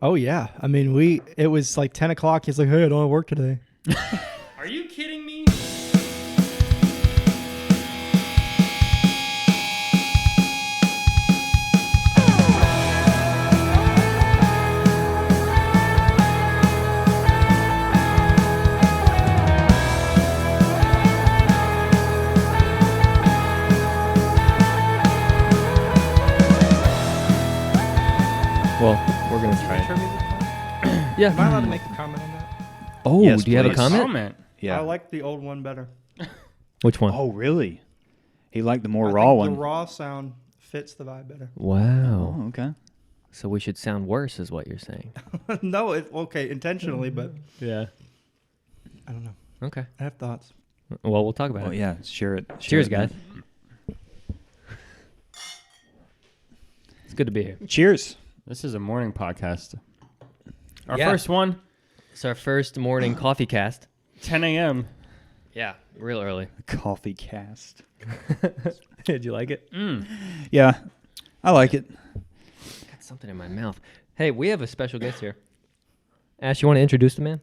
Oh, yeah. I mean, it was like 10 o'clock. He's like, hey, I don't have work today. Are you kidding me? Well, we're going to try Intro it. music? Yeah. Am I allowed to make a comment on that? Oh, Yes, do you have a please. comment? Yeah. I like the old one better. Which one? Oh, really? He liked the more I raw think one. The raw sound fits the vibe better. Wow. Oh, okay. So we should sound worse is what you're saying. No, okay, intentionally, but Yeah. I don't know. Okay. I have thoughts. Well, we'll talk about Well, it. yeah. Share it. Cheers, guys. It's good to be here. Cheers. This is a morning podcast. Our Yeah. first one, It's our first morning coffee cast. 10 a.m. Yeah, real early. Coffee cast. Did you like it? Yeah, I like it. Got something in my mouth. Hey, we have a special guest here. Ash, you want to introduce the man?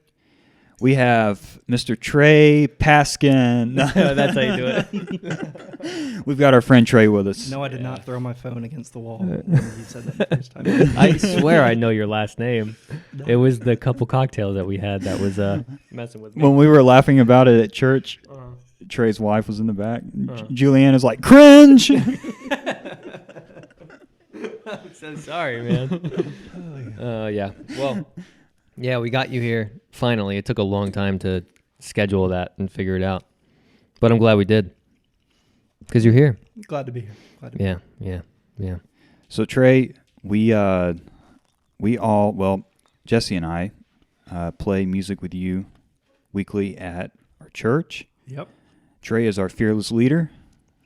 We have Mr. Trey Paskin. That's how you do it. We've got our friend Trey with us. No, I did not throw my phone against the wall when you said that the first time. I swear I know your last name. It was the couple cocktails that we had that was messing with me. When we were laughing about it at church, Trey's wife was in the back. Juliana's like, cringe. I'm so sorry, man. Yeah. Well, yeah, we got you here finally. It took a long time to schedule that and figure it out, but I'm glad we did because you're here. Glad to be here. Glad to be here. Yeah. So Trey, we all, well, Jesse and I play music with you weekly at our church. Yep. Trey is our fearless leader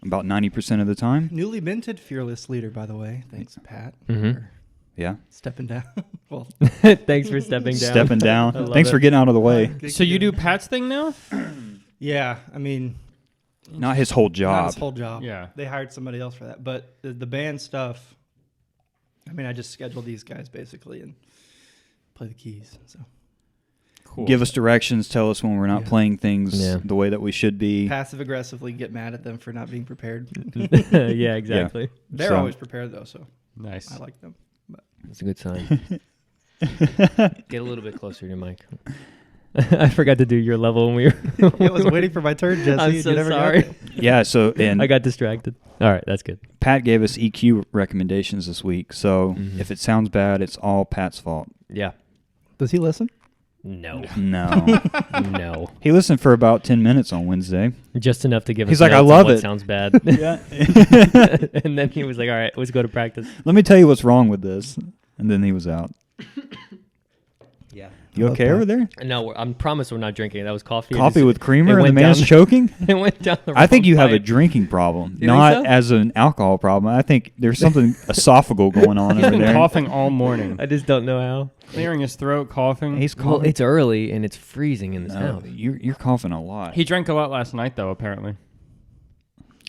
about 90% of the time. Newly minted fearless leader, by the way. Thanks, Pat, Mhm. for Yeah. stepping down. Well, Thanks for stepping down. Stepping down. I love Thanks it. for getting out of the way. So you do Pat's thing now? yeah, I mean, Not his whole not job. his whole job. Yeah. They hired somebody else for that. But the band stuff, I mean, I just schedule these guys basically and play the keys. So Cool. Give us directions. Tell us when we're not Yeah. playing things Yeah. the way that we should be. passive aggressively get mad at them for not being prepared. Yeah, exactly. They're So- always prepared though, so Nice. I like them. That's a good sign. Get a little bit closer to your mic. I forgot to do your level when we were. I was waiting for my turn, Jesse. I'm and so you never got sorry. it. Yeah. So, and I got distracted. All right, that's good. Pat gave us EQ recommendations this week. So Mhm. if it sounds bad, it's all Pat's fault. Yeah. Does he listen? No. No. No. He listened for about 10 minutes on Wednesday. Just enough to give He's us like, I notes on love what it. sounds bad. Yeah. And then he was like, all right, let's go to practice. Let me tell you what's wrong with this. And then he was out. Yeah. You I love okay Pat. over there? No, I promise we're not drinking. That was coffee. It Coffee just- with creamer it and the went man's down- choking? It went down the I think wrong you have a pipe. drinking problem, You think not so? as an alcohol problem. I think there's something esophageal going on He's over been there. coughing all morning. I just don't know how. Clearing his throat, coughing. He's Well, coughing. it's early and it's freezing in this No, house. you're coughing a lot. He drank a lot last night, though, apparently.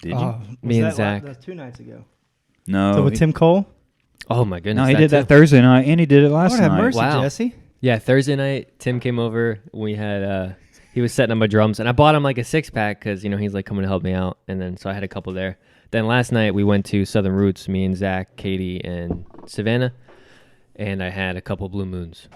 Did you? Was Me and that Zach. That's 2 nights ago. No. So with Tim Cole? Oh my goodness. No, he did that too. Thursday night, and he did it last Lord have night. mercy, Wow. Jesse. Yeah, Thursday night, Tim came over. We had he was setting up my drums, and I bought him like a 6-pack because he's like coming to help me out, and then so I had a couple there. Then last night we went to Southern Roots, me and Zach, Katie, and Savannah, and I had a couple Blue Moons,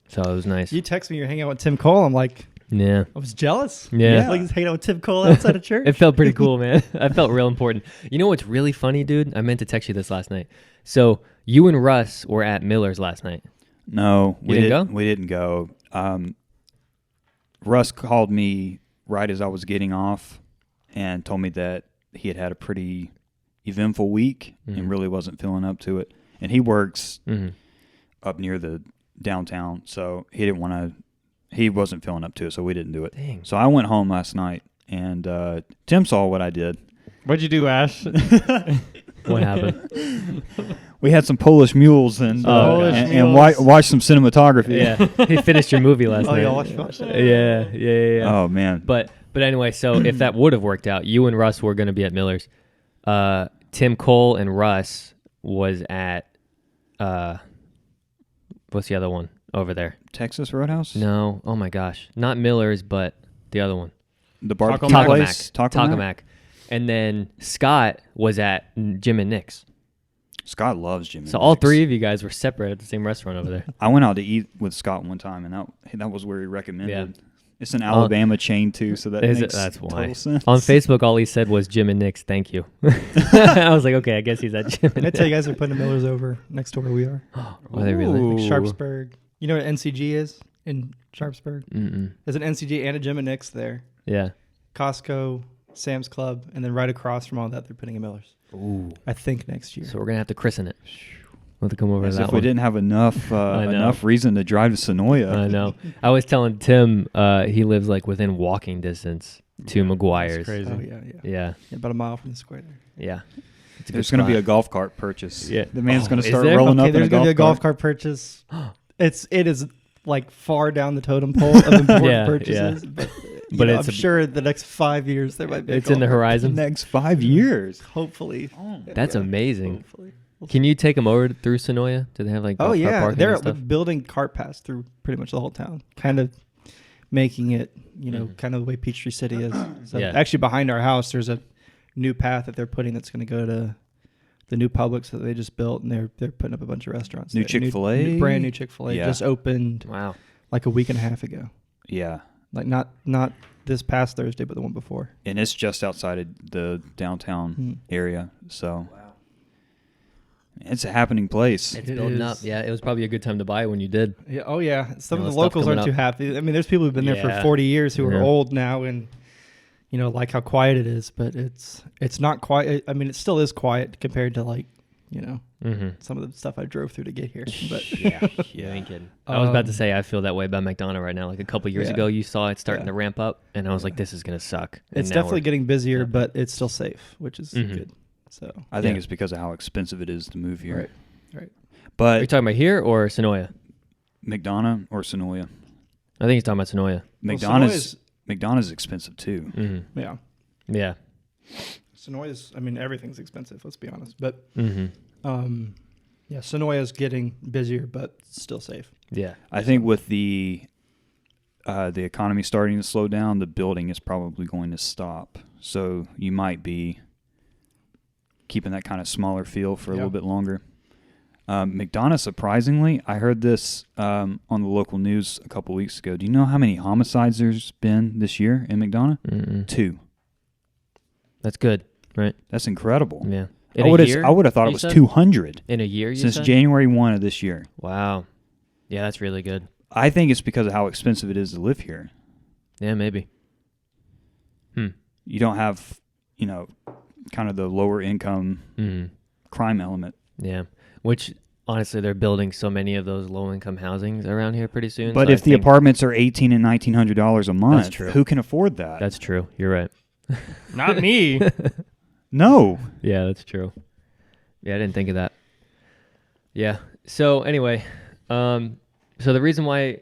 so it was nice. You text me you're hanging out with Tim Cole. I'm like, Yeah, I was jealous. yeah. Like he's hanging out with Tim Cole outside of church. It felt pretty cool, man. I felt real important. You know what's really funny, dude? I meant to text you this last night. So you and Russ were at Miller's last night. No, You didn't go? We didn't go. Russ called me right as I was getting off and told me that he had had a pretty eventful week Mhm. and really wasn't feeling up to it. And he works Mm-hmm. up near the downtown, so he didn't want to. He wasn't feeling up to it, so we didn't do it. Dang. So I went home last night, and Tim saw what I did. What'd you do, Ash? What happened? We had some Polish mules and Polish and mules. watched some cinematography. Yeah, he finished your movie last Oh, night. y'all watched it? Yeah. Oh man. But anyway, so if that would have worked out, you and Russ were going to be at Miller's. Tim Cole and Russ was at What's the other one over there? Texas Roadhouse? No. Oh my gosh. Not Miller's, but the other one. The barbecue Taco place? Taco Mac. And then Scott was at Jim and Nick's. Scott loves Jim. So all three of you guys were separate at the same restaurant over there. I went out to eat with Scott one time, and that was where he recommended. Yeah. It's an Alabama chain too, so that makes That's total why. sense. On Facebook, all he said was Jim and Nick's. Thank you. I was like, okay, I guess he's at Jim and I Nick's. tell you guys, they're putting the Millers over next to where we are. Are they really? Like Ooh. Sharpsburg. You know what NCG is in Sharpsburg? Mm-mm. There's an NCG and a Jim and Nick's there. Yeah. Costco, Sam's Club, and then right across from all that, they're putting a Miller's. Ooh. I think next year. So we're gonna have to christen it. We'll have to come over As to that if one. we didn't have enough I know. enough reason to drive to Sonoya. I know. I was telling Tim he lives like within walking distance to That's McGuire's. crazy. Oh, yeah. Yeah. Yeah, about a mile from the square there. Yeah. It's a There's good going to be a spot. golf cart purchase. Yeah. The man's Oh, going to is start there? rolling Okay, up in there's a going to be a golf cart. cart purchase. It is like far down the totem pole of important Yeah, purchases. yeah. But, But I'm it's a- sure the next 5 years there might be. It's in the horizon. Next 5 years. Hopefully. That's Yeah, amazing. Hopefully. Can you take them over through Sonoya? Do they have like Oh golf cart yeah, parking they're and stuff? building cart paths through pretty much the whole town, kind of making it, Mhm. kind of the way Peachtree City is. So Yeah. actually, behind our house, there's a new path that they're putting that's going to go to the new Publix that they just built, and they're putting up a bunch of restaurants. New there. Chick-fil-A? brand new Chick-fil-A, Yeah. just opened Wow. like a week and a half ago. Yeah. Like not this past Thursday, but the one before. And it's just outside of the downtown Hmm. area. So it's a happening place. It's It building up. is. Yeah, it was probably a good time to buy it when you did. Yeah. Oh yeah. Some You know, of the stuff locals coming aren't too up. happy. I mean, there's people who've been there Yeah. for 40 years who are Yeah. old now, and like how quiet it is. But it's not quiet. I mean, it still is quiet compared to like Mm-hmm. some of the stuff I drove through to get here. But Yeah, you ain't kidding. I was about to say I feel that way about McDonough right now. Like a couple years Yeah. ago, you saw it starting Yeah. to ramp up, and I was like, "This is gonna suck." And it's now definitely we're- getting busier, Yeah. but it's still safe, which is Mhm. good. So I think Yeah. it's because of how expensive it is to move here. Right. Right. Are you But talking about here or Sonoya? McDonough or Sonoya? I think he's talking about Sonoya. McDonough's expensive too. Mm-hmm. yeah. Yeah. Sonoya's. I mean, everything's expensive. Let's be honest. But Mm-hmm. yeah, Sonoya's getting busier, but still safe. Yeah. I think with the economy starting to slow down, the building is probably going to stop. So you might be keeping that kind of smaller feel for a Yeah. little bit longer. McDonough, surprisingly, I heard this on the local news a couple weeks ago. Do you know how many homicides there's been this year in McDonough? Mm-mm. 2. That's good, right? That's incredible. Yeah. I would have thought it you was said? 200 In a year, you since said? January 1 of this year. Wow. Yeah, that's really good. I think it's because of how expensive it is to live here. Yeah, maybe. You don't have, kind of the lower income Mm-hmm. crime element. Yeah. Which, honestly, they're building so many of those low-income housings around here pretty soon. But so if I the think apartments are $1,800 and $1,900 a month, true. who can afford that? that's true. You're right. Not me. No. Yeah, that's true. Yeah, I didn't think of that. Yeah. So anyway, so the reason why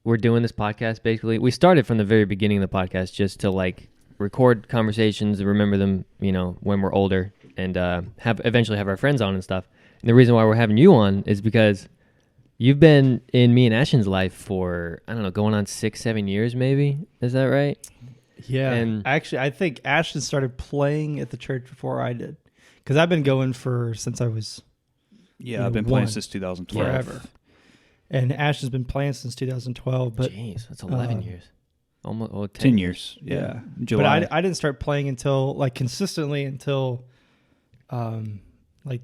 we're doing this podcast, basically, we started from the very beginning of the podcast just to like record conversations and remember them, when we're older, and eventually have our friends on and stuff. And the reason why we're having you on is because you've been in me and Ashton's life for, I don't know, going on 6-7 years, maybe. Is that right? Yeah. And- Actually, I think Ashton started playing at the church before I did, because I've been going since I was Yeah, I've been playing one. since 2012. forever. And Ashton's been playing since 2012, but Jeez, that's 11 years. Almost 10 years. yeah. July. But I didn't start playing until like consistently until like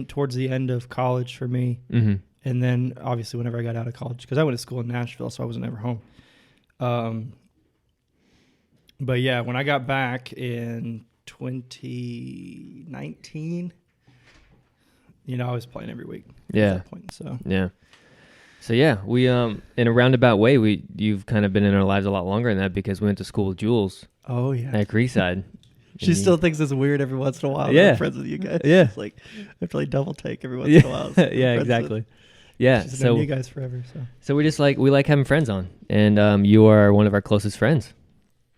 towards the end of college for me. Mm-hmm. And then obviously whenever I got out of college, because I went to school in Nashville, so I wasn't ever home. But yeah, when I got back in 2019, I was playing every week. At Yeah. that point, so Yeah. So yeah, we in a roundabout way, you've kind of been in our lives a lot longer than that because we went to school with Jules oh yeah, at Creekside. she still thinks it's weird every once in a while. Yeah. I'm friends with you guys. Yeah. It's like I have to like double take every once Yeah. in a while. So I'm Yeah, friends exactly. with- Yeah. She's known So you guys forever. So we just we like having friends on, and you are one of our closest friends.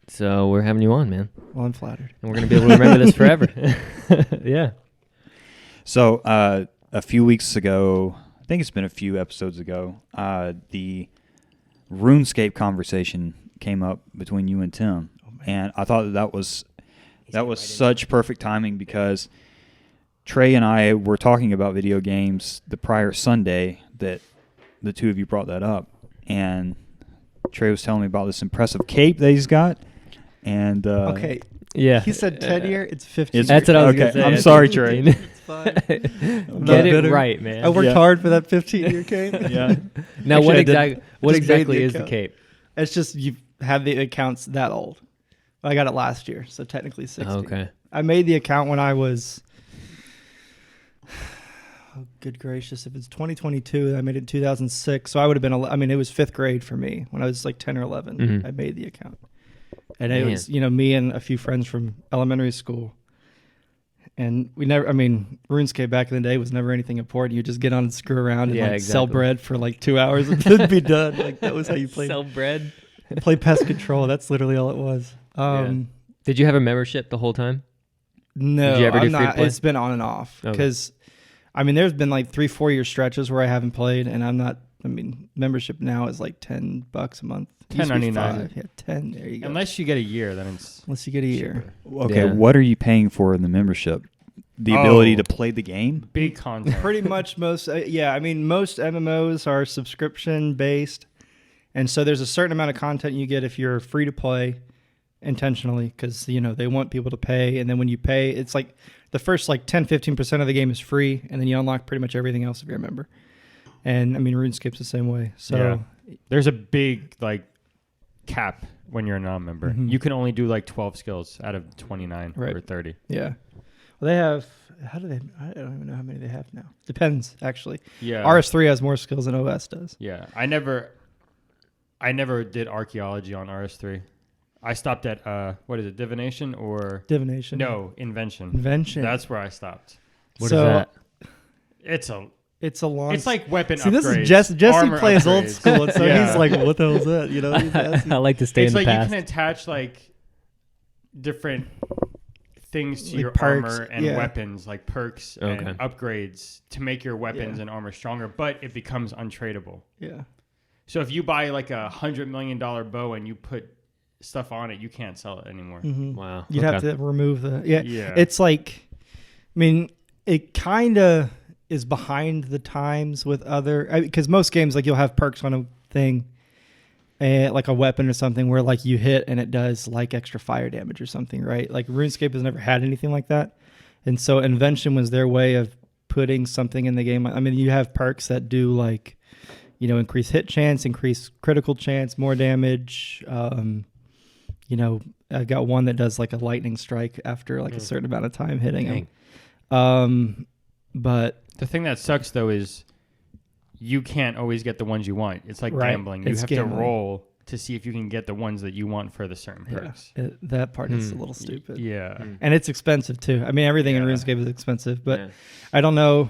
So we're having you on, man, well, I'm flattered. and we're gonna be able to remember this forever. Yeah. So a few weeks ago, think it's been a few episodes ago. The RuneScape conversation came up between you and Tim, and I thought that was such perfect timing because Trey and I were talking about video games the prior Sunday that the two of you brought that up, and Trey was telling me about this impressive cape that he's got, and Okay. Yeah. He said 10-year. It's 15. That's what I was okay, going to say. I'm sorry, Trey. It's fine. I'm not Get it bitter. right, man. I worked Yeah. hard for that 15-year cape. Yeah. Now, Actually, what I did- exactly? What just made exactly the is the account. cape? It's just you have the accounts that old. I got it last year, so technically 60. Oh, okay. I made the account when I was. Oh, good gracious! If it's 2022, I made it in 2006, so I would have been. I mean, it was 5th grade for me when I was like 10 or 11. Mhm. I made the account, and it Man. was me and a few friends from elementary school. And we never. I mean, RuneScape back in the day was never anything important. You just get on and screw around and Yeah, sell exactly. bread for like 2 hours and then be done. Like that was how you played. Sell bread. Play pest control. That's literally all it was. Did you have a membership the whole time? No, Did you ever do I'm free to not. play? It's been on and off Okay. because, I mean, there's been like 3-4 year stretches where I haven't played, and I'm not. I mean, membership now is like $10 a month. It used to be $10.99. $5. Yeah, 10. There you go. Unless you get a year, then it's Unless you get a year. cheaper. Okay, Yeah. what are you paying for in the membership? The ability to play the game? Big content. Pretty much most. Yeah, I mean, most MMOs are subscription based, and so there's a certain amount of content you get if you're free to play intentionally because they want people to pay, and then when you pay, it's like the first like 10-15% of the game is free, and then you unlock pretty much everything else if you're a member. And I mean, RuneScape's the same way. So There's a big cap when you're a non-member. Mhm. You can only do 12 skills out of 29 Right. or 30. yeah, well, they have. How do they? I don't even know how many they have now. Depends actually. Yeah. RS3 has more skills than OS does. Yeah. I never did archaeology on RS3. I stopped at what is it? Divination or Divination. no, invention. Invention. That's where I stopped. What is So, that? It's It's a long. it's like weapon See, upgrades. this is Jesse armor plays old upgrades. school, and so Yeah. he's like, "What the hell is that?" He's asking. I like to stay It's in the like past. you can attach different things to Like your perks, armor and yeah. weapons, like perks Okay. and upgrades to make your weapons Yeah. and armor stronger, but it becomes untradeable. Yeah. So if you buy like $100 million bow and you put stuff on it, you can't sell it anymore. Mhm. Wow. You'd have to remove the. Yeah. Yeah. It's like, I mean, it kind of is behind the times with other because most games like you'll have perks on a thing, like a weapon or something where like you hit and it does like extra fire damage or something, right? Like RuneScape has never had anything like that, and so Invention was their way of putting something in the game. I mean, you have perks that do like, increase hit chance, increase critical chance, more damage. I got one that does like a lightning strike after like a certain amount of time hitting him. But The thing that sucks though is you can't always get the ones you want. It's like Right. gambling. You It's have gambling. to roll to see if you can get the ones that you want for the certain perks. that part is a little stupid. Yeah. And it's expensive too. I mean, everything in Yeah. RuneScape is expensive, but Yeah. I don't know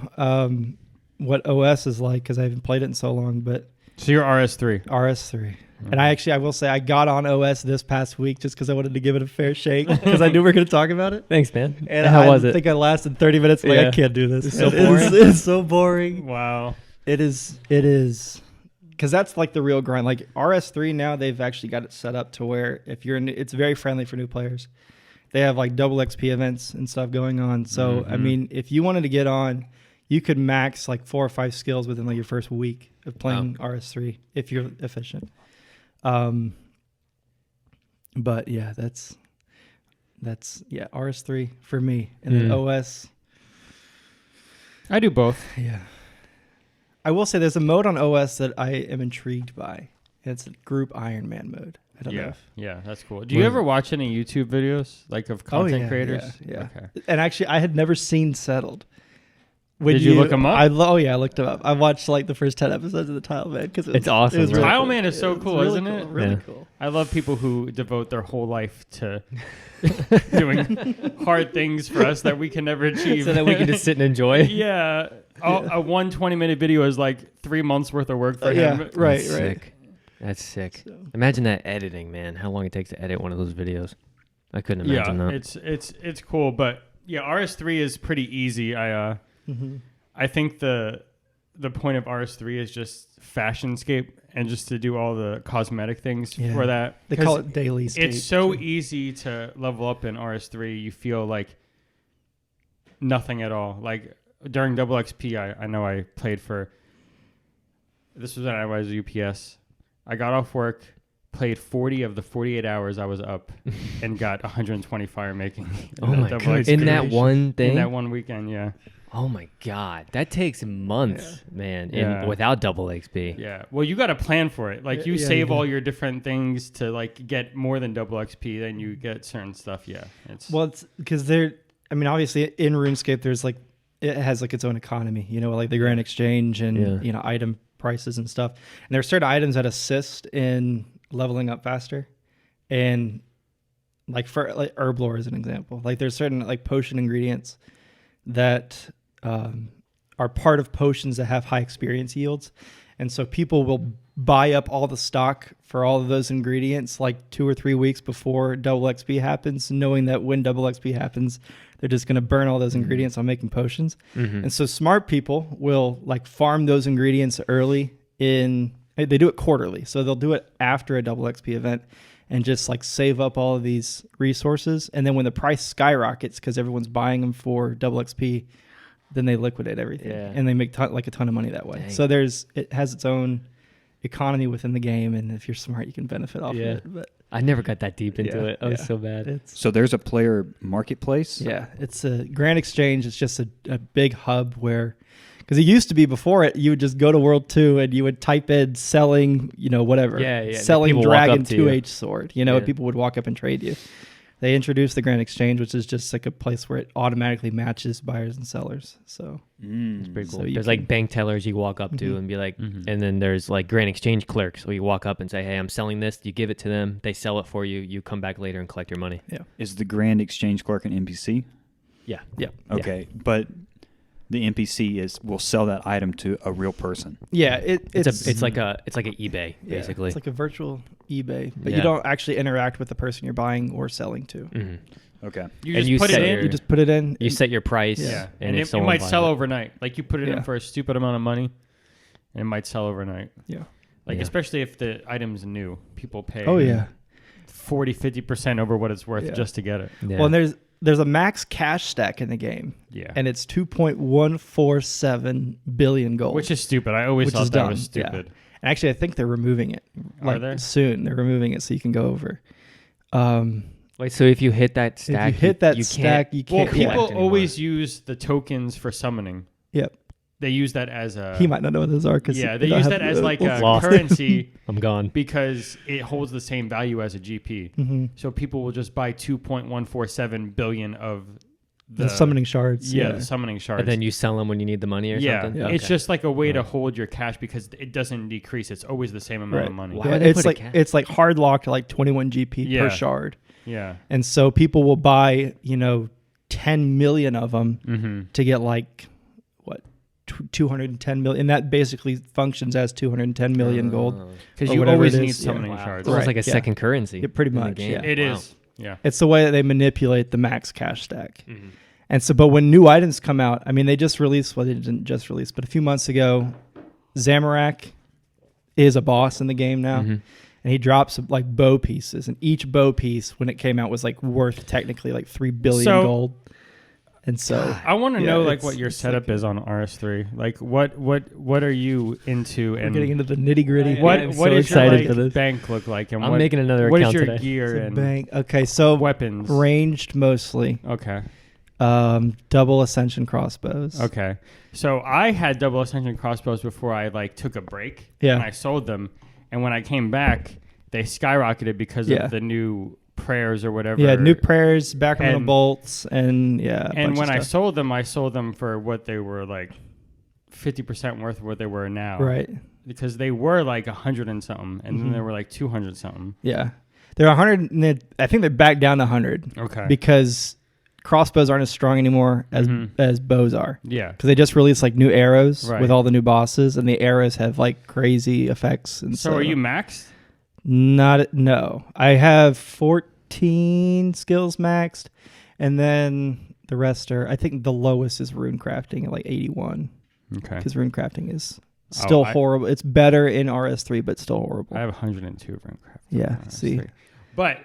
what OS is like because I haven't played it in so long. But So you're RS3. RS3, and I will say I got on OS this past week just because I wanted to give it a fair shake because I knew we were going to talk about it. Thanks, man. And How was I it? think I lasted 30 minutes. Like Yeah. I can't do this. It's so It's so boring. Wow. It is. Because that's like the real grind. Like RS3 now, they've actually got it set up to where if you're it's very friendly for new players. They have like double XP events and stuff going on. So, I mean, if you wanted to get on, you could max like 4 or 5 skills within like your first week of playing RS3 if you're efficient. But yeah, that's RS3 for me. And then OS. I do both. Yeah. I will say there's a mode on OS that I am intrigued by. It's a group Iron Man mode. I don't know. Yeah. If, Yeah, that's cool. Do you ever watch any YouTube videos of content creators? Yeah. Okay. And actually, I had never seen Settled. Did you look 'em up? I looked him up. I watched like the first 10 episodes of the Tile Man because It's awesome, It was right? really Tile cool. Man is so It's cool, really isn't cool, it? Really Yeah. cool. I love people who devote their whole life to doing hard things for us that we can never achieve. So that we can just sit and enjoy. yeah. A 120-minute video is like 3 months worth of work for him. Yeah, right. That's sick. That's sick. So- Imagine that editing, man. How long it takes to edit one of those videos. I couldn't Yeah, imagine that. it's cool, but yeah, RS3 is pretty easy. I think the the point of RS3 is just fashionscape and just to do all the cosmetic things Yeah. for that. They call it daily scape. It's so easy to level up in RS3. You feel like nothing at all. Like during double XP, I know I played for. This was when I was UPS. I got off work, played 40 of the 48 hours I was up, and got 120 fire making. Oh my double god! XP. In that one thing. In that one weekend, yeah. Oh my god, that takes months, man. Yeah. Without double XP. Yeah. Well, you got to plan for it. Like you Yeah, save you all do. your different things to like get more than double XP, then you get certain stuff. Yeah. It's Well, it's because they're. I mean, obviously, in RuneScape, there's like it has like its own economy. You know, like the Grand Exchange and Yeah. you know item prices and stuff. And there are certain items that assist in leveling up faster, and like for like herb lore as an example, like there's certain like potion ingredients that are part of potions that have high experience yields, and so people will buy up all the stock for all of those ingredients like 2 or 3 weeks before double XP happens, knowing that when double XP happens, they're just going to burn all those ingredients on making potions. Mm-hmm. And so smart people will like farm those ingredients early in, they do it quarterly. So they'll do it after a double XP event and just like save up all of these resources. And then when the price skyrockets, because everyone's buying them for double XP, then they liquidate everything Yeah. and they make like a ton of money that way. Dang. So it has its own economy within the game. And if you're smart, you can benefit off Yeah. of it. But I never got that deep into Yeah, it. I was yeah. so bad. it's, So there's a player marketplace. yeah, it's a Grand Exchange. It's just a big hub where, because it used to be before it, you would just go to World 2 and you would type in selling, you know, whatever. Yeah, yeah. Selling People walk Dragon up to you. 2H sword. You know, Yeah. and people would walk up and trade you. They introduced the Grand Exchange, which is just like a place where it automatically matches buyers and sellers. So It's Pretty cool. So you There's can- like bank tellers you walk up to Mhm. and be like, Mhm. and then there's like Grand Exchange clerks where you walk up and say, hey, I'm selling this. You give it to them. They sell it for you. You come back later and collect your money. Is the Grand Exchange clerk an NPC? Yeah. yeah, Okay, but the NPC will sell that item to a real person. yeah, It's like an eBay yeah, basically. it's like a virtual eBay, but Yeah. you don't actually interact with the person you're buying or selling to. Mhm. Okay. you and just you put set it your- in. You just put it in. You set your price. Yeah. And, And if it someone might buys sell it- overnight. Like you put it Yeah. in for a stupid amount of money, and it might sell overnight. Yeah. Like Yeah. especially if the item's new, people pay. Oh yeah. 40-50% over what it's worth Yeah. just to get it. Yeah. Well, and there's a max cash stack in the game, Yeah. and it's 2.147 billion gold. Which is stupid. I always Which thought is that dumb, was yeah. stupid. And actually, I think they're removing it. Are they? Soon? They're removing it so you can go over. Wait, so if you hit that stack, if you hit that you stack, can't, you Well, can't. collect people anymore. always use the tokens for summoning. Yep. They use that as a. He might not know what those are because Yeah, they use that as like a Lost. currency I'm gone. because it holds the same value as a GP. hmm So people will just buy 2.147 billion of the summoning shards. Yeah, the summoning shards. And then you sell them when you need the money or yeah, something? Yeah. it's Okay. just like a way to Right. hold your cash because it doesn't decrease. It's always the same amount Right. of money. Why Yeah, would they it's put a like cap? it's like hard locked to like 21 GP Yeah. per shard, Yeah. and so people will buy 10 million of them Mm-hmm. to get like what 210 million, and that basically functions as 210 million gold. Oh. Because Or you whatever always it need is, yeah. summoning Wow. shards. It's almost Right, like a yeah. second currency. Yeah, pretty in the much, game. yeah. It Wow. is. Yeah. It's the way that they manipulate the max cash stack. Mhm. And so, but when new items come out, I mean, they just released, well, they didn't just release, but a few months ago, Zamorak is a boss in the game now. Mhm. And he drops like bow pieces. And each bow piece, when it came out, was like worth technically like 3 billion So- gold. And so, I want to Yeah, know like it's- what your it's setup is on RS3. Like what are you into we're and getting into the nitty gritty. what I'm what so is excited your for like, this. bank look like and I'm what, making another what is account your today. gear It's a and bang. Okay, so weapons? ranged mostly. Okay. Double ascension crossbows. Okay. So I had double ascension crossbows before I like took a break. Yeah. And I sold them. And when I came back, they skyrocketed because Yeah. of the new prayers or whatever. Yeah, new prayers, backroom And- bolts, and yeah. a And bunch when of I stuff. sold them for what they were like 50% worth of what they were now. Right. Because they were like 100 and something. And then Mhm. they were like 200 something. Yeah. They're 100. I think they're back down to 100 Okay. because crossbows aren't as strong anymore Mhm. as bows are. Yeah. Because they just released like new arrows Right. with all the new bosses, and the arrows have like crazy effects. And So are you maxed? No. I have 14 skills maxed, and then the rest are. I think the lowest is rune crafting at like 81. Okay. because rune crafting is still I- horrible. It's better in RS3, but still horrible. I have 102 rune craft. Yeah, see. But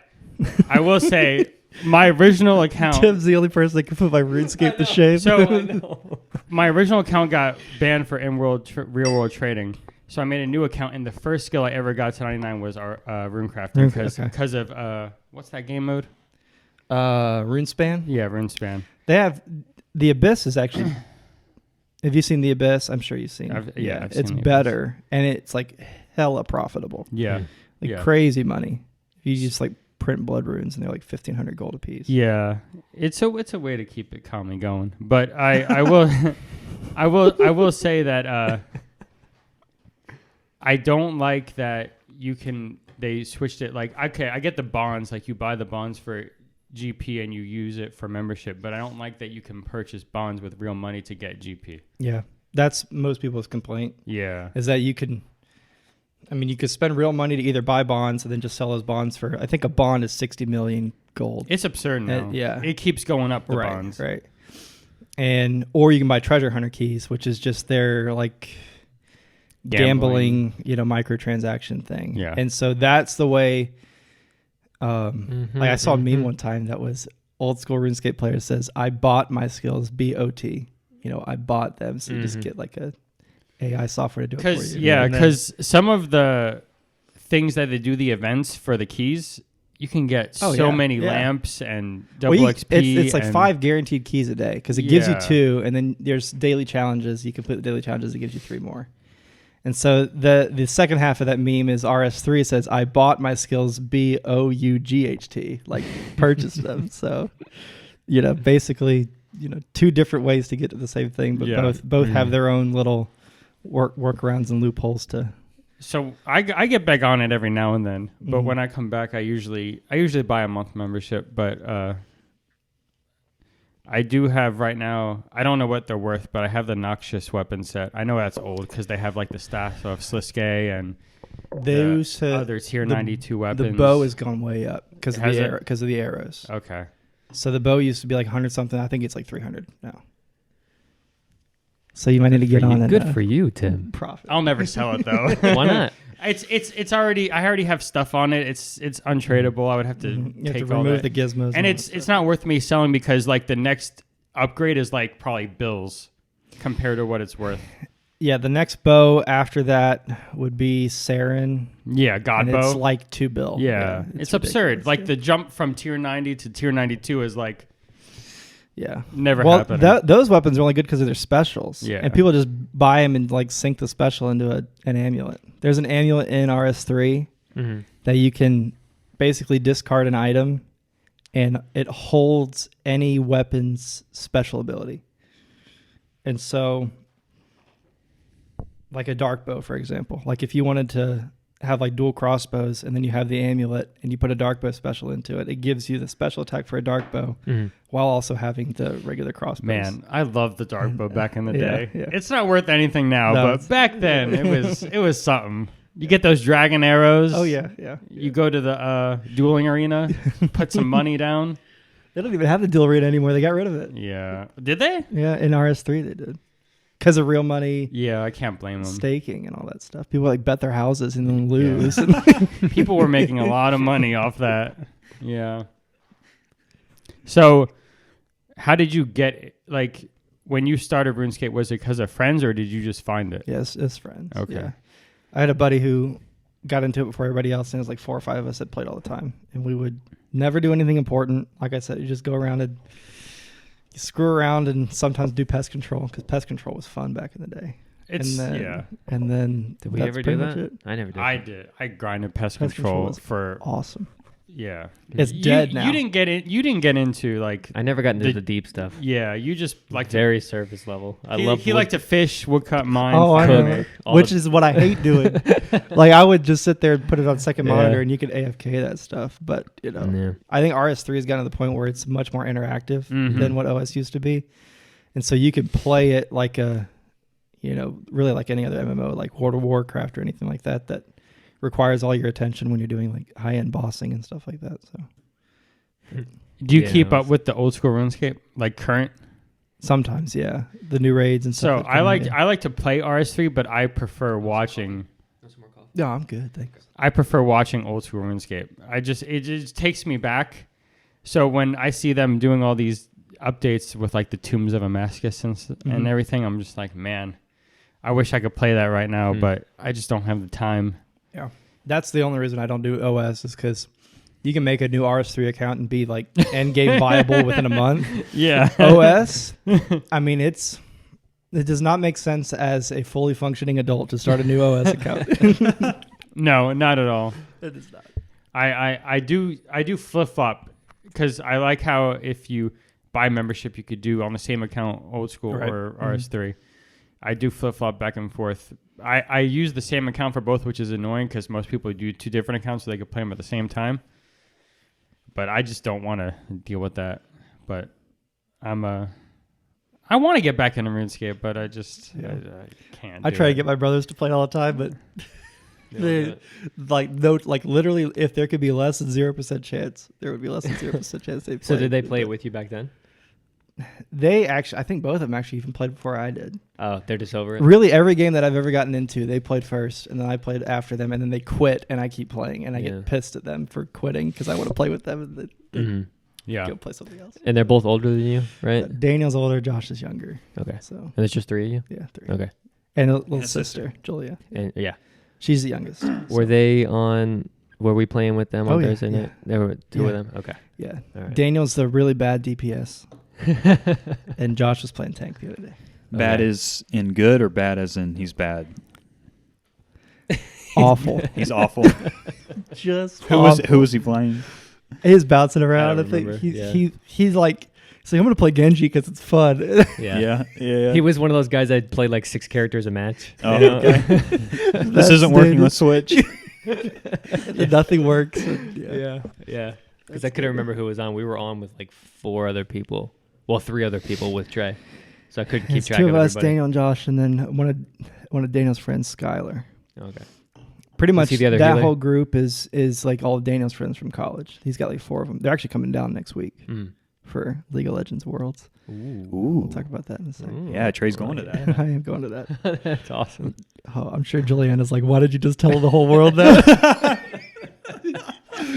I will say my original account. Tim's the only person that can put my RuneScape to shame. So my original account got banned for real world trading. So I made a new account, and the first skill I ever got to 99 was our rune crafting because of what's that game mode? RuneSpan. Yeah, RuneSpan. They have the Abyss is actually. Have you seen the Abyss? I'm sure you've seen. I've it's seen the better, and it's like hella profitable. Yeah, Like crazy money. You just like print blood runes, and they're like 1,500 gold a piece. yeah. It's a way to keep it calmly going. But I will I will say that I don't like that they switched it. Like, okay, I get the bonds, like you buy the bonds for GP and you use it for membership, but I don't like that you can purchase bonds with real money to get GP. Yeah, that's most people's complaint. Yeah. Is that you could spend real money to either buy bonds and then just sell those bonds for, I think a bond is 60 million gold. It's absurd now. Yeah. It keeps going up, the bonds. Right. Or you can buy treasure hunter keys, which is just their like gambling, microtransaction thing. Yeah. And so that's the way, like I saw a meme one time that was old school RuneScape player says, I bought my skills, BOT. I bought them. So you just get like a AI software to do it for you. Yeah, because some of the things that they do the events for the keys, you can get many lamps and double XP. It's like 5 guaranteed keys a day because it gives you 2, and then there's daily challenges. You complete the daily challenges, it gives you 3 more. And so the second half of that meme is RS3 says, I bought my skills BOUGHT, like purchased them. So, basically, 2 different ways to get to the same thing, but both have their own little workarounds and loopholes to. So I get back on it every now and then, but when I come back, I usually buy a month membership, but I do have right now, I don't know what they're worth, but I have the Noxious weapon set. I know that's old because they have like the staff of Sliskay and those other tier 92 weapons. The bow has gone way up because of the arrows. Okay. So the bow used to be like 100 something. I think it's like 300 now. So you might need to get on it. Good for you, Tim. Profit. I'll never sell it though. Why not? It's already, I already have stuff on it. It's untradeable. I would have to you take have to all remove that. the gizmos. And it's not worth me selling because like the next upgrade is like probably bills compared to what it's worth. Yeah, the next bow after that would be Saren. Yeah, God and bow. It's like 2 bill. Yeah, it's absurd. Like the jump from tier 90 to tier 92 is like never happening. Those weapons are only good because of their specials. Yeah. And people just buy them and like sync the special into an amulet. There's an amulet in RS3 that you can basically discard an item and it holds any weapon's special ability. And so, like a dark bow, for example, like if you wanted to have like dual crossbows and then you have the amulet and you put a dark bow special into it, it gives you the special attack for a dark bow while also having the regular crossbows. Man, I loved the dark bow back in the day. Yeah. It's not worth anything now, but back then it was something. You get those dragon arrows. Oh yeah. You go to the dueling arena, put some money down. They don't even have the dual arena anymore. They got rid of it. Yeah. Did they? Yeah, in RS3 they did. Because of real money. Yeah, I can't blame them. Staking and all that stuff. People like bet their houses and then lose. Yeah. People were making a lot of money off that. Yeah. So, how did you get, like, when you started RuneScape, was it because of friends or did you just find it? Yes, it's friends. Okay. Yeah. I had a buddy who got into it before everybody else, and it was like 4 or 5 of us that played all the time. And we would never do anything important. Like I said, you just go around and you screw around and sometimes do pest control because pest control was fun back in the day. And then did we ever do that? I never did. I did. I grinded pest control for awesome. Yeah, it's dead now. You didn't get it. You didn't get into like. I never got into the deep stuff. Yeah, you just like very surface level. He liked to fish, woodcut, mine. Oh, I know. Which is what I hate doing. Like I would just sit there and put it on second monitor, and you could AFK that stuff. But I think RS3 has gotten to the point where it's much more interactive than what OS used to be, and so you could play it like a, really like any other MMO, like World of Warcraft or anything like that. That requires all your attention when you're doing like high-end bossing and stuff like that. So, do you keep up with the old school RuneScape, like current? Sometimes, yeah, the new raids and So stuff. I like to play RS3, but I prefer watching. No, I'm good. Thanks. I prefer watching old school RuneScape. It just takes me back. So when I see them doing all these updates with like the Tombs of Damascus and everything, I'm just like, man, I wish I could play that right now, but I just don't have the time. Yeah, that's the only reason I don't do OS is because you can make a new RS3 account and be like end game viable within a month. Yeah. OS, I mean, it does not make sense as a fully functioning adult to start a new OS account. No, not at all. It is not. I do flip flop because I like how if you buy membership, you could do on the same account old school or RS3. I do flip flop back and forth. I use the same account for both, which is annoying because most people do 2 different accounts so they can play them at the same time. But I just don't want to deal with that. But I want to get back into RuneScape, but I just I can't. I try to get my brothers to play all the time, but they, literally, if there could be less than 0% chance, there would be less than 0% chance they play. So did they play it with you back then? They actually, I think both of them actually even played before I did. Oh, they're just over it? Really, every game that I've ever gotten into, they played first, and then I played after them, and then they quit, and I keep playing, and I get pissed at them for quitting because I want to play with them, and they go play something else. And they're both older than you, right? Daniel's older, Josh is younger. Okay. So And it's just 3 of you? yeah, 3. Okay. And a little sister, Julia. And yeah. She's the youngest. Were they on? Were we playing with them on Thursday night? There were 2 of them. Okay. Yeah. All right. Daniel's the really bad DPS, and Josh was playing tank the other day. Bad is in good or bad as in he's bad? Awful. He's awful. Just Who was he playing? He's bouncing around. I think remember. he's like, so I'm gonna play Genji because it's fun. Yeah. Yeah. He was one of those guys that played like 6 characters a match. Oh, you know? okay. This isn't working with Switch. Nothing works. Yeah. Because I couldn't remember who was on. We were on with like 4 other people. Well, 3 other people with Trey. So I couldn't keep It's track 2 of of us, everybody. Daniel and Josh, and then one of Daniel's friends, Skylar. Okay. Pretty much he the other that healer? whole group is like all of Daniel's friends from college. He's got like 4 of them. They're actually coming down next week for League of Legends Worlds. Ooh. We'll talk about that in a second. Yeah, Trey's going to that. I am going to that. That's awesome. Oh, I'm sure Juliana's like, why did you just tell the whole world that?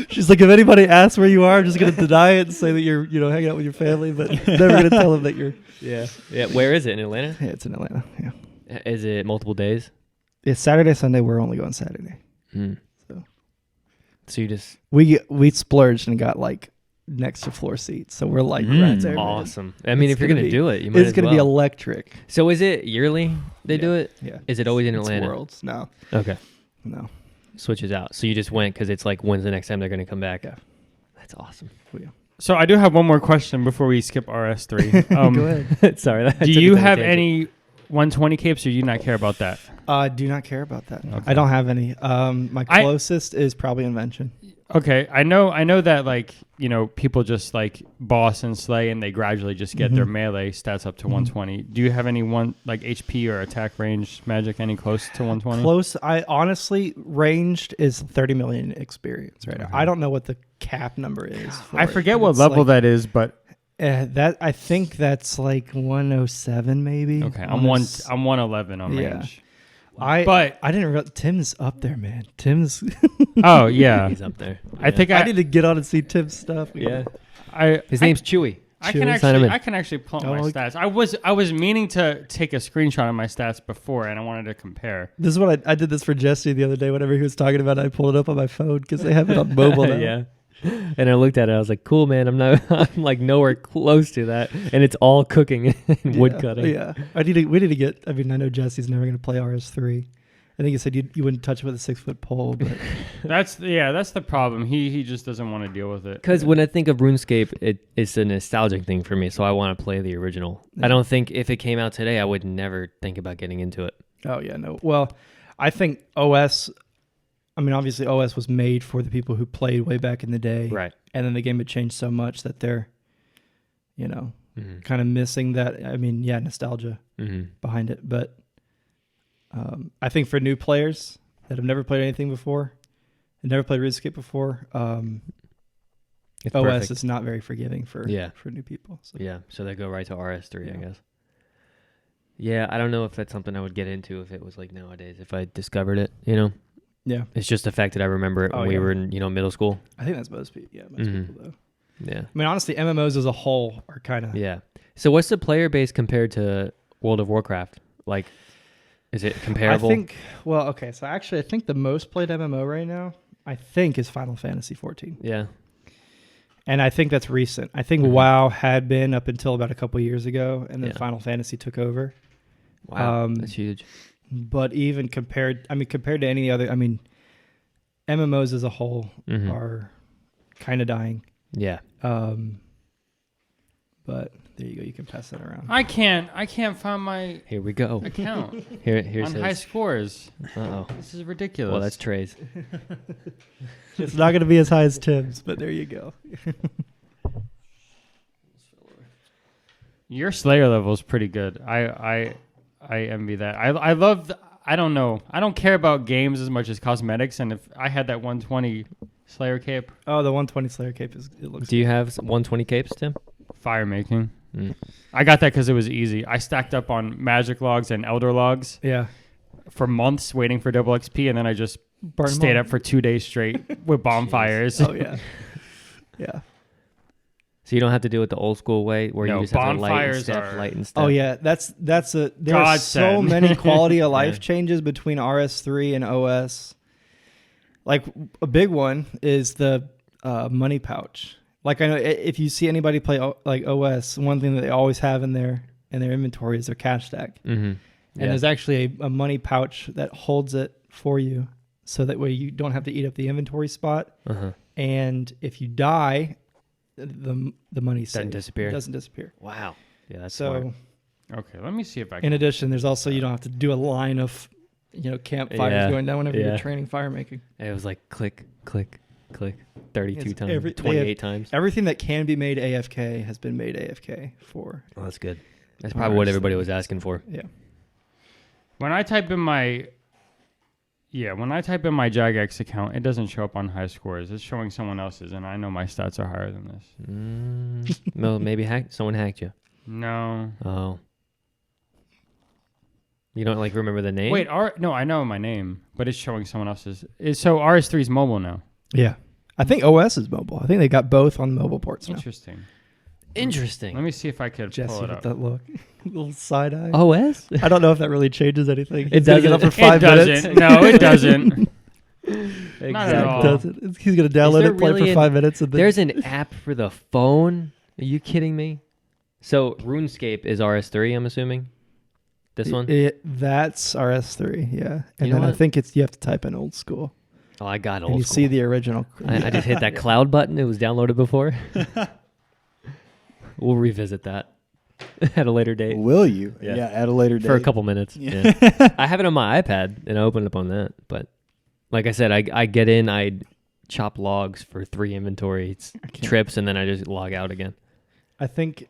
She's like, if anybody asks where you are, I'm just going to deny it and say that you're, hanging out with your family, but never going to tell them that you're. Yeah. Where is it? In Atlanta? Yeah, it's in Atlanta. Yeah. Is it multiple days? It's Saturday, Sunday. We're only going Saturday. So you just We splurged and got like next to floor seats, so we're like right there. awesome. I mean, It's if you're gonna gonna be- do it, you might It's as going to well. be electric. So is it yearly they do it? Yeah. Is it always in It's Atlanta? Worlds. No. Okay. No. Switches out. So you just went because it's like when's the next time they're gonna come back? Yeah. That's awesome. So I do have one more question before we skip RS3. Go ahead. Sorry. Do you have any 120 capes, or do you not care about that? I do not care about that. Okay. I don't have any. My closest is probably Invention. Okay, I know that like people just like boss and slay, and they gradually just get their melee stats up to 120. Do you have any like HP or attack range magic any close to 120? Close. I honestly ranged is 30 million experience right now. I don't know what the cap number is. For I forget what level that is, but that I think that's like 107 maybe. okay, I'm 111 on range. I didn't realize Tim's up there, man. Tim's. Oh yeah, He's up there. I think I need to get on and see Tim's stuff. Yeah. His name's Chewy. I Chewy. can actually pull up my like- stats. I was meaning to take a screenshot of my stats before, and I wanted to compare. This is what I did this for Jesse the other day. Whenever he was talking about it, I pulled it up on my phone because they have it on mobile now. Yeah. And I looked at it. I was like, "Cool, man. I'm like nowhere close to that, and it's all cooking and wood cutting." Yeah, we need to get. I mean, I know Jesse's never going to play RS3. I think he said you wouldn't touch it with a 6-foot pole, but That's the problem. He just doesn't want to deal with it. Because when I think of RuneScape, it's a nostalgic thing for me, so I want to play the original. Yeah. I don't think if it came out today, I would never think about getting into it. oh yeah, no. Well, I think OS. I mean, obviously OS was made for the people who played way back in the day, Right. And then the game had changed so much that they're, kind of missing that. I mean, yeah, nostalgia behind it, but I think for new players that have never played anything before, and never played RuneScape before, It's OS perfect. is not very forgiving for Yeah. for new people. So. Yeah, so they go right to RS3, I Yeah. guess. Yeah, I don't know if that's something I would get into if it was like nowadays, if I discovered it, you know? Yeah, It's just the fact that I remember it when Oh, we yeah. were in, middle school. I think that's most people. Yeah, most Mhm. people though. Yeah. I mean, honestly, MMOs as a whole are kind of. Yeah. So what's the player base compared to World of Warcraft? Like, is it comparable? I think. Well, okay. So actually, I think the most played MMO right now, I think, is Final Fantasy 14, Yeah. and I think that's recent. I think Mhm. WoW had been up until about a couple years ago, and then Yeah. Final Fantasy took over. Wow. That's huge. But even compared to any other, I mean, MMOs as a whole Mhm. are kind of dying. Yeah. But there you go. You can pass that around. I can't find my Here we go. account Here's on his. high scores. Uh-oh. This is ridiculous. Well, that's Trey's. It's not going to be as high as Tim's, but there you go. Your Slayer level is pretty good. I envy that. I love. I don't know. I don't care about games as much as cosmetics. And if I had that 120 Slayer cape, Oh, the 120 Slayer cape it looks. Do you have 120 capes, Tim? fire making. Mm. I got that because it was easy. I stacked up on magic logs and elder logs Yeah. for months waiting for double XP, and then I just Burn 'em stayed all. up for 2 days straight with bonfires. Oh yeah. Yeah. So you don't have to do it the old school way where No, you just have to bonfires are- light and step. Oh yeah. There are so Godsend. many quality of life Yeah. changes between RS3 and OS. Like a big one is the money pouch. Like I know if you see anybody play like OS, one thing that they always have in their inventory is their cash stack. Mm-hmm. And there's actually a money pouch that holds it for you, so that way you don't have to eat up the inventory spot. Uh-huh. And if you die, the money Doesn't disappear. doesn't disappear. Wow. Yeah, that's So smart. Okay, let me see if I can. in addition, there's also you don't have to do a line of campfires Yeah. going down whenever Yeah. you're training fire making. It was like click, click, click, 32 It's times, they 28 have- times. Everything that can be made AFK has been made AFK for. Oh, that's good. That's probably what Honestly. everybody was asking for. Yeah. When I type in my Jagex account, it doesn't show up on high scores. It's showing someone else's, and I know my stats are higher than this. No, maybe someone hacked you. No. Oh. You don't remember the name? Wait, no, I know my name, but it's showing someone else's. So RS3 is mobile now. Yeah. I think OS is mobile. I think they got both on mobile ports now. Interesting. Interesting. Let me see if I could Jesse pull it with up. that look. Little side eye. OS? I don't know if that really changes anything. It He's gonna get up doesn't. for 5 it minutes. doesn't. No, it doesn't. Exactly. Not at all. Doesn't. He's gonna download there it, play really for 5 minutes, and then There's an app for the phone. Are you kidding me? So RuneScape is RS3, I'm assuming? This one? That's RS3, yeah. And You know then I what? think you have to type in old school. Oh, I got And old you school. see the original. I just hit that cloud button. It was downloaded before. We'll revisit that at a later date. Will you? Yeah. Yeah, at a later date. For a couple minutes. Yeah. Yeah. I have it on my iPad, and I opened up on that. But like I said, I get in, I chop logs for 3 inventory trips, and then I just log out again. I think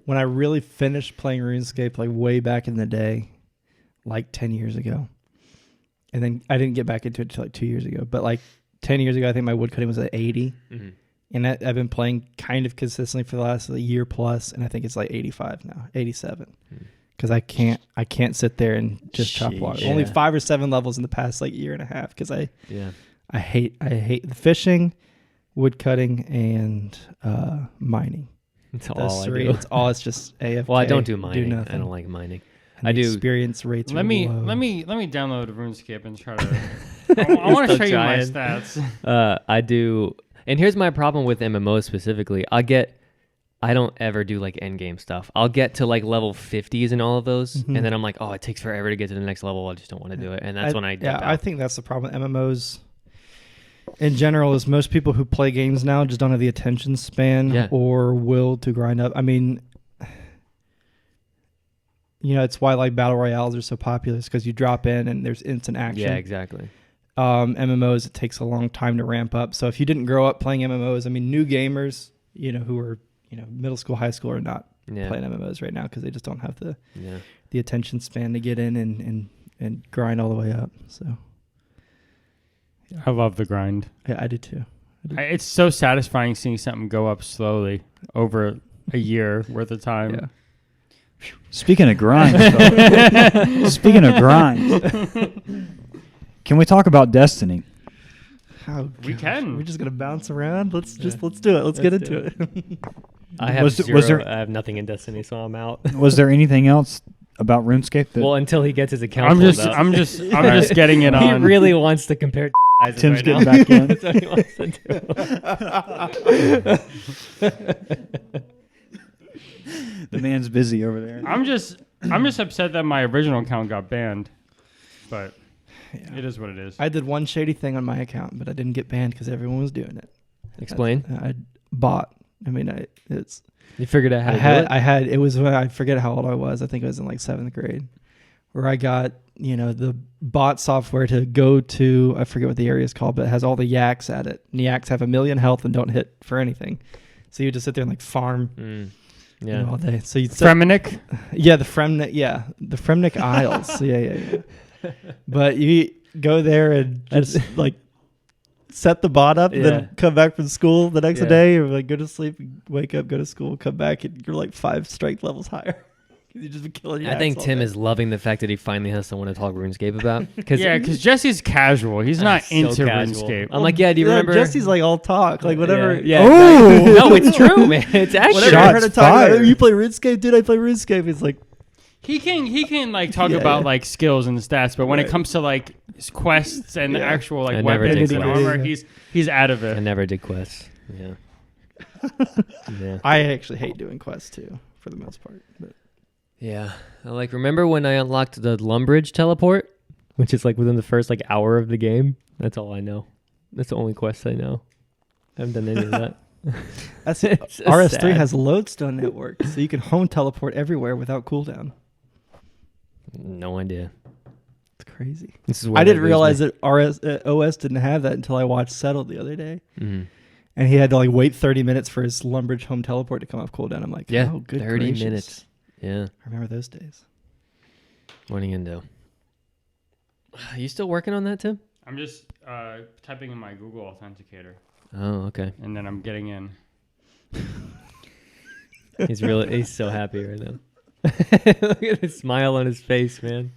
when I really finished playing RuneScape, like way back in the day, like 10 years ago, and then I didn't get back into it until like 2 years ago, but like 10 years ago, I think my woodcutting was at 80. Mm-hmm. And I've been playing kind of consistently for the last year plus, and I think it's like 85 now, 87. Because I can't sit there and just chop logs. Yeah. Only 5 or 7 levels in the past like year and a half. Because I hate the fishing, woodcutting, and mining. That's Those all I three. do. It's just AFK. Well, I don't do mining. nothing. I don't like mining. And I the do. Experience rates. Let are me low. download RuneScape and try to. I want to show you my stats. I do. And here's my problem with MMOs specifically. I don't ever do like end game stuff. I'll get to like level 50s in all of those, Mhm. and then I'm like, oh, it takes forever to get to the next level. I just don't want to do it, and that's when I dip out. I think that's the problem with MMOs. In general, is most people who play games now just don't have the attention span or will to grind up. I mean, it's why like battle royales are so popular. Is because you drop in and there's instant action. Yeah, exactly. MMOs, it takes a long time to ramp up. So if you didn't grow up playing MMOs, I mean, new gamers, who are middle school, high school, are not playing MMOs right now because they just don't have the attention span to get in and grind all the way up. So I love the grind. yeah, I do too. It's so satisfying seeing something go up slowly over a year worth of time. Yeah. Speaking of grinds, though, speaking of grinds, can we talk about Destiny? Oh, We gosh. can. We're just gonna bounce around. Let's do it. Let's get Let's into do it. I have Was there- I have nothing in Destiny, so I'm out. Was there anything else about RuneScape that Well, until he gets his account I'm pulled just up. I'm just getting it He on. really wants to compare sizes Tim's right getting now. back in? That's what he wants to do. the man's busy over there? I'm just upset that my original account got banned. But Yeah. it is what it is. I did one shady thing on my account, but I didn't get banned because everyone was doing it. Explain. I bought. I mean, it's. You figured out how to do it? It was when I forget how old I was. I think it was in like 7th grade, where I got the bot software to go to. I forget what the area is called, but it has all the yaks at it. And the yaks have 1,000,000 health and don't hit for anything, so you just sit there and like farm Yeah. all day. So you Fremenic? yeah, the Fremnic Isles. Yeah. But you go there and just like set the bot up, and Yeah. then come back from school the next Yeah. day, or like go to sleep, wake up, go to school, come back, and you're like 5 strength levels higher. You just been killing your I think ass all Tim day. is loving the fact that he finally has someone to talk RuneScape about. Yeah, because Jesse's casual. He's not So into casual. RuneScape. I'm like, yeah, do you remember? Jesse's like all talk, like whatever. Yeah. Oh! Exactly. No, it's true, man. It's actually. Whatever I heard Shots him talk about, fired. you play RuneScape, dude. I play RuneScape. It's like, He can like talk Yeah, about yeah. like skills and stats, but when it Right. comes to like quests and Yeah. actual I like never weapons did and quests. armor, Yeah. he's out of I it. never did quests. Yeah. Yeah. I actually hate doing quests too, for the most part. But Yeah. I remember when I unlocked the Lumbridge teleport, which is like within the first like hour of the game. That's all I know. That's the only quest I know. I haven't done any of that. that's It's so RS3 sad. has lodestone network, so you can home teleport everywhere without cooldown. No idea. It's crazy. This is I didn't realize that OS didn't have that until I watched Settled the other day, Mm-hmm. and he had to like wait 30 minutes for his Lumbridge home teleport to come off cooldown. I'm like, Yeah, oh, good 30 gracious. minutes. Yeah. I remember those days. What are you gonna do? Are you still working on that, Tim? I'm just typing in my Google Authenticator, Oh, okay. and then I'm getting in. He's so happy right now. Look at the smile on his face, man.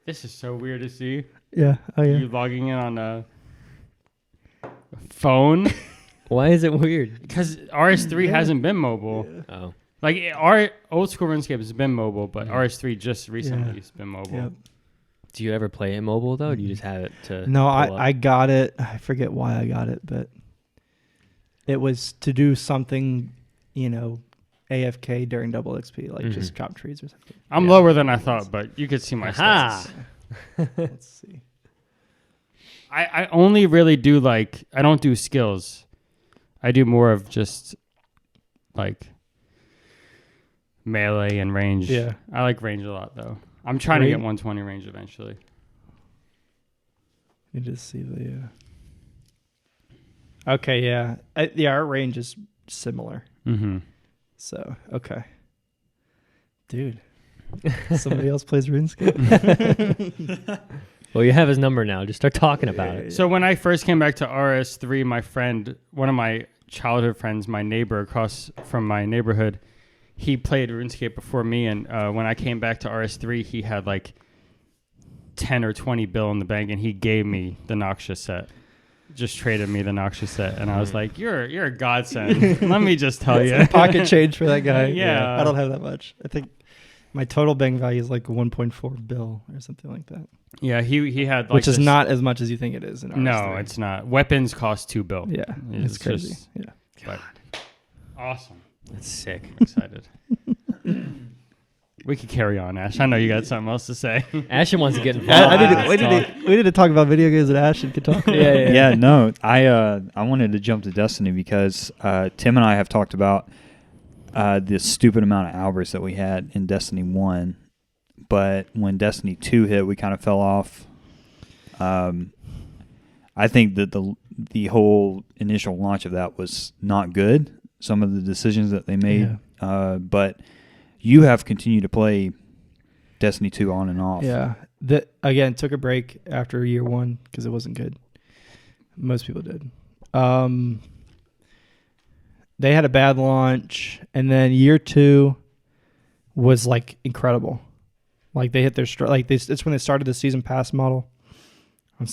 This is so weird to see. Yeah. Oh yeah. You logging in on a phone Why is it weird? because RS3 hasn't been mobile. Oh. Like our old school RuneScape has been mobile, but Mhm. RS3 just recently Yeah. has been mobile. Yep. Do you ever play it mobile though? Or do you just have it to? No, pull up? I got it. I forget why I got it, but it was to do something, AFK during double XP, like just Mhm. chop trees or something. I'm Yeah. lower than I thought, but you could see my Aha! stats. Let's see. I only really do I don't do skills. I do more of just like melee and range. Yeah. I like range a lot though. I'm trying to Range- get 120 range eventually. You just see the. Okay, yeah, our range is similar. Mm-hmm. So okay, dude, somebody else plays RuneScape. Well, you have his number now. Just start talking about it. So when I first came back to RS3, my friend, one of my childhood friends, my neighbor across from my neighborhood, he played RuneScape before me, and when I came back to RS3, he had like 10 or 20 bill in the bank, and he gave me the Noxious set. Just traded me the Noxious set, and I was like, "You're a godsend." Let me just tell you, Pocket change for that guy. Yeah. I don't have that much. I think my total bank value is like 1.4 bill or something like that, Yeah, he had like which is this- not as much as you think it is in RS3. No, it's not. Weapons cost 2 bill. Yeah, it's crazy. just- Yeah. But awesome. That's sick. I'm excited. We could carry on, Ash. I know you got something else to say. Ashton wants to get involved. We need to talk about video games that Ashton could talk about. Yeah, no, I wanted to jump to Destiny because Tim and I have talked about the stupid amount of hours that we had in Destiny 1, but when Destiny 2 hit, we kind of fell off. I think that the whole initial launch of that was not good, some of the decisions that they made, but you have continued to play Destiny 2 on and off. Yeah. That again took a break after year one because it wasn't good. Most people did. They had a bad launch, and then year 2 was like incredible. Like they hit their it's when they started the season pass model on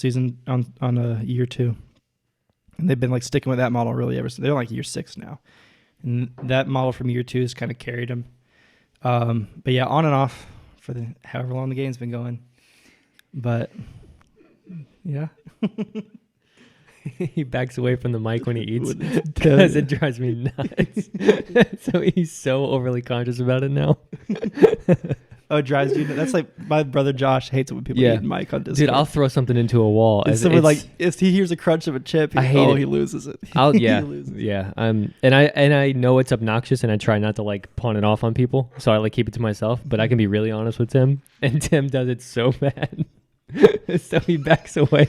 year 2, and they've been like sticking with that model really ever since. They're like year 6 now, and that model from year 2 has kind of carried them. But yeah, on and off for the however long the game's been going. But yeah. He backs away from the mic when he eats because it drives me nuts. So he's so overly conscious about it now. Oh, it drives you. That's like my brother Josh hates it when people eat mic on Discord. Dude, I'll throw something into a wall. If he hears a crunch of a chip, he loses it. Yeah. And I know it's obnoxious, and I try not to like pawn it off on people, so I like keep it to myself. But I can be really honest with Tim, and Tim does it so bad. So he backs away.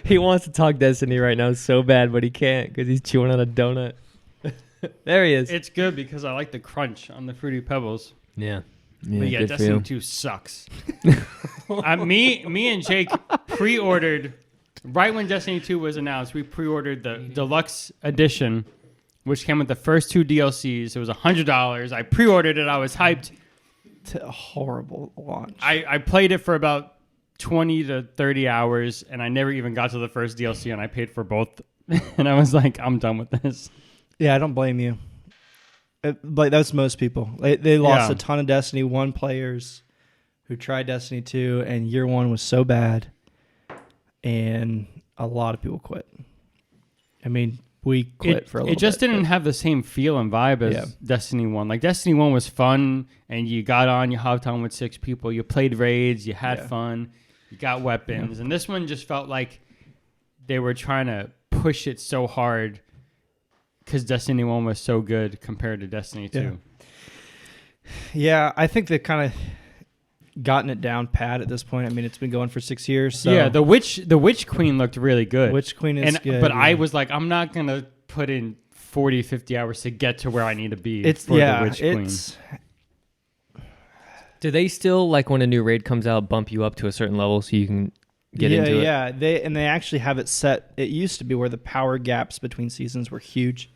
He wants to talk Destiny right now so bad, but he can't because he's chewing on a donut. There he is. It's good because I like the crunch on the Fruity Pebbles. Yeah. But yeah, Destiny 2 sucks. Me and Jake pre-ordered right when Destiny 2 was announced. We pre-ordered the deluxe edition, which came with the first 2 DLCs. It was $100. I pre-ordered it. I was hyped. It's a horrible launch. I played it for about 20 to 30 hours, and I never even got to the first DLC, and I paid for both. And I was like, I'm done with this. Yeah, I don't blame you. Like that's most people. They lost a ton of Destiny 1 players who tried Destiny 2, and year 1 was so bad, and a lot of people quit. I mean, we quit for a little bit. It just didn't have the same feel and vibe as Destiny 1. Like Destiny 1 was fun, and you got on, you hopped on with 6 people, you played raids, you had fun, you got weapons, and this one just felt like they were trying to push it so hard because Destiny 1 was so good compared to Destiny 2. Yeah, I think they've kind of gotten it down pat at this point. I mean, it's been going for 6 years. So. Yeah, the Witch Queen looked really good. Witch Queen is good. But I was like, I'm not going to put in 40, 50 hours to get to where I need to be the Witch Queen. Do they still, like when a new raid comes out, bump you up to a certain level so you can get into it? Yeah, they actually have it set. It used to be where the power gaps between seasons were huge.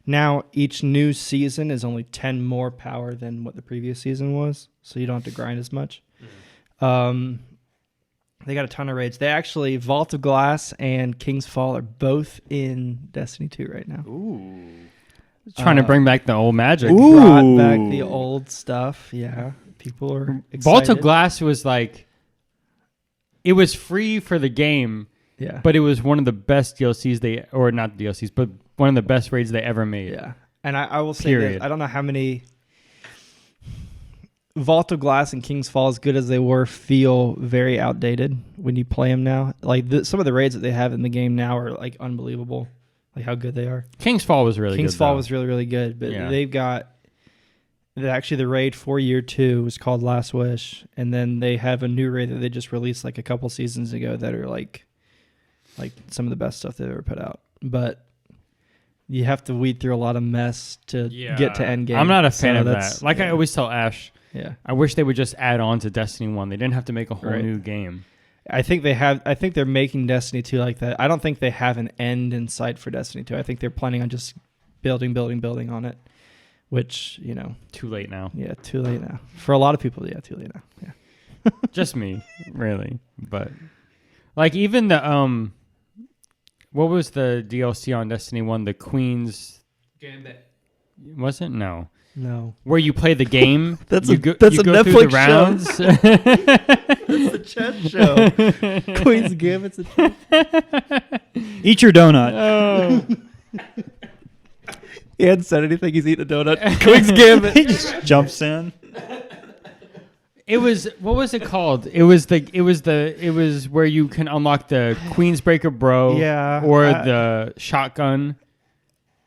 Now, each new season is only 10 more power than what the previous season was, so you don't have to grind as much. Mm-hmm. They got a ton of raids. They actually, Vault of Glass and King's Fall are both in Destiny 2 right now. Ooh. Trying to bring back the old magic. Brought back the old stuff, yeah. People are excited. Vault of Glass was like, it was free for the game, but it was one of the best DLCs or not DLCs, but one of the best raids they ever made. Yeah. And I will say this, I don't know how many Vault of Glass and King's Fall, as good as they were, feel very outdated when you play them now. Like some of the raids that they have in the game now are like unbelievable, like how good they are. King's Fall was really good. King's Fall was really, really good, but they've got actually the raid for year 2 was called Last Wish, and then they have a new raid that they just released like a couple seasons ago that are like some of the best stuff they've ever put out. But you have to weed through a lot of mess to get to end game. I'm not a fan of that. Like I always tell Ash, I wish they would just add on to Destiny 1. They didn't have to make a whole new game. I think they're making Destiny 2 like that. I don't think they have an end in sight for Destiny 2. I think they're planning on just building on it, which, too late now. Yeah, too late now. For a lot of people, too late now. Yeah. Just me, really. But like even the what was the DLC on Destiny 1? The Queen's Gambit. Was it? No. Where you play the game. That's a Netflix rounds. That's the chat show. Queen's Gambit's a chat. Eat your donut. He hadn't said anything. He's eating a donut. Queen's Gambit. He just jumps in. It was, what was it called? It was where you can unlock the Queensbreaker Bro, or the shotgun.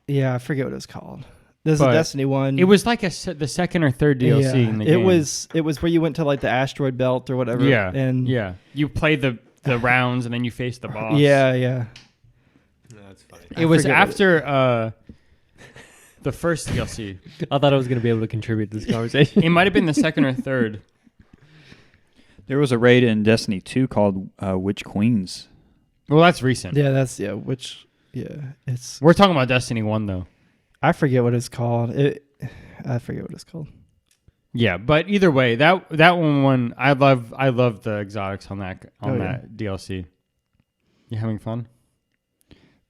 Yeah, I forget what it was called. There's a Destiny one. It was like the second or third DLC in the game. It was where you went to like the asteroid belt or whatever. Yeah, and you play the rounds and then you face the boss. Yeah. No, that's funny. It was after the first DLC. I thought I was going to be able to contribute to this conversation. It might have been the second or third. There was a raid in Destiny 2 called Witch Queens. Well, that's recent. Yeah, it's We're talking about Destiny 1 though. I forget what it's called. I forget what it's called. Yeah, but either way, that one I love the exotics on that DLC. You having fun?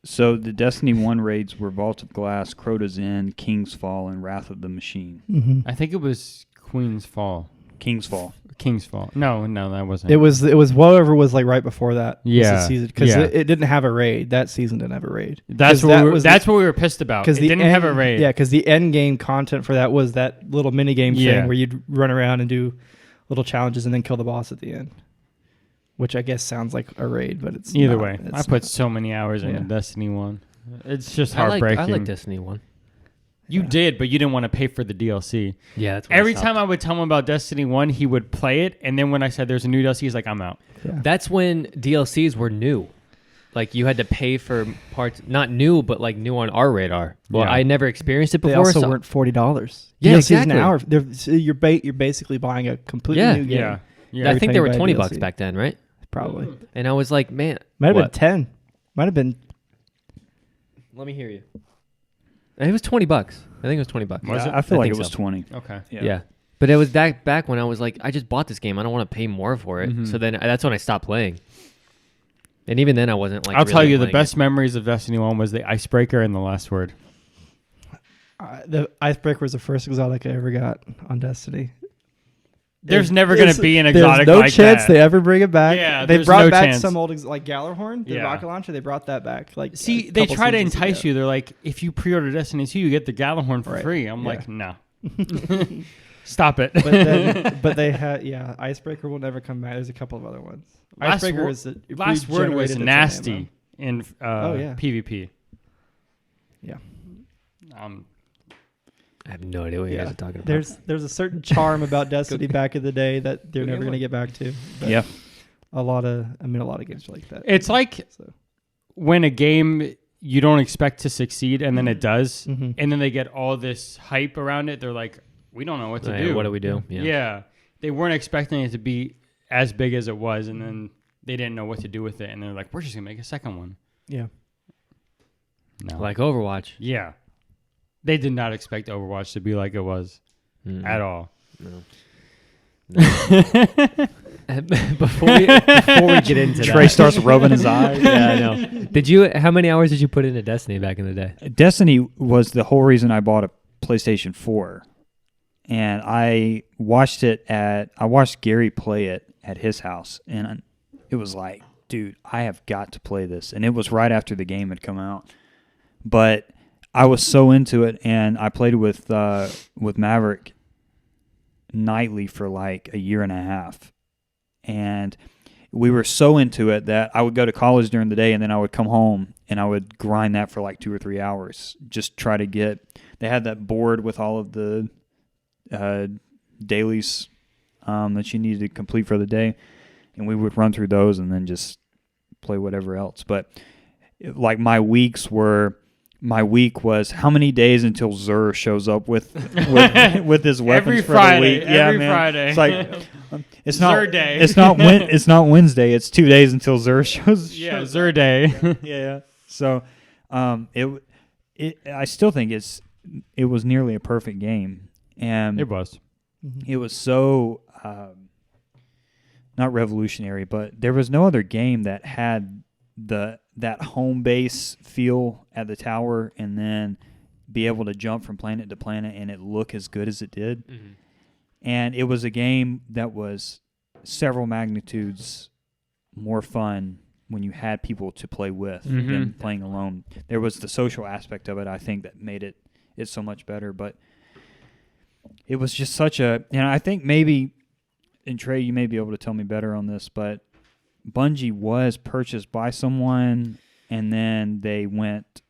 So the Destiny 1 raids were Vault of Glass, Crota's End, King's Fall, and Wrath of the Machine. Mm-hmm. I think it was Queen's Fall. King's Fall. King's Fall. No, that wasn't. It was whatever was like right before that. Yeah, because it didn't have a raid. That season didn't have a raid. That's what we were pissed about. Because it didn't have a raid. Yeah, because the end game content for that was that little mini game thing where you'd run around and do little challenges and then kill the boss at the end. Which I guess sounds like a raid, but it's either not. way. I put so many hours into Destiny 1. It's just I heartbreaking. like Destiny 1. You did, but you didn't want to pay for the DLC. Yeah, that's every time I would tell him about Destiny 1, he would play it, and then when I said there's a new DLC, he's like, I'm out. Yeah. That's when DLCs were new. Like, you had to pay for parts, not new, but like new on our radar. Well, I never experienced it before. They also weren't $40. Yeah, DLCs exactly. an hour. You're basically buying a completely new game. Yeah. I think they were $20 DLC. back then, right? Probably. And I was like, man. Might have been 10. Might have been. Let me hear you. It was $20. I think it was $20. Was it? I feel I like think it was so. 20. Okay. Yeah. But it was back when I was like, I just bought this game. I don't want to pay more for it. Mm-hmm. So then that's when I stopped playing. And even then, I wasn't like. I'll really tell you, the playing best memories of Destiny 1 was the icebreaker and the last word. The icebreaker was the first exotic I ever got on Destiny. There's never going to be an exotic there's no like chance that. they ever bring it back. Yeah, they there's brought no back chance. some old like Gallarhorn, the Yeah. rocket launcher. They brought that back. Like, See, a they couple try to seasons entice ago. you. They're like, if you pre-order Destiny 2, you get the Gallarhorn for Right. free. I'm Yeah. like, no. Stop it. But they had icebreaker will never come back. There's a couple of other ones. Icebreaker is last word was regenerated nasty ammo. in PvP. Yeah. I have no idea what you guys are talking about. There's a certain charm about Destiny back in the day that they're never going to get back to. But Yeah. a lot of games are like that. It's like when a game you don't expect to succeed and then it does, Mhm. and then they get all this hype around it. They're like, we don't know what to do. What do we do? Yeah. They weren't expecting it to be as big as it was, and then they didn't know what to do with it, and they're like, we're just going to make a second one. Yeah. No. Like Overwatch. Yeah. They did not expect Overwatch to be like it was at all. No. before we get into Trey that. starts rubbing his eyes. Yeah, I know. How many hours did you put into Destiny back in the day? Destiny was the whole reason I bought a PlayStation 4. And I watched Gary play it at his house. And it was like, dude, I have got to play this. And it was right after the game had come out. But I was so into it, and I played with Maverick nightly for like a year and a half. And we were so into it that I would go to college during the day, and then I would come home and I would grind that for like 2 or 3 hours. Just try to get. They had that board with all of the dailies that you needed to complete for the day, and we would run through those and then just play whatever else. But like my week was how many days until Zur shows up with his weapons Every for Friday, the week. Yeah, every man. Friday. It's like it's Zur not day. It's not Wednesday. It's 2 days until Zur shows. Yeah, Zur Day. Yeah. So, I still think it was nearly a perfect game, and It was. it was so not revolutionary, but there was no other game that had that home base feel at the tower, and then be able to jump from planet to planet and it look as good as it did. Mm-hmm. And it was a game that was several magnitudes more fun when you had people to play with than playing alone. There was the social aspect of it, I think, that made it so much better. But it was just such a... And I think maybe... And Trey, you may be able to tell me better on this, but Bungie was purchased by someone, and then they went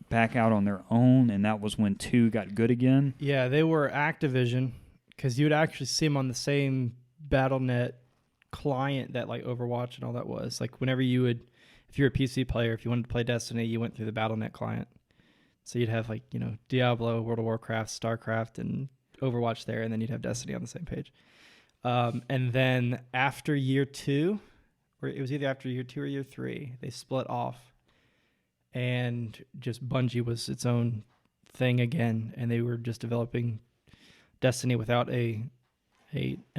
back out on their own, and that was when 2 got good again. Yeah, they were Activision, because you would actually see them on the same Battle.net client that like Overwatch and all that was. Like whenever if you were a PC player, if you wanted to play Destiny, you went through the Battle.net client. So you'd have like, Diablo, World of Warcraft, StarCraft, and Overwatch there, and then you'd have Destiny on the same page. And then after year 2, or it was either after year 2 or year 3. They split off, and just Bungie was its own thing again, and they were just developing Destiny without an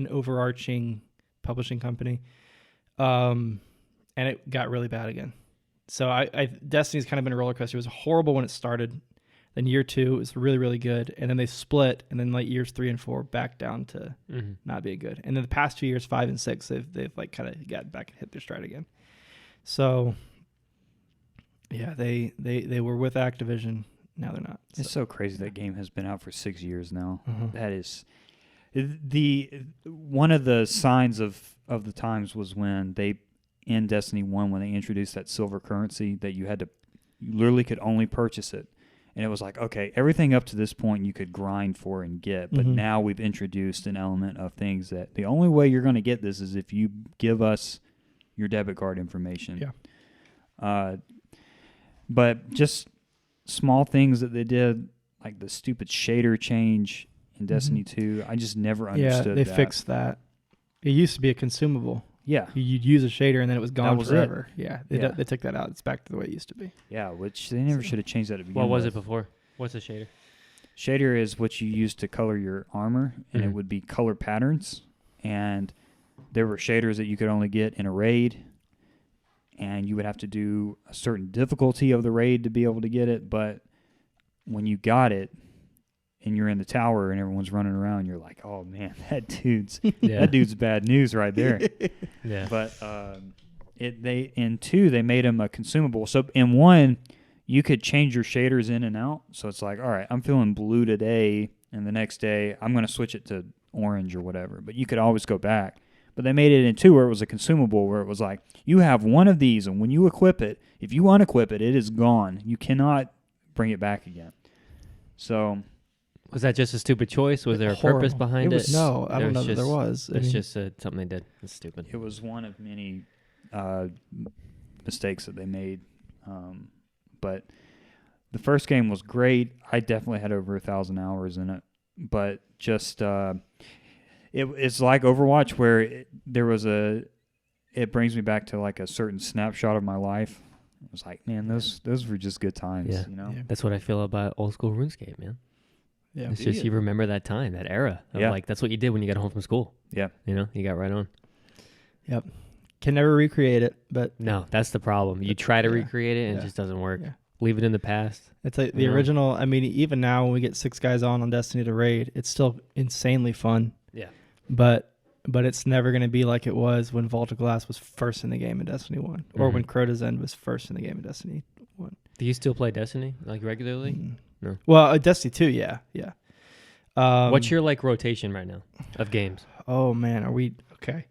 overarching publishing company, and it got really bad again. So Destiny's kind of been a roller coaster. It was horrible when it started. Then year 2 was really, really good, and then they split, and then like years 3 and 4 back down to not being good. And then the past 2 years, 5 and 6, they've like kind of got back and hit their stride again. So yeah, they were with Activision. Now they're not. It's so crazy that game has been out for 6 years now. Mm-hmm. That is one of the signs of the times was when they in Destiny 1 when they introduced that silver currency that you literally could only purchase it. And it was like, okay, everything up to this point you could grind for and get, but now we've introduced an element of things that the only way you're going to get this is if you give us your debit card information. Yeah. But just small things that they did, like the stupid shader change in Destiny 2, I just never understood that. Yeah, they fixed that. It used to be a consumable. Yeah. You'd use a shader and then it was gone was forever. it. Yeah, Yeah. they took that out. It's back to the way it used to be. Yeah, which they never should have changed that to begin What was with. it before? What's a shader? Shader is what you use to color your armor, and it would be color patterns. And there were shaders that you could only get in a raid, and you would have to do a certain difficulty of the raid to be able to get it. But when you got it, and you're in the tower and everyone's running around, you're like, oh man, that dude's bad news right there. Yeah. But in 2 they made him a consumable. So in 1 you could change your shaders in and out. So it's like, all right, I'm feeling blue today, and the next day I'm going to switch it to orange or whatever. But you could always go back. But they made it in 2 where it was a consumable, where it was like, you have one of these, and when you equip it, if you unequip it, it is gone. You cannot bring it back again. So Was that just a stupid choice? Was there a purpose Horrible. behind it? No, I don't know that just- there was. I It's mean, just something they did. It's stupid. it was one of many mistakes that they made. But the first game was great. I definitely had over 1,000 hours in it. But just it's like Overwatch, where it brings me back to like a certain snapshot of my life. It was like, man, those were just good times. Yeah. You know. Yeah. That's what I feel about old school RuneScape, man. yeah. It's just you remember that time, that era. Of Yeah. Like, that's what you did when you got home from school. Yeah. You know, you got right on. Yep. Can never recreate it, but No, that's the problem. You try to Yeah. recreate it and Yeah. it just doesn't work. Yeah. Leave it in the past. it's like the Yeah. original. I mean, even now when we get 6 guys on Destiny to raid, it's still insanely fun. Yeah. But it's never going to be like it was when Vault of Glass was first in the game in Destiny 1, or when Crota's End was first in the game in Destiny 1. Do you still play Destiny like regularly? Mm. No. Well, Destiny 2, yeah. What's your like rotation right now of games? Oh man, are we okay?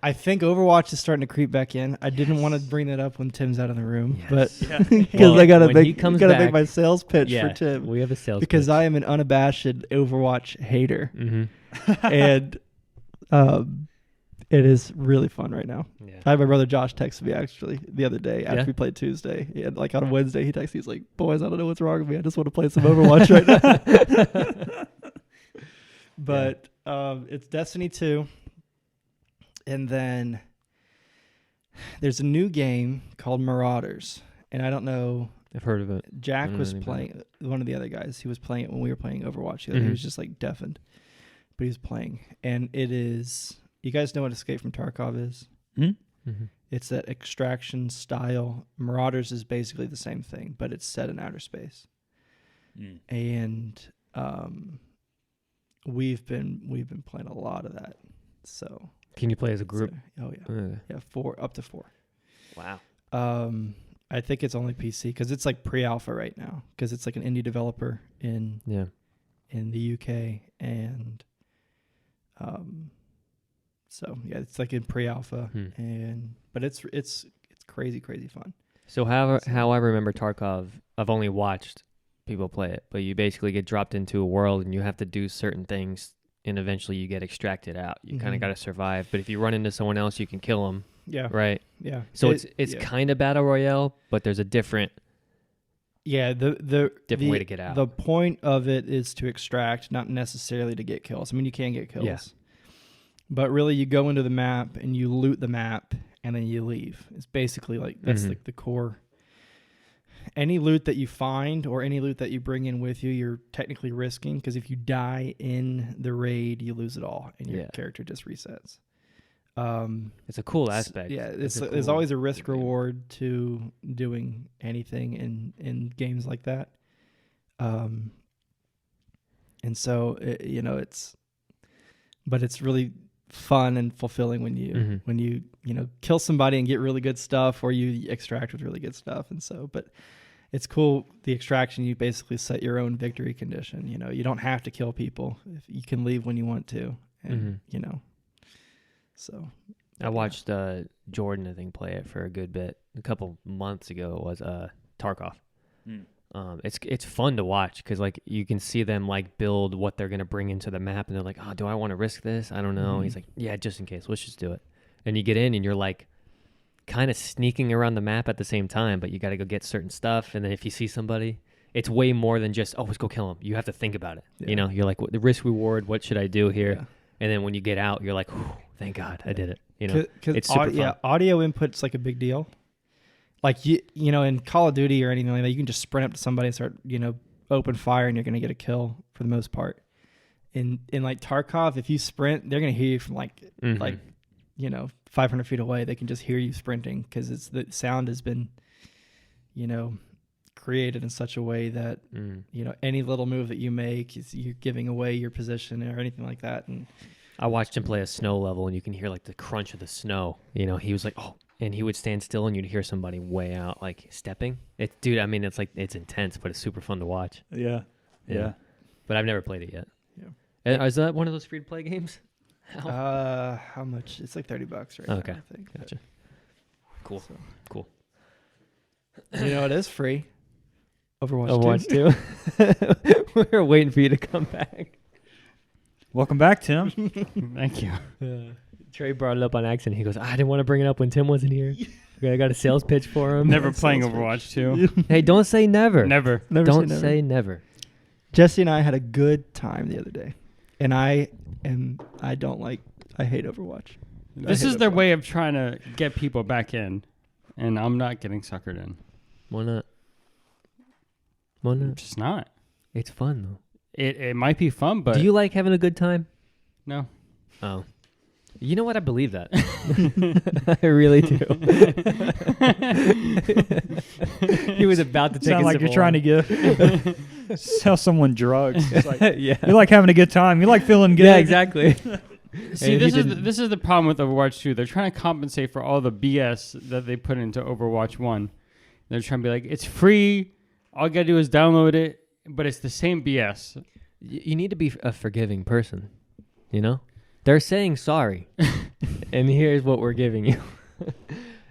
I think Overwatch is starting to creep back in. I didn't want to bring that up when Tim's out of the room, but because Well, I gotta when he make comes make back- my sales pitch Yeah, for Tim, we have a sales because pitch. I am an unabashed Overwatch hater, Mm-hmm. and it is really fun right now. Yeah. I had my brother Josh text me actually the other day after Yeah? we played Tuesday. And like on Wednesday, he texted me, he's like, "Boys, I don't know what's wrong with me. I just want to play some Overwatch right now." But it's Destiny 2. And then there's a new game called Marauders. And I don't know, I've heard of it. Jack don't know was anything playing, one of the other guys, he was playing it when we were playing Overwatch. The other day. He was just like deafened. But he was playing. And it is, you guys know what Escape from Tarkov is? Mm-hmm. It's that extraction style. Marauders is basically the same thing, but it's set in outer space. And we've been playing a lot of that. So Can you play as a group? oh yeah, yeah, 4 up to 4. Wow. I think it's only PC because it's like pre-alpha right now because it's like an indie developer in the UK, and so yeah, it's like in pre-alpha, but it's crazy fun. So how I remember Tarkov, I've only watched people play it, but you basically get dropped into a world and you have to do certain things, and eventually you get extracted out. You kind of got to survive, but if you run into someone else, you can kill them. Yeah, Right. yeah. So it's kind of battle royale, but there's a different the way to get out. The point of it is to extract, not necessarily to get kills. I mean, you can get kills. Yeah. But really, you go into the map and you loot the map and then you leave. It's basically like that's like the core. Any loot that you find or any loot that you bring in with you, you're technically risking, because if you die in the raid, you lose it all and your character just resets. It's a cool aspect. Yeah, there's always a risk reward to doing anything in games like that. And so it's really fun and fulfilling when you kill somebody and get really good stuff, or you extract with really good stuff. And so, but it's cool. The extraction, you basically set your own victory condition. You don't have to kill people. If you can leave when you want to, and so. I watched Jordan, I think, play it for a good bit. A couple months ago, it was Tarkov. It's fun to watch because like you can see them like build what they're gonna bring into the map, and they're like, oh, do I want to risk this? I don't know. He's like, yeah, just in case, let's just do it. And you get in and you're like kind of sneaking around the map at the same time, but you got to go get certain stuff. And then if you see somebody, it's way more than just, oh, let's go kill him. You have to think about it. Yeah. You're like, the risk reward, what should I do here? Yeah. And then when you get out, you're like, thank God I did it. It's super fun. Audio input's like a big deal. Like in Call of Duty or anything like that, you can just sprint up to somebody and start, open fire, and you're gonna get a kill for the most part. In like Tarkov, if you sprint, they're gonna hear you from 500 feet away. They can just hear you sprinting because the sound has been, created in such a way that any little move that you make, you're giving away your position or anything like that. And I watched him play a snow level, and you can hear like the crunch of the snow. He was like, oh. And he would stand still, and you'd hear somebody way out, like stepping. It's intense, but it's super fun to watch. Yeah. But I've never played it yet. Yeah. Is that one of those free-to-play games? How much? It's like $30 right now. Okay, I think. Gotcha. Cool. So. Cool. It is free. Overwatch 2. We're waiting for you to come back. Welcome back, Tim. Thank you. Trey brought it up on accident. He goes, I didn't want to bring it up when Tim wasn't here. Okay, I got a sales pitch for him. Never playing Overwatch 2. Hey, don't say never. Never. Don't say never. Jesse and I had a good time the other day, and I hate Overwatch. This is their way of trying to get people back in, and I'm not getting suckered in. Why not? I'm just not. It's fun though. It might be fun, but do you like having a good time? No. Oh. You know what? I believe that. I really do. He was about to take Sound like you're trying to sell someone drugs. It's like, yeah. You like having a good time. You like feeling good. Yeah, exactly. See, this is the problem with Overwatch 2. They're trying to compensate for all the BS that they put into Overwatch 1. They're trying to be like, it's free. All you got to do is download it. But it's the same BS. You need to be a forgiving person, They're saying sorry, and here's what we're giving you.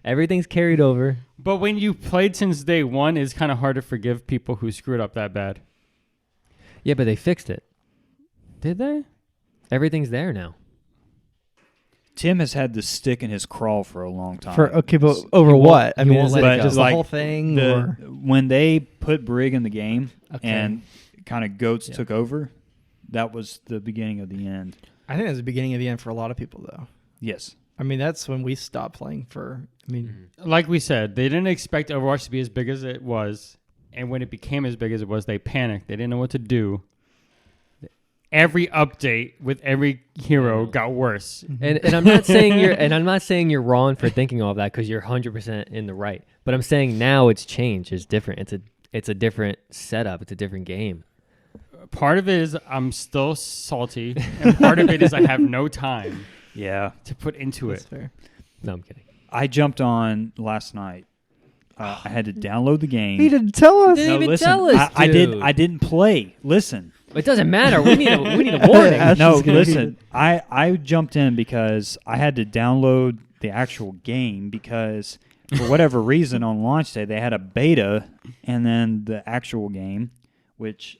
Everything's carried over. But when you played since day one, it's kind of hard to forgive people who screwed up that bad. Yeah, but they fixed it. Did they? Everything's there now. Tim has had this stick in his craw for a long time. But over what? I mean, is it just the whole thing? When they put Brig in the game and kind of goats took over, that was the beginning of the end. I think that's the beginning of the end for a lot of people, though. Yes. I mean, that's when we stopped playing like we said, they didn't expect Overwatch to be as big as it was. And when it became as big as it was, they panicked. They didn't know what to do. Every update with every hero got worse. And I'm not saying you're wrong for thinking all of that, because you're 100% in the right. But I'm saying now it's changed. It's different. It's a different setup. It's a different game. Part of it is I'm still salty, and part of it is I have no time to put into That's it. Fair. No, I'm kidding. I jumped on last night. I had to download the game. He didn't tell us. Didn't even tell us, I dude. I didn't play. Listen. It doesn't matter. We need a warning. No, listen. I jumped in because I had to download the actual game because for whatever reason on launch day they had a beta and then the actual game, which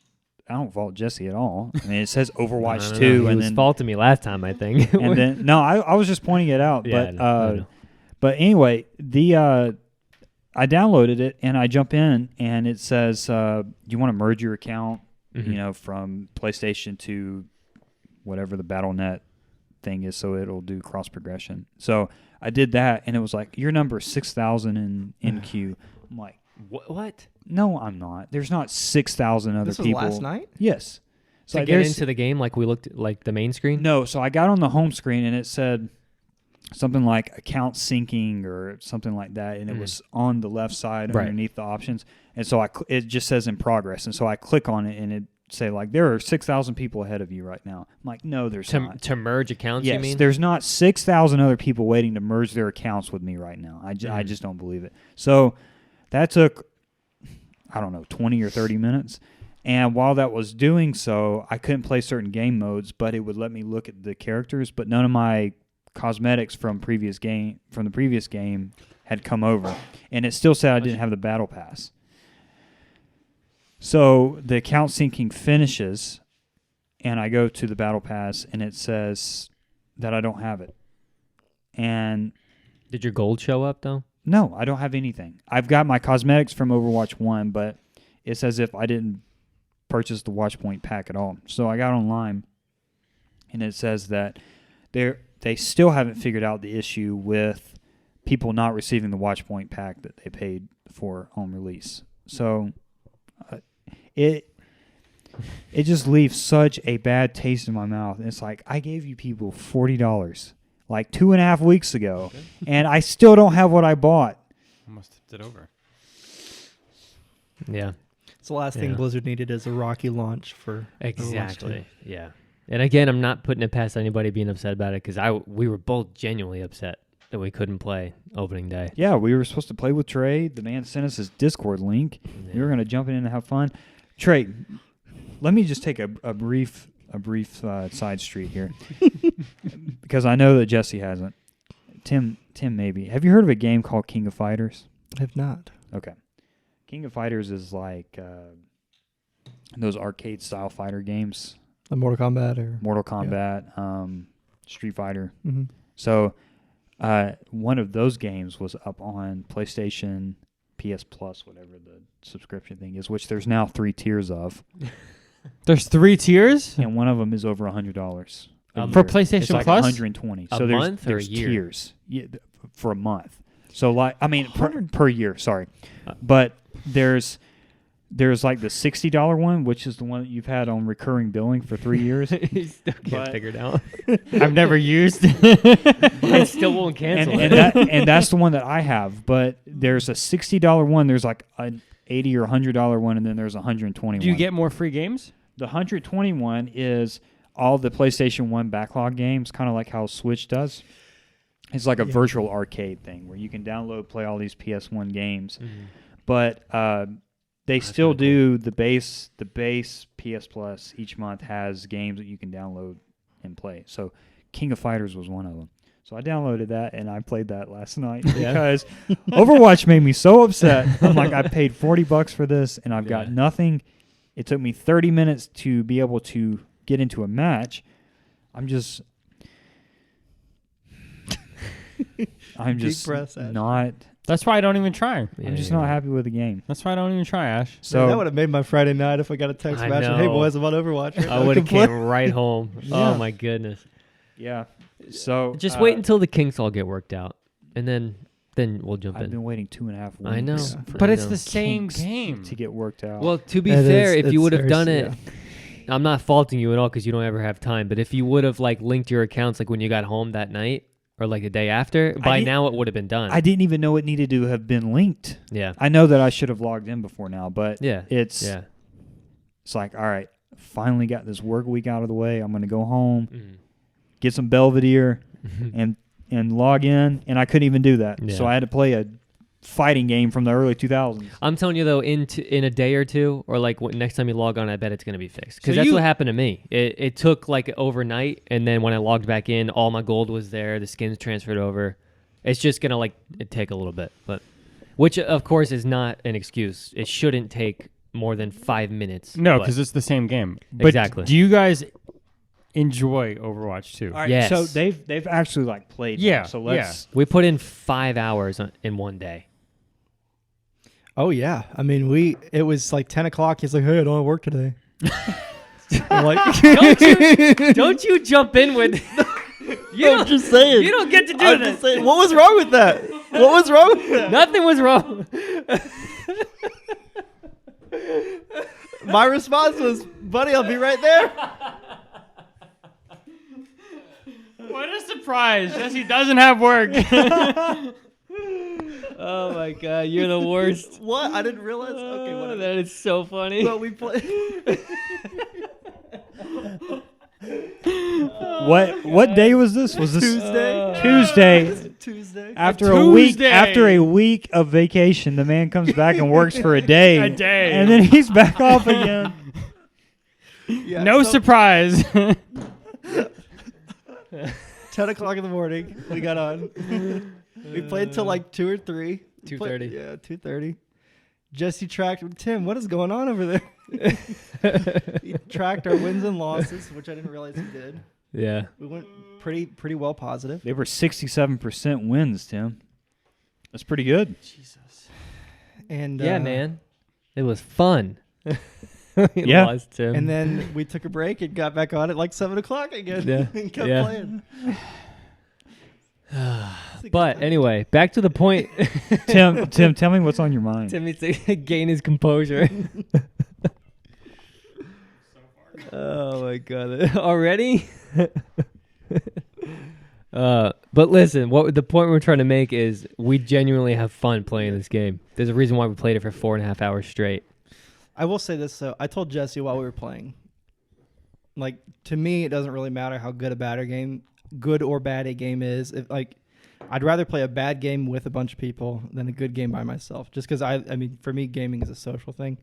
I don't fault Jesse at all. I mean, it says Overwatch 2, he and was then faulting me last time, I think. and then I was just pointing it out. Yeah, but I know. But anyway, I downloaded it and I jump in and it says you want to merge your account, from PlayStation to whatever the BattleNet thing is so it'll do cross progression. So I did that, and it was like, your number is 6,000 in queue. I'm like, What? no, I'm not. There's not 6,000 other This was people. last night? Yes. So To get into the game, like we looked at, like the main screen? No, so I got on the home screen, and it said something like account syncing or something like that, and it was on the left side Right. underneath the options. And so it just says in progress, and so I click on it, and it say like, there are 6,000 people ahead of you right now. I'm like, no, there's not. To merge accounts, Yes, you mean? there's not 6,000 other people waiting to merge their accounts with me right now. I just don't believe it. So that took, I don't know, 20 or 30 minutes. And while that was doing so, I couldn't play certain game modes, but it would let me look at the characters. But none of my cosmetics from the previous game had come over, and it still said I didn't have the battle pass. So the account syncing finishes, and I go to the battle pass, and it says that I don't have it. And Did your gold show up, though? no, I don't have anything. I've got my cosmetics from Overwatch 1, but it's as if I didn't purchase the Watchpoint pack at all. So I got online, and it says that they still haven't figured out the issue with people not receiving the Watchpoint pack that they paid for on release. So it just leaves such a bad taste in my mouth. It's like, I gave you people $40 like 2.5 weeks ago, and I still don't have what I bought. Almost tipped it over. Yeah. It's the last thing Yeah. Blizzard needed is a rocky launch for Overwatch Exactly. Yeah. And again, I'm not putting it past anybody being upset about it because we were both genuinely upset that we couldn't play opening day. Yeah, we were supposed to play with Trey. The man sent us his Discord link. We were going to jump in and have fun. Trey, let me just take a brief side street here because I know that Jesse hasn't. Tim, maybe. Have you heard of a game called King of Fighters? I have not. Okay. King of Fighters is like those arcade-style fighter games. A Mortal Kombat or Mortal Kombat, Street Fighter. Mhm. So one of those games was up on PlayStation, PS Plus, whatever the subscription thing is, which there's now 3 tiers of. There's 3 tiers And one of them is over $100 for PlayStation it's like Plus. 120. A So month or a there's year? tiers for a month. So like per year, sorry, but there's like the $60 one, which is the one that you've had on recurring billing for 3 years. You still can't But- figure it out. I've never used. It still won't cancel it. and that's the one that I have. But there's a $60 one. There's like an $80 or $100 one, and then there's a $120. Do you get more free games? The $121 is all the PlayStation 1 backlog games, kind of like how Switch does. It's like a virtual arcade thing where you can download, play all these PS1 games. But they still do the base PS Plus each month has games that you can download and play. So King of Fighters was one of them. So I downloaded that and I played that last night because Overwatch made me so upset. I'm like, I paid $40 for this and I've got nothing. It took me 30 minutes to be able to get into a match. I'm just breaths, Ash. not. That's why I don't even try. I'm just not happy with the game. That's why I don't even try, Ash. So that So would have made my Friday night if I got a text I message. Hey know. boys, I'm on Overwatch. I would have came right home. Oh my goodness. yeah. So Just wait until the kinks all get worked out, and then we'll jump I've in. been waiting 2.5 weeks. I know. for But I it's know. the same kinks game. to get worked out. Well, to be It fair, is- if you it's would have very- done it, yeah. I'm not faulting you at all because you don't ever have time. But if you would have like linked your accounts like when you got home that night or like the day after, by didn't- now it would have been done. I didn't even know it needed to have been linked. yeah. I know that I should have logged in before now, but Yeah. it's like, all right, finally got this work week out of the way. I'm going to go home, get some Belvedere, and log in, and I couldn't even do that. Yeah. So I had to play a fighting game from the early 2000s. I'm telling you though, in a day or two, or like next time you log on, I bet it's gonna be fixed. Because So that's you- what happened to me. It took like overnight, and then when I logged back in, all my gold was there. The skins transferred over. It's just gonna like take a little bit, but which of course is not an excuse. It shouldn't take more than 5 minutes. No, but- because it's the same game. But Exactly. do you guys enjoy Overwatch 2? All right, Yes. so they've actually like played. Yeah, now, so let's. we put in 5 hours in one day. Oh yeah, I mean it was like 10 o'clock. He's like, hey, I don't have work today. I'm like, Don't you jump in with I'm just saying. You don't get to do I'm this. just saying. What was wrong with that? What was wrong with that? Nothing was wrong. My response was, buddy, I'll be right there. What a surprise. Jesse doesn't have work. Oh my god, you're the worst. What? I didn't realize. Okay, whatever. That is so funny. But we play. What day was this? Was this Tuesday? Tuesday. Tuesday. After Tuesday. a week of vacation, the man comes back and works for a day. A day. And then he's back off again. Yeah, No so surprise. 10 o'clock in the morning. We got on. We played till like 2 or 3. 2:30. Yeah, 2:30. Jesse tracked. Tim, what is going on over there? He tracked our wins and losses, which I didn't realize he did. Yeah. We went pretty well positive. They were 67% wins, Tim. That's pretty good. Jesus. And Yeah, man. It was fun. We Yeah. lost, Tim. And then we took a break and got back on at like 7 o'clock again. Yeah. And kept Yeah. playing. But anyway, back to the point. Tim, tell me what's on your mind. Tim needs to gain his composure. Oh my god! Already? But listen, what the point we're trying to make is we genuinely have fun playing this game. There's a reason why we played it for 4.5 hours straight. I will say this though. I told Jesse while we were playing, like, to me, it doesn't really matter how good or bad a game is. If, like, I'd rather play a bad game with a bunch of people than a good game by myself. Just because I mean, for me, gaming is a social thing.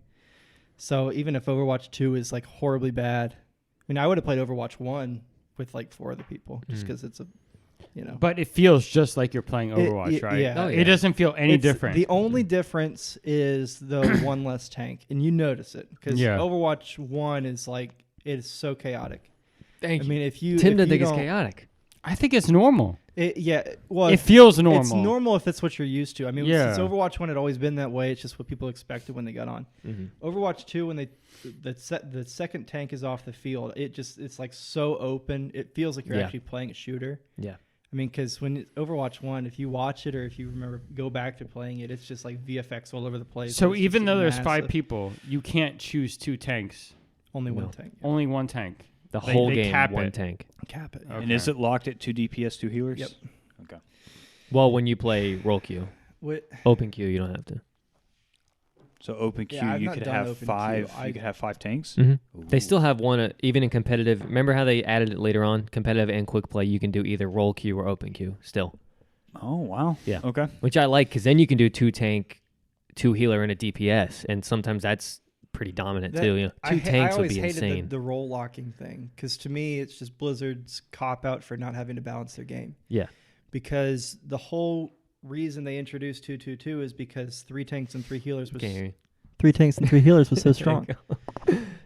So even if Overwatch 2 is like horribly bad, I mean, I would have played Overwatch 1 with like 4 other people, just because it's a, you know. But it feels just like you're playing Overwatch, right? Yeah. Oh, yeah. It doesn't feel any It's- different. The only difference is the one less tank, and you notice it because Yeah. Overwatch 1 is like, it is so chaotic. Thank I you. mean, if you Tim if didn't you think it's don't- chaotic. I think it's normal. Well, It feels normal. It's normal if it's what you're used to. I mean, Yeah. since Overwatch 1 had always been that way, it's just what people expected when they got on. Mm-hmm. Overwatch 2, when the second tank is off the field, it's like so open. It feels like you're Yeah. actually playing a shooter. Yeah. I mean, because when Overwatch 1, if you watch it or if you remember, go back to playing it, it's just like VFX all over the place. So It's even just though there's 5 massive. people, you can't choose 2 tanks. Only No. one tank. Only 1 tank. The They- whole they game, cap one it. tank. Cap it. Okay. And is it locked at 2 DPS, 2 healers? Yep. Okay. Well, when you play roll queue, What? open queue, you don't have to. So open queue, Yeah, I've you not could done have open 5. queue. You could have 5 tanks. Mm-hmm. They Ooh. still have one, even in competitive. Remember how they added it later on? Competitive and quick play, you can do either roll queue or open queue still, Oh wow. Yeah. Okay. which I like because then you can do 2 tank, 2 healer, and a DPS, and sometimes that's pretty dominant That- too. You know, 2 tanks I would always be hated insane. the role locking thing because to me it's just Blizzard's cop out for not having to balance their game. Yeah. Because the whole reason they introduced 2-2-2 is because 3 tanks and 3 healers was Can't hear you. 3 tanks and 3 healers was so strong.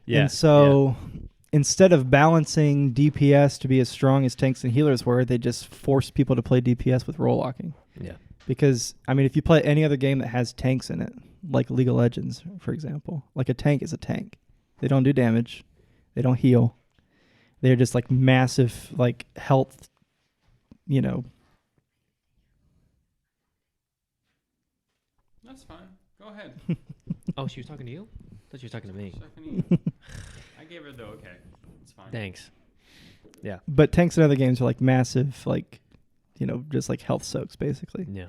Yeah. And so instead of balancing DPS to be as strong as tanks and healers were, they just forced people to play DPS with role locking. Yeah. Because I mean, if you play any other game that has tanks in it, like League of Legends, for example, like a tank is a tank. They don't do damage. They don't heal. They're just like massive, like health, you know. That's fine. Go ahead. Oh, she was talking to you? I thought she was talking to me. I gave her the okay. It's fine. Thanks. Yeah. But tanks in other games are like massive, like, you know, just like health soaks basically. Yeah.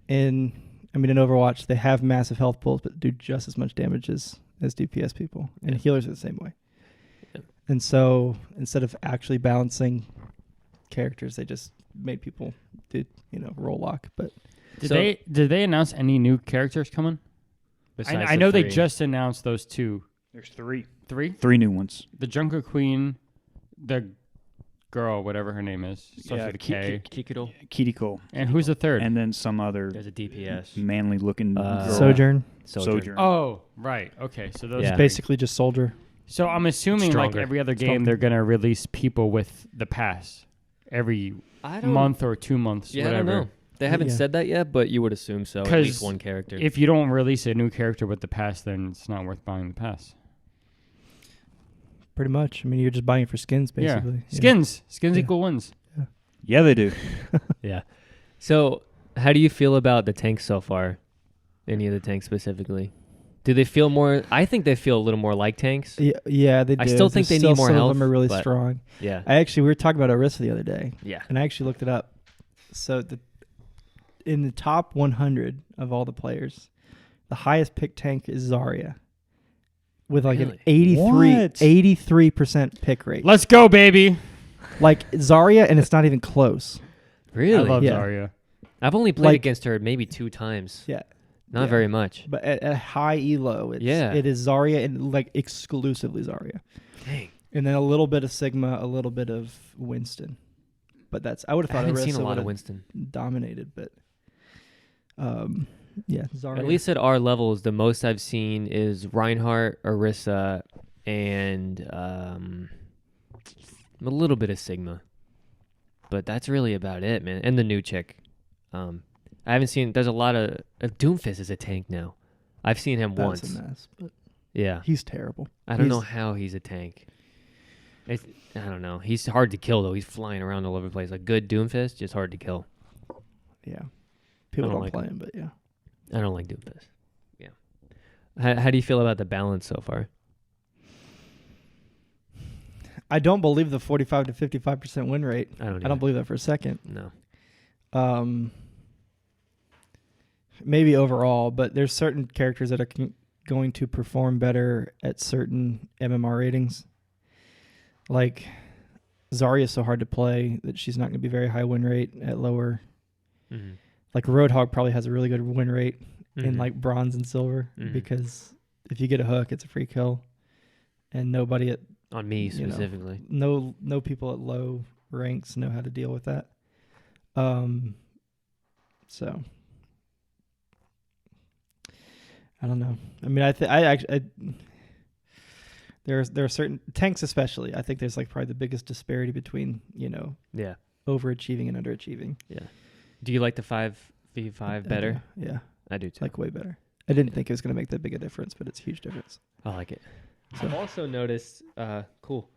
And I mean, in Overwatch, they have massive health pools, but do just as much damage as DPS people. And Yeah. healers are the same way. Yeah. And so instead of actually balancing characters, they just made people do, you know, role lock. But Did they announce any new characters coming? Besides I the know they 3. just announced those 2. There's 3. 3? 3 new ones. The Junker Queen, the girl, whatever her name is, starts Yeah, with a K. Kikito. Kitiko. And who's the third? And then some other There's a DPS. manly looking girl. Sojourn, Sojourn. Oh, right. Okay, so those. Yeah. three. basically just soldier. So I'm assuming, Stronger. like every other game, Stronger. they're gonna release people with the pass every I don't month or 2 months, Yeah, whatever. I don't know. They haven't Yeah. said that yet, but you would assume so. At 'Cause least one character. If you don't release a new character with the pass, then it's not worth buying the pass. pretty much. I mean, you're just buying it for skins, basically. Yeah. Skins Yeah. equal wins. Yeah, they do. Yeah. So, how do you feel about the tanks so far? Any of the tanks specifically? Do they feel more? I think they feel a little more like tanks. Yeah, they do. I still think There's they need more some health. of them are really but strong. Yeah. We were talking about Orisa the other day, Yeah. and I actually looked it up. So in the top 100 of all the players, the highest pick tank is Zarya, with like Really? an 83% pick rate. Let's go, baby. Like Zarya, and it's not even close. Really? I love Yeah. Zarya. I've only played Like- against her maybe 2 times. Yeah. Not Yeah. very much. But at high elo, it is Zarya and like exclusively Zarya. Dang. And then a little bit of Sigma, a little bit of Winston. But I would have I thought haven't seen a Orisa lot would of have Winston. dominated, but yeah, Zarya. At least at our levels, the most I've seen is Reinhardt, Orisa, and a little bit of Sigma. But that's really about it, man. And the new chick. I haven't seen. There's a lot of Doomfist is a tank now. I've seen him That's once. a mess, but Yeah, he's terrible. I don't know how he's a tank. I don't know. He's hard to kill though. He's flying around all over the place. A good Doomfist, just hard to kill. Yeah. People don't don't like play him, but yeah. I don't like Doomfist. Yeah. How do you feel about the balance so far? I don't believe the 45 to 55% win rate. I don't. I don't believe that for a second. No. Maybe overall, but there's certain characters that are going to perform better at certain MMR ratings. Like Zarya is so hard to play that she's not going to be very high win rate at lower. Mm-hmm. Like Roadhog probably has a really good win rate in Mhm. like bronze and silver Mhm. because if you get a hook, it's a free kill, and nobody at On me you know, specifically. no people at low ranks know how to deal with that. So I don't know. I mean, there are certain tanks, especially. I think there's like probably the biggest disparity between Yeah. overachieving and underachieving. Yeah. Do you like the 5v5 better? Yeah, I do too. like way better. I didn't think it was going to make that big a difference, but it's a huge difference. I like it. So- I've also noticed. Cool.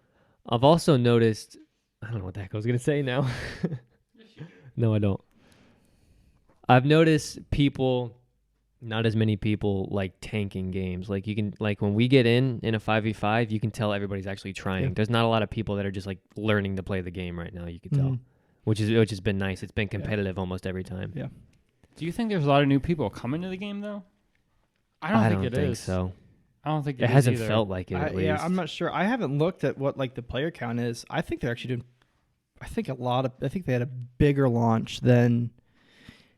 I've also noticed. I don't know what the heck I was gonna say now. No, I don't. I've noticed people, not as many people like tanking games. Like you can, like when we get in a 5v5, you can tell everybody's actually trying. Yeah. There's not a lot of people that are just like learning to play the game right now. You can tell, Mhm. which has been nice. It's been competitive almost every time. Yeah. Do you think there's a lot of new people coming to the game though? I don't think it is. so. I don't think It is hasn't either. felt like it. At least. Yeah, I'm not sure. I haven't looked at what like the player count is. I think they're actually doing. I think they had a bigger launch than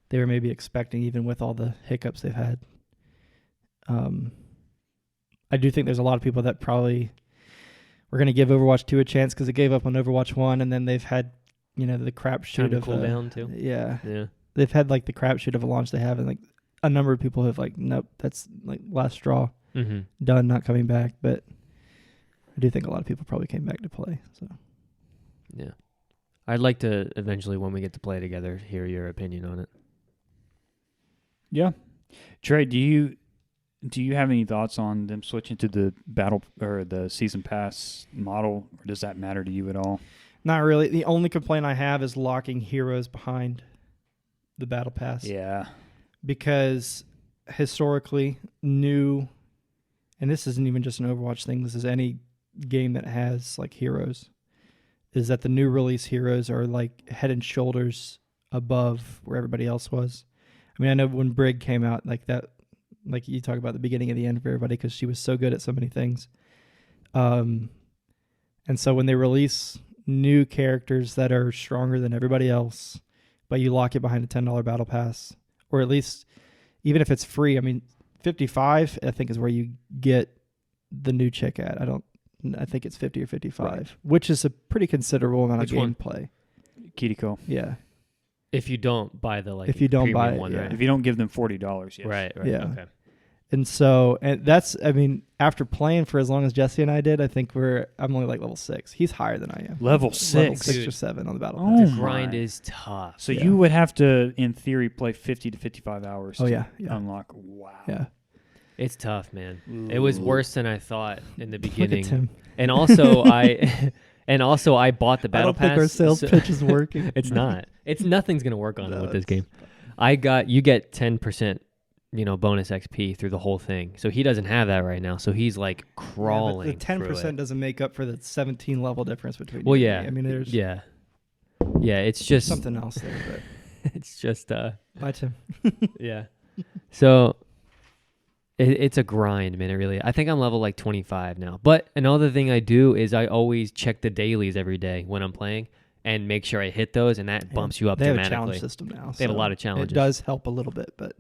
they were maybe expecting, even with all the hiccups they've had. I do think there's a lot of people that probably were going to give Overwatch 2 a chance because it gave up on Overwatch 1, and then they've had, the crapshoot Time to of cool down too. Yeah, Yeah. they've had like the crapshoot of a launch they have, and like a number of people have like, nope, that's like last straw, Mm-hmm. done, not coming back. But I do think a lot of people probably came back to play. So Yeah. I'd like to eventually, when we get to play together, hear your opinion on it. Yeah. Trey, do you have any thoughts on them switching to the battle or the season pass model, or does that matter to you at all? not really. The only complaint I have is locking heroes behind the battle pass. Yeah. Because historically, new, and this isn't even just an Overwatch thing, this is any game that has like heroes, is that the new release heroes are like head and shoulders above where everybody else was. I mean, I know when Brig came out, like that, like you talk about the beginning and the end of everybody because she was so good at so many things. And so when they release new characters that are stronger than everybody else, but you lock it behind a $10 battle pass, or at least even if it's free, I mean, 55 I think is where you get the new chick at. I think it's 50 or 55, Right. which is a pretty considerable amount Which of one? gameplay. Kiriko. Yeah. If you don't buy the If you don't buy premium it, one, yeah. right? If you don't give them $40, yes. Right. Yeah. Okay. And so, and that's, I mean, after playing for as long as Jesse and I did, I think I'm only like level 6. He's higher than I am. Level Level 6. 6 or Dude. 7 on the battle Oh pass. The grind my. is tough. So Yeah. you would have to, in theory, play 50 to 55 hours Oh, to yeah. Yeah. unlock. Wow. Yeah. It's tough, man. It was worse than I thought in the beginning. Look at Tim. And also I bought the I battle don't pass. think our sales pitch is working. It's not. Nothing's gonna work on it No, with this it's- game. You get 10%, bonus XP through the whole thing. So he doesn't have that right now. So he's like crawling. Yeah, but the 10% doesn't make up for the 17 level difference between. Well, you yeah. and me. I mean, there's yeah. It's just something else there. But It's just bye, Tim. yeah. So it's a grind, man. It really. I think I'm level like 25 now. But another thing I do is I always check the dailies every day when I'm playing and make sure I hit those, and that bumps you up They have a dramatically. challenge system now. They have a so lot of challenges. It does help a little bit, but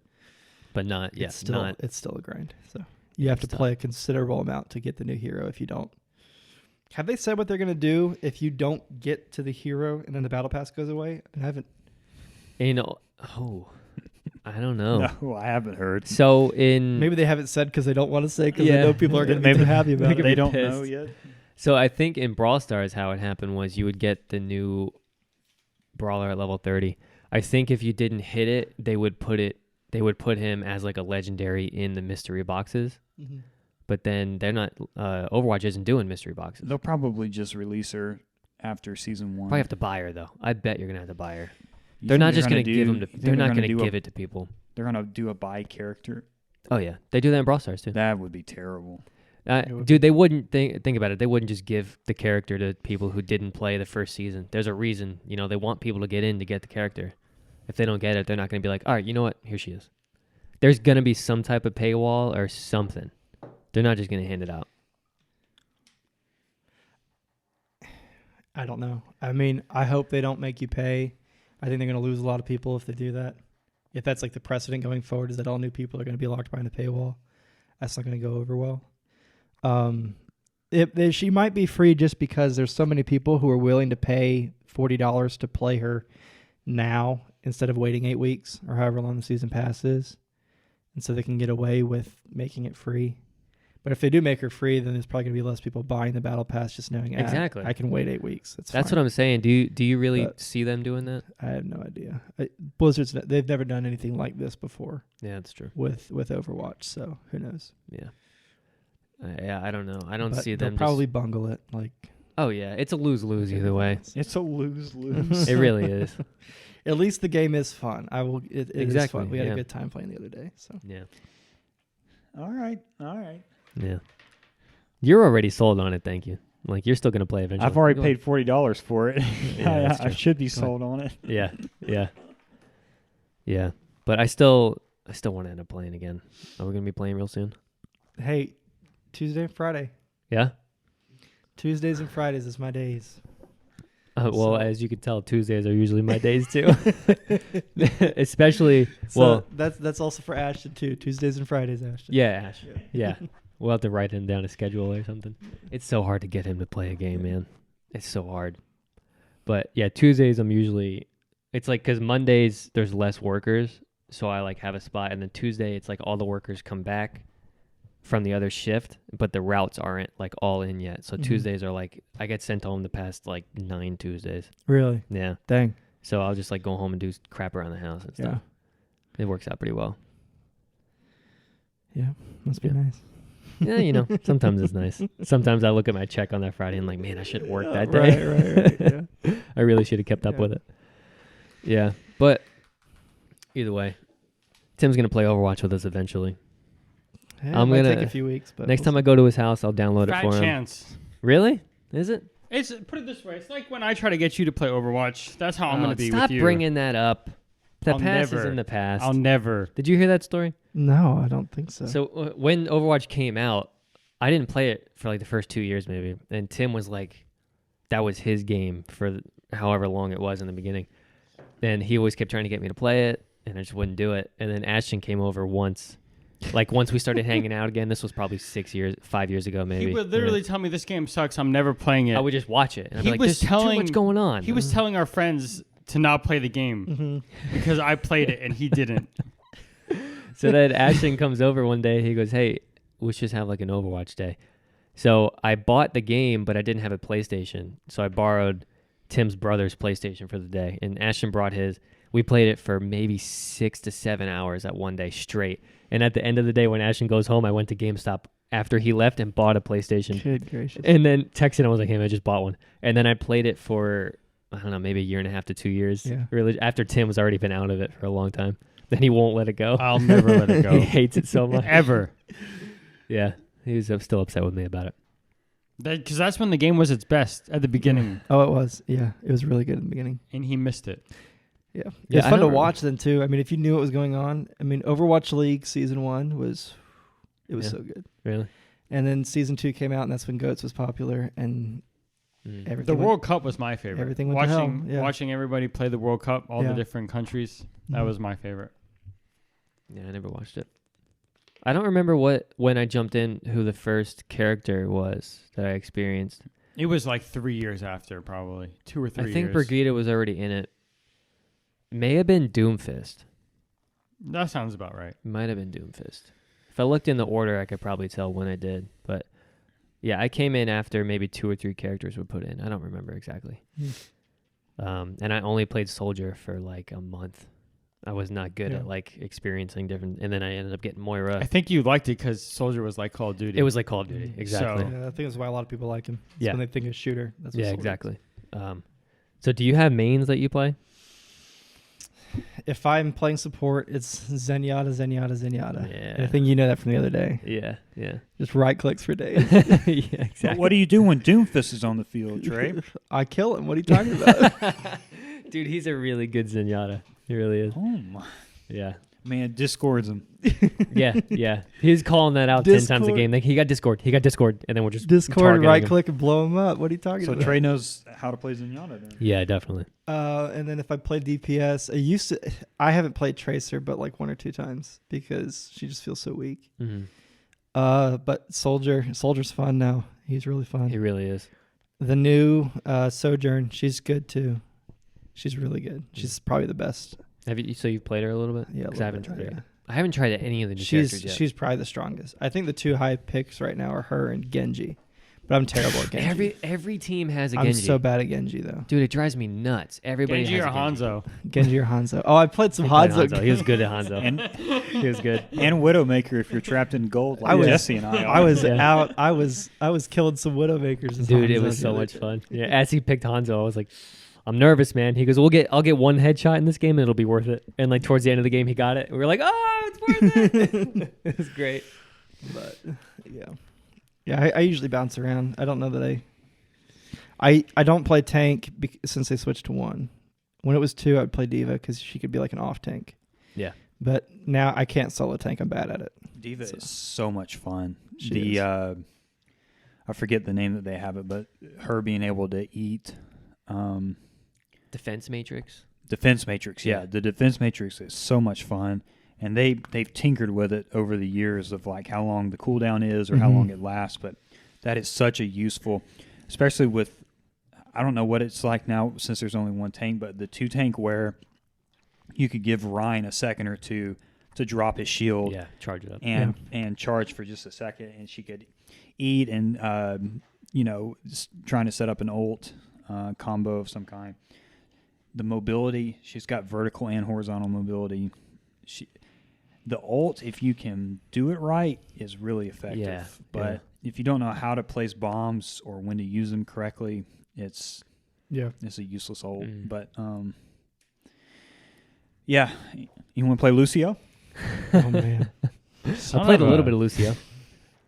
not. Yeah, it's still not. it's still a grind. So you have to It's play a considerable amount to get the new hero. If you don't, have they said what they're gonna do if you don't get to the hero and then the battle pass goes away? I haven't. I don't know. No, I haven't heard. So in Maybe they haven't said because they don't want to say because Yeah. they know people are gonna be too happy about it. They don't pissed. know yet. So I think in Brawl Stars, how it happened was you would get the new brawler at level 30. I think if you didn't hit it, they would put him as like a legendary in the mystery boxes. Mm-hmm. But then they're not. Overwatch isn't doing mystery boxes. They'll probably just release her after season 1. Probably have to buy her though. I bet you're gonna have to buy her. You They're think not just gonna do- give them. you think They're not gonna gonna do give it to people. They're gonna do a buy character. Oh yeah, they do that in Brawl Stars too. That would be terrible. Dude, they wouldn't think about it. They wouldn't just give the character to people who didn't play the first season. There's a reason. They want people to get in to get the character. If they don't get it, they're not going to be like, all right, you know what? Here she is. There's going to be some type of paywall or something. They're not just going to hand it out. I don't know. I mean, I hope they don't make you pay. I think they're going to lose a lot of people if they do that. If that's like the precedent going forward, is that all new people are going to be locked behind a paywall. That's not going to go over well. She might be free just because there's so many people who are willing to pay $40 to play her now instead of waiting 8 weeks or however long the season pass is. And so they can get away with making it free. But if they do make her free, then there's probably going to be less people buying the battle pass just knowing, Exactly. I can wait 8 weeks. That's what fine. I'm saying. Do you really see them doing that? I have no idea. They've never done anything like this before Yeah, that's true. with Overwatch, so who knows? Yeah. I don't know. I don't But see they'll them probably bungle it. Like, Oh yeah, it's a lose-lose either way. It's a lose-lose. It really is. at least the game is fun. It is Exactly, fun. We had yeah. a good time playing the other day. So Yeah. All right. Yeah. You're already sold on it, thank you. Like you're still gonna play eventually. I've already Go on. paid $40 for it. Yeah, that's I true. should be Go ahead. sold on it. Yeah. But I still want to end up playing again. Are we gonna be playing real soon? hey, Tuesday and Friday. Yeah. Tuesdays and Fridays is my days. Well, So- as you can tell, Tuesdays are usually my days too. Especially So that's also for Ashton too. Tuesdays and Fridays, Ashton. yeah, Ash. Yeah. Yeah. We'll have to write him down a schedule or something. It's so hard to get him to play a game, man. It's so hard. But yeah, Tuesdays it's like because Mondays there's less workers, so I like have a spot, and then Tuesday it's like all the workers come back from the other shift, but the routes aren't like all in yet. So Mhm. Tuesdays are like I get sent home the past like 9 Tuesdays. Really? Yeah. Dang. So I'll just like go home and do crap around the house and stuff. Yeah. It works out pretty well. Yeah. Must be Yeah. nice. Yeah, sometimes it's nice. Sometimes I look at my check on that Friday and like, man, I should have worked that day. Right. Yeah. I really should have kept up Yeah. with it. Yeah, but either way, Tim's gonna play Overwatch with us eventually. Hey, I'm it might gonna- take a few weeks, but Next time I go to his house, I'll download it Fat for him. chance. Really? Is it? It's put it this way. It's like when I try to get you to play Overwatch. That's how I'm Oh, going to be stop with you. bringing that up. The I'll past is never. in the past. I'll never. Did you hear that story? No, I don't think so. So when Overwatch came out, I didn't play it for like the first 2 years maybe, and Tim was like, that was his game for however long it was in the beginning, and he always kept trying to get me to play it, and I just wouldn't do it. And then Ashton came over once, like once we started hanging out again. This was probably 5 years ago maybe. He would literally tell me this game sucks. I'm never playing it. I would just watch it, and I'd be He like, was "There's too telling- much going on." He was telling our friends to not play the game Mhm. because I played it and he didn't. So then Ashton comes over one day. He goes, "Hey, we should just have like an Overwatch day." So I bought the game, but I didn't have a PlayStation. So I borrowed Tim's brother's PlayStation for the day, and Ashton brought his. We played it for maybe 6 to 7 hours at one day straight. And at the end of the day, when Ashton goes home, I went to GameStop after he left and bought a PlayStation. Good gracious. And then texted him, I was like, hey, I just bought one. And then I played it for, I don't know, maybe a year and a half to 2 years. Yeah. Really, after Tim was already been out of it for a long time. Then he won't let it go. I'll never let it go. He hates it so much. Ever. Yeah. He was still upset with me about it. Because that's when the game was its best, at the beginning. Oh, it was. Yeah, it was really good in the beginning. And he missed it. Yeah. Yeah, It's I fun to don't- watch then, too. I mean, if you knew what was going on. I mean, Overwatch League Season 1 was Yeah. so good. Really? And then Season 2 came out, and that's when GOATS was popular, and everything The went- World Cup was my favorite. everything went to watching hell, yeah. watching everybody play the World Cup, all Yeah. the different countries, that Mhm. was my favorite. Yeah, I never watched it. I don't remember when I jumped in who the first character was that I experienced. It was like 3 years after, probably 2 or 3 I think years. Brigida was already in it. May have been Doomfist. That sounds about right. Might have been Doomfist. If I looked in the order, I could probably tell when I did. But yeah, I came in after maybe 2 or 3 characters were put in. I don't remember exactly. And I only played Soldier for like a month. I was not good Yeah. at like experiencing different, and then I ended up getting Moira. I think you liked it because Soldier was like Call of Duty. It was like Call of Duty, exactly. So- Yeah, I think that's why a lot of people like him. It's Yeah. when they think of shooter. That's what Yeah, Soldier is. exactly. So do you have mains that you play? If I'm playing support, it's Zenyatta, Zenyatta, Zenyatta. Yeah. And I think you know that from the other day. Yeah, yeah. Just right clicks for days. Yeah, But exactly. what do you do when Doomfist is on the field, Trey? I kill him. What are you talking about? Dude, he's a really good Zenyatta. He really is. Oh my Yeah. man, discords him. Yeah, yeah. He's calling that out 10 times a Discord. game. Like, he got Discord, and then we're just Discord, targeting right him. click and blow him up. What are you talking So about? Trey knows how to play Zenyatta then. Yeah, definitely. And then if I play DPS, I haven't played Tracer, but like 1 or 2 times because she just feels so weak. Mm-hmm. But Soldier's fun now. He's really fun. He really is. The new Sojourn, she's good too. She's really good. She's probably the best. Have you? So you've played her a little bit? Yeah, a 'Cause little I haven't bit, tried it. yeah. I haven't tried any of the new characters yet. She's probably the strongest. I think the 2 high picks right now are her and Genji, but I'm terrible at Genji. Every team has a I'm Genji. so bad at Genji though. Dude, it drives me nuts. Everybody Genji has or a Genji. Hanzo. Genji or Hanzo. Oh, I played some He played Hanzo. He was good at Hanzo. And He was good. and Widowmaker if you're trapped in gold like I was- Jesse and I are. I was Yeah. out. I was killing some Widowmakers. as Dude, it Hanzo was so the other much day. fun. Yeah, as he picked Hanzo, I was like, I'm nervous, man. He goes, I'll get 1 headshot in this game and it'll be worth it. And like towards the end of the game, he got it. We were like, oh, it's worth it. It was great. But yeah. I usually bounce around. I don't know that I don't play tank since they switched to 1. When it was 2, I'd play Diva because she could be like an off tank. Yeah. But now I can't solo tank. I'm bad at it. Diva So- is so much fun. She is. I forget the name that they have it, but her being able to eat Defense Matrix. Defense Matrix. Yeah, the Defense Matrix is so much fun, and they've tinkered with it over the years of like how long the cooldown is or how Mhm. long it lasts. But that is such a useful, especially with I don't know what it's like now since there's only 1 tank, but the 2 tank where you could give Ryan a second or 2 to drop his shield. Yeah, charge it up. And charge for just a second, and she could eat and trying to set up an ult combo of some kind. The mobility, she's got vertical and horizontal mobility. The ult, if you can do it right, is really effective. Yeah, But if you don't know how to place bombs or when to use them correctly, it's a useless ult. Mm. But yeah, you want to play Lucio? Oh man. I played a little bit of Lucio.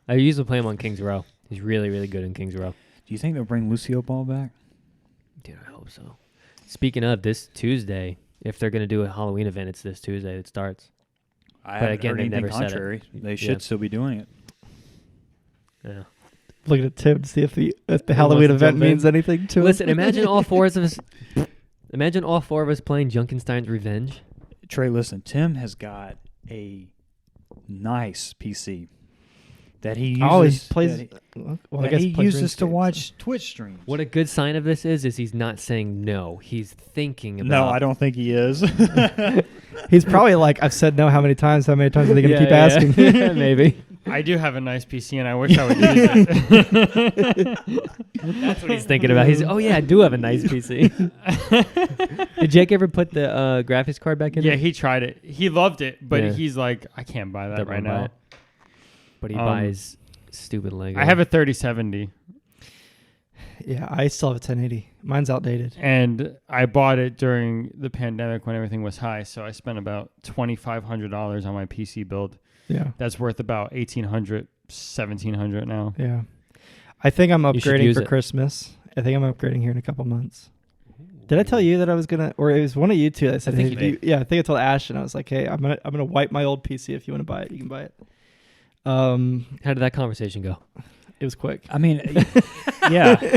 I usually play him on King's Row. He's really, really good in King's Row. Do you think they'll bring Lucio Ball back? Dude, I hope so. Speaking of, this Tuesday, if they're going to do a Halloween event, it's this Tuesday it starts. I But haven't again, heard they anything never said it. contrary. They Yeah. should still be doing it. Yeah. Looking at Tim to see if the wants Halloween to event jump in? means anything to him. Listen, imagine all 4 of us. Imagine all 4 of us playing Junkenstein's Revenge. Trey, listen, Tim has got a nice PC that he uses. Always plays. that Well, he, I guess he plays uses to RuneScape, watch Twitch streams. What a good sign of this is he's not saying no. He's thinking about. No, I don't think he is. so. He's probably like, I've said no how many times are they going to keep asking? Maybe. I do have a nice PC, and I wish I would use it. That's what he's thinking about. He's, oh yeah, I do have a nice PC. Did Jake ever put the graphics card back in? Yeah, there? he tried it. He loved it, but Yeah. he's like, I can't buy that Don't right wanna buy now. it. But he buys stupid Lego. I have a 3070, Yeah, I still have a 1080. Mine's outdated. and I bought it during the pandemic when everything was high, so I spent about $2,500 on my PC build. Yeah. That's worth about $1,800, $1,700 now. Yeah. I think I'm You should upgrading use for it. Christmas. I think I'm upgrading here in a couple months. Did I tell you that I was gonna, or it was one of you two that said, I think hey, you do did. yeah, I think I told Ashton. I was like, hey, I'm gonna wipe my old PC. If you want to buy it, you can buy it. How did that conversation go? It was quick. I mean, yeah.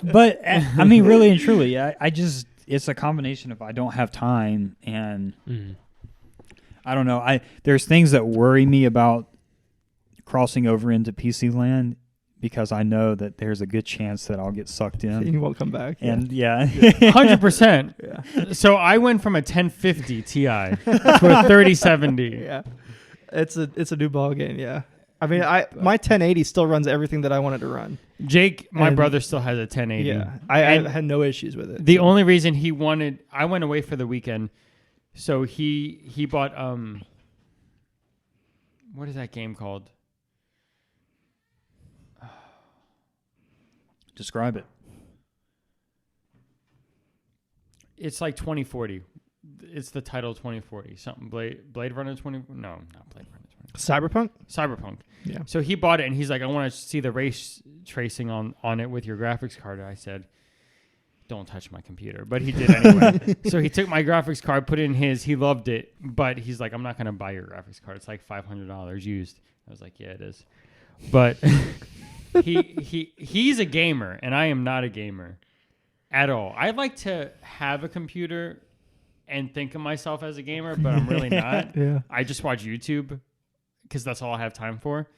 But, I mean, really and truly, I just, it's a combination of I don't have time and I don't know. There's things that worry me about crossing over into PC land because I know that there's a good chance that I'll get sucked in. You won't come back. And yeah. 100%. Yeah. So I went from a 1050 Ti to a 3070. Yeah. It's a new ball game. Yeah. I mean, my 1080 still runs everything that I wanted to run. Jake, my And- brother, still has a 1080. Yeah. I And had no issues with it. the only reason he wanted, I went away for the weekend, so he bought what is that game called? Describe it. It's like 2040. It's the title 2040. Something Blade Runner 20. No, not Blade Runner 20. Cyberpunk? Cyberpunk. Yeah. So he bought it and he's like, I want to see the race tracing on it with your graphics card. I said, don't touch my computer. But he did anyway. So he took my graphics card, put it in his. He loved it. But he's like, I'm not going to buy your graphics card. It's like $500 used. I was like, yeah, it is. But he's a gamer and I am not a gamer at all. I like to have a computer and think of myself as a gamer, but I'm really not. Yeah. I just watch YouTube because that's all I have time for.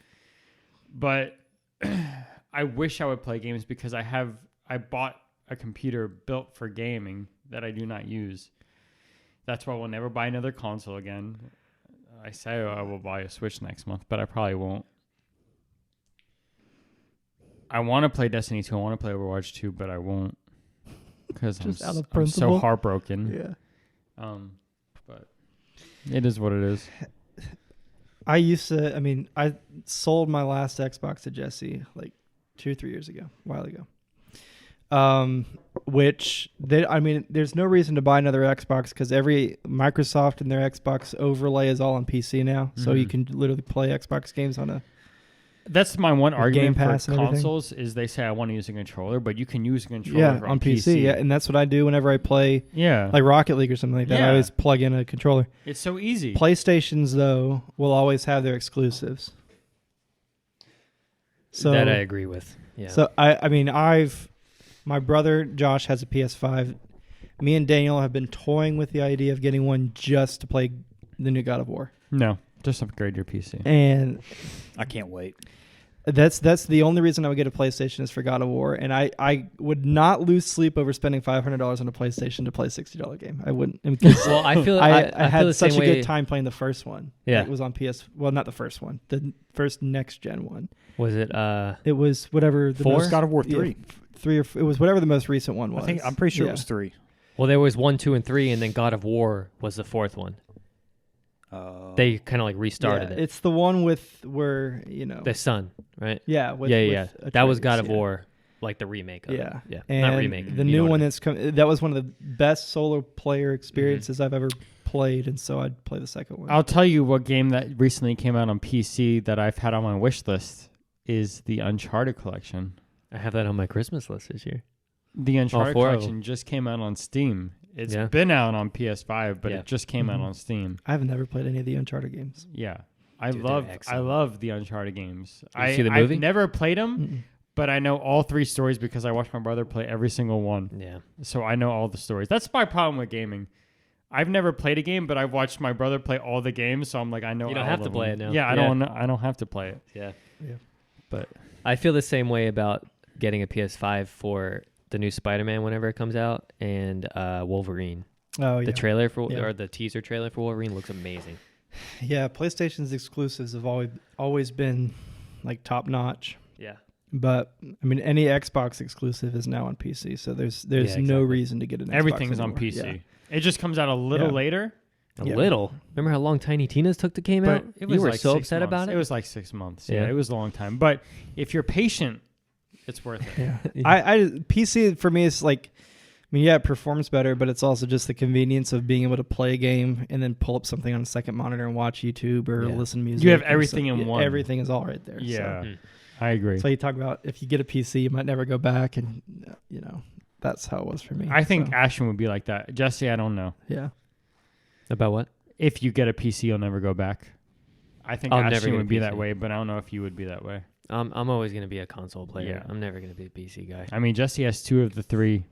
But I wish I would play games because I bought a computer built for gaming that I do not use. That's why I will never buy another console again. I say I will buy a Switch next month, but I probably won't. I want to play Destiny 2. I want to play Overwatch 2, but I won't because Just out of I'm so principle? heartbroken. Yeah. But it is what it is. I sold my last Xbox to Jesse like 2 or 3 years ago, a while ago. There's no reason to buy another Xbox because every Microsoft and their Xbox overlay is all on PC now. So you can literally play Xbox games on a. That's my one argument Game Pass for and everything. consoles is they say I want to use a controller, but you can use a controller on PC. Yeah, and that's what I do whenever I play Yeah. like Rocket League or something like that. I Yeah. always plug in a controller. It's so easy. PlayStations though will always have their exclusives. So that I agree with. Yeah. So my brother Josh has a PS5. Me and Daniel have been toying with the idea of getting one just to play the new God of War. No, just upgrade your PC. And I can't wait. that's the only reason I would get a PlayStation is for God of War. And I would not lose sleep over spending $500 on a PlayStation to play a $60 game. I wouldn't. Because well, I feel I feel had the such same a way. good time playing the first one. Yeah. It was on PS. Well, not the first one. The first next gen one. Was it It was whatever the 4? most, God of War 3. yeah, 3 or it was whatever the most recent one was. I'm pretty sure Yeah. it was 3. Well, there was 1, 2, and 3, and then God of War was the 4th one. They kind of like restarted Yeah, it. it's the one with where The Sun, right? yeah, with, yeah. with That was Atreus, God of yeah. War, like the remake of Yeah, it. Yeah. And Not remake. the you new know what one I mean. that's come. That was one of the best solo player experiences I've ever played, and so I'd play the second one. I'll tell you what game that recently came out on PC that I've had on my wish list is the Uncharted collection. I have that on my Christmas list this year. The Uncharted 4 of collection just came out on Steam. It's Yeah. been out on PS5, but Yeah. it just came out Mhm. on Steam. I've never played any of the Uncharted games. Yeah. I Dude, they're love excellent. the Uncharted games. Did you see the movie? I've never played them, Mm-mm. but I know all 3 stories because I watched my brother play every single one. Yeah. So I know all the stories. That's my problem with gaming. I've never played a game, but I've watched my brother play all the games, so I'm like, I know. You don't all have of to play them. it now. Yeah, I Yeah. don't have to play it. Yeah. Yeah. But I feel the same way about getting a PS5 for the new Spider-Man whenever it comes out and Wolverine. Oh yeah. The trailer for Yeah. or the teaser trailer for Wolverine looks amazing. Yeah, PlayStation's exclusives have always been like top notch. Yeah. But I mean, any Xbox exclusive is now on PC, so there's no exactly. reason to get an Xbox Everything is on anymore. PC. Yeah. It just comes out a little Yeah. later. A Yeah. little. Remember how long Tiny Tina's took to came But out? it was You were like so 6 upset months. about it. It was like 6 months. Yeah. Yeah, it was a long time. But if you're patient, it's worth it. Yeah. Yeah. I PC for me is like, I mean, yeah, it performs better, but it's also just the convenience of being able to play a game and then pull up something on a second monitor and watch YouTube or Yeah. listen to music. You have and everything stuff. in one. Everything is all right there. Yeah, Hmm. I agree. So you talk about if you get a PC, you might never go back, and that's how it was for me. I think So, Ashton would be like that. Jesse, I don't know. yeah. About what? If you get a PC, you'll never go back. I think I'll never Ashton get a would be that PC. way, but I don't know if you would be that way. I'm always going to be a console player. Yeah. I'm never going to be a PC guy. I mean, Jesse has 2 of the 3.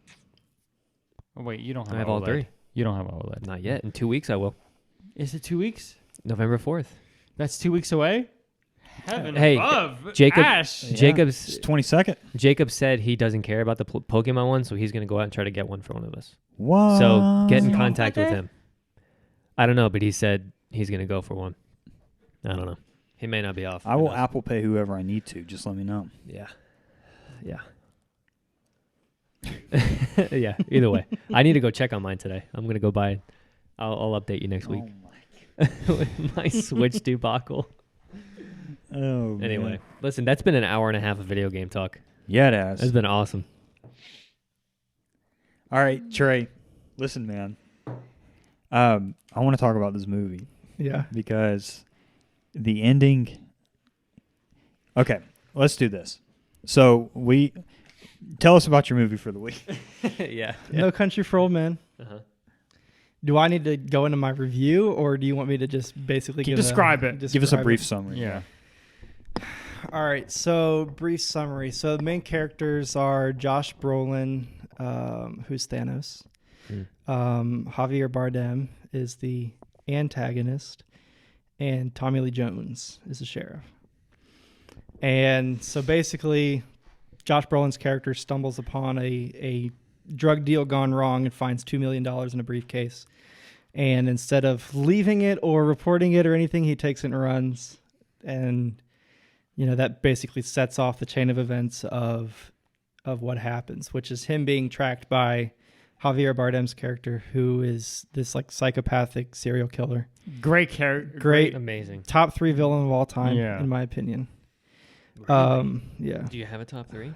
Oh, wait, you don't have I have OLED. all 3. You don't have OLED. Not yet. In 2 weeks, I will. Is it 2 weeks? November 4th. That's 2 weeks away? Heaven Hey, above. Jacob- Ash. Yeah. Jacob's 22nd. Jacob said he doesn't care about the Pokemon one, so he's going to go out and try to get one for one of us. What? So get in Is he off contact that with day? him. I don't know, but he said he's going to go for one. I don't know. He may not be off. I Who will knows? Apple Pay whoever I need to. Just let me know. Yeah. Yeah. Yeah. Either way, I need to go check on mine today. I'm going to go buy it. I'll update you next week. With my Switch debacle. Oh. Anyway, man. listen, that's been an hour and a half of video game talk. Yeah, it has. That's been awesome. All right, Trey. Listen, man. I want to talk about this movie Yeah. because the ending. Okay, let's do this. So tell us about your movie for the week. Yeah. No Country for Old Men. Uh-huh. Do I need to go into my review, or do you want me to just basically Describe it. Give us a brief summary. Yeah. All right, so brief summary. So the main characters are Josh Brolin, who's Thanos. Javier Bardem is the antagonist, and Tommy Lee Jones is the sheriff. And so basically, Josh Brolin's character stumbles upon a drug deal gone wrong and finds $2 million in a briefcase. And instead of leaving it or reporting it or anything, he takes it and runs. And that basically sets off the chain of events of what happens, which is him being tracked by Javier Bardem's character, who is this like psychopathic serial killer. Great character. Great. Amazing. Top 3 villain of all time, Yeah. in my opinion. Yeah. Do you have a top 3?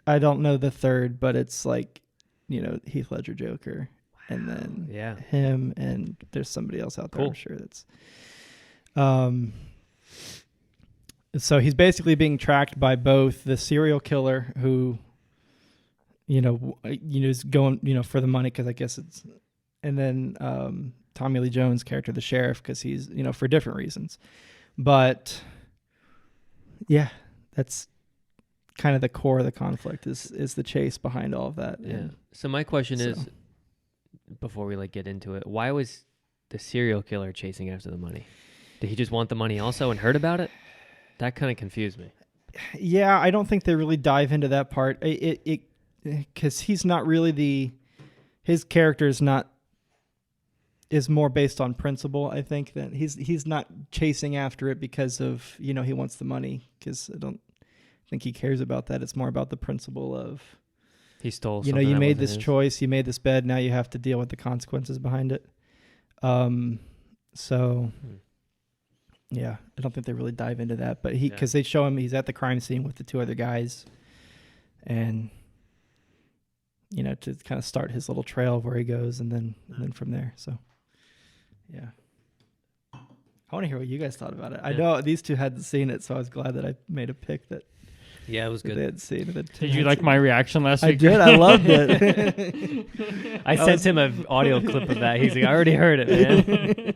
I don't know the third, but it's like, Heath Ledger Joker, and then Yeah. him, and there's somebody else out there, Cool. I'm sure that's. So he's basically being tracked by both the serial killer who, is going, for the money, because I guess it's, and then Tommy Lee Jones' character, the sheriff, because he's, for different reasons. But yeah, that's kind of the core of the conflict is the chase behind all of that. Yeah. And So my question so- is, before we get into it, why was the serial killer chasing after the money? Did he just want the money also and heard about it? That kind of confused me. Yeah, I don't think they really dive into that part. It because he's not really his character is more based on principle. I think that he's not chasing after it because of he wants the money, because I don't think he cares about that. It's more about the principle of He stole. you something you that made wasn't this his. choice, you made this bed, now you have to deal with the consequences behind it. So. Yeah, I don't think they really dive into that, but because they show him he's at the crime scene with the 2 other guys, and to kind of start his little trail of where he goes, and then from there. So, yeah, I want to hear what you guys thought about it. I know these 2 hadn't seen it, so I was glad that I made a pick that Yeah, it was they good. had seen it. Did you like my reaction last I week? did. I loved it. I sent him an audio clip of that. He's like, I already heard it, man.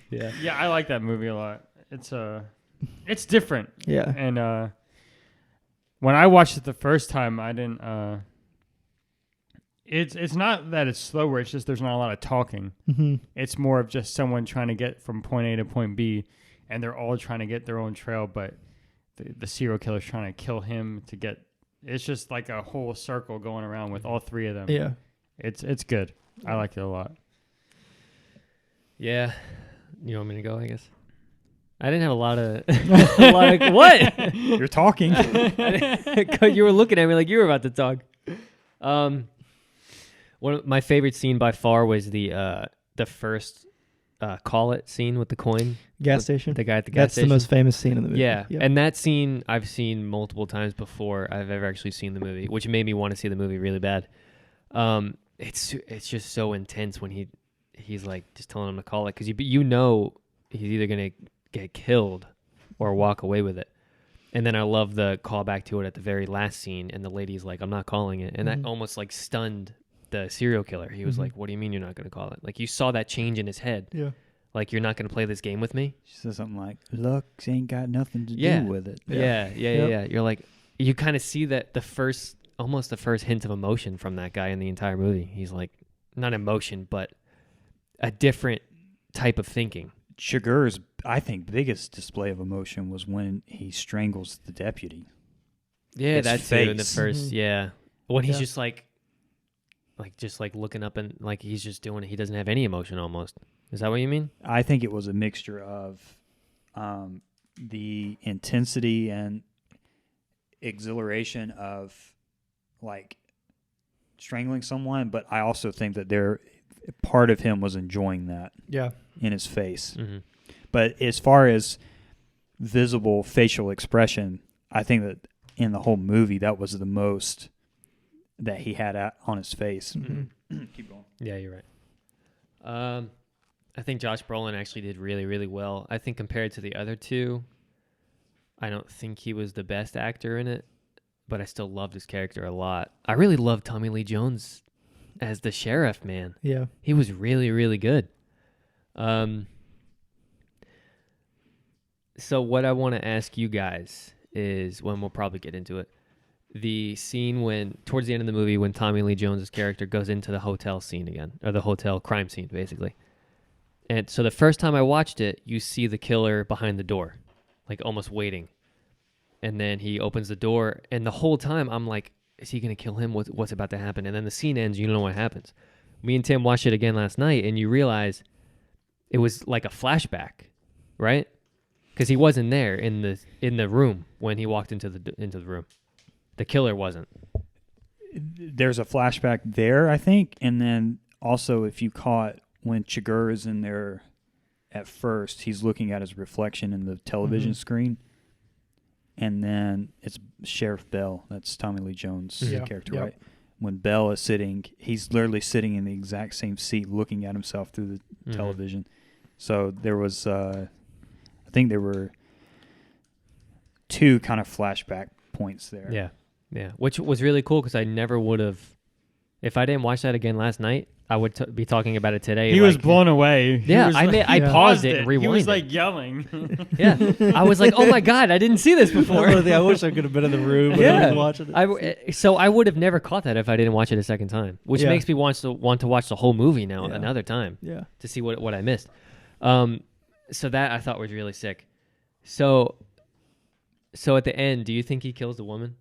Yeah. Yeah, I like that movie a lot. It's different. Yeah. And when I watched it the first time, I didn't. It's not that it's slower. It's just there's not a lot of talking. Mm-hmm. It's more of just someone trying to get from point A to point B, and they're all trying to get their own trail. But the serial killer's trying to kill him to get. It's just like a whole circle going around with all 3 of them. Yeah. It's good. I like it a lot. Yeah. You want me to go? I guess. I didn't have a lot of what? You're talking. You were looking at me like you were about to talk. One of my favorite scene by far was the first call it scene with the coin. Gas station. The guy at the gas station. That's the most famous scene in the movie. Yeah. Yep. And that scene I've seen multiple times before I've ever actually seen the movie, which made me want to see the movie really bad. It's just so intense when he's like just telling him to call it, because you know he's either gonna get killed or walk away with it. And then I love the callback to it at the very last scene, and the lady's like, "I'm not calling it," and that almost like stunned the serial killer. He was like, "What do you mean you're not gonna call it?" Like, you saw that change in his head. Yeah. Like, you're not gonna play this game with me. She says something like, "Looks ain't got nothing to do with it." Yeah. You're like, you kind of see that almost the first hint of emotion from that guy in the entire movie. He's like, not emotion, but a different type of thinking. Chigurh's, I think, biggest display of emotion was when he strangles the deputy. Yeah, His that's it in the face. first. Yeah, when he's Yeah. just like looking up and like he's just doing it. He doesn't have any emotion almost. Is that what you mean? I think it was a mixture of the intensity and exhilaration of like strangling someone, but I also think that part of him was enjoying that Yeah. in his face. Mm-hmm. But as far as visible facial expression, I think that in the whole movie, that was the most that he had on his face. Mm-hmm. Keep going. Yeah, you're right. I think Josh Brolin actually did really, really well. I think compared to the other two, I don't think he was the best actor in it, but I still loved his character a lot. I really loved Tommy Lee Jones as the sheriff, man. Yeah. He was really, really good. So what I want to ask you guys is, when we'll probably get into it, the scene towards the end of the movie, when Tommy Lee Jones' character goes into the hotel scene again, or the hotel crime scene, basically. And so the first time I watched it, you see the killer behind the door, like almost waiting. And then he opens the door, and the whole time I'm like, is he going to kill him? What's about to happen? And then the scene ends, you don't know what happens. Me and Tim watched it again last night, and you realize it was like a flashback, right? Because he wasn't there in the room when he walked into the room. The killer wasn't. There's a flashback there, I think, and then also if you caught when Chigurh is in there at first, he's looking at his reflection in the television screen, and then it's Sheriff Bell. That's Tommy Lee Jones' character, right? When Bell is sitting, he's literally sitting in the exact same seat, looking at himself through the television. So there was, I think there were two kind of flashback points there. Yeah, which was really cool, because I never would have, if I didn't watch that again last night, I would be talking about it today. He was blown away. Yeah, I paused it and rewinded. He was like yelling. Yeah, I was like, "Oh my god, I didn't see this before." I wish I could have been in the room when I was watching it. So I would have never caught that if I didn't watch it a second time, which makes me want to watch the whole movie now another time. Yeah. To see what I missed. So that I thought was really sick. So at the end, do you think he kills the woman?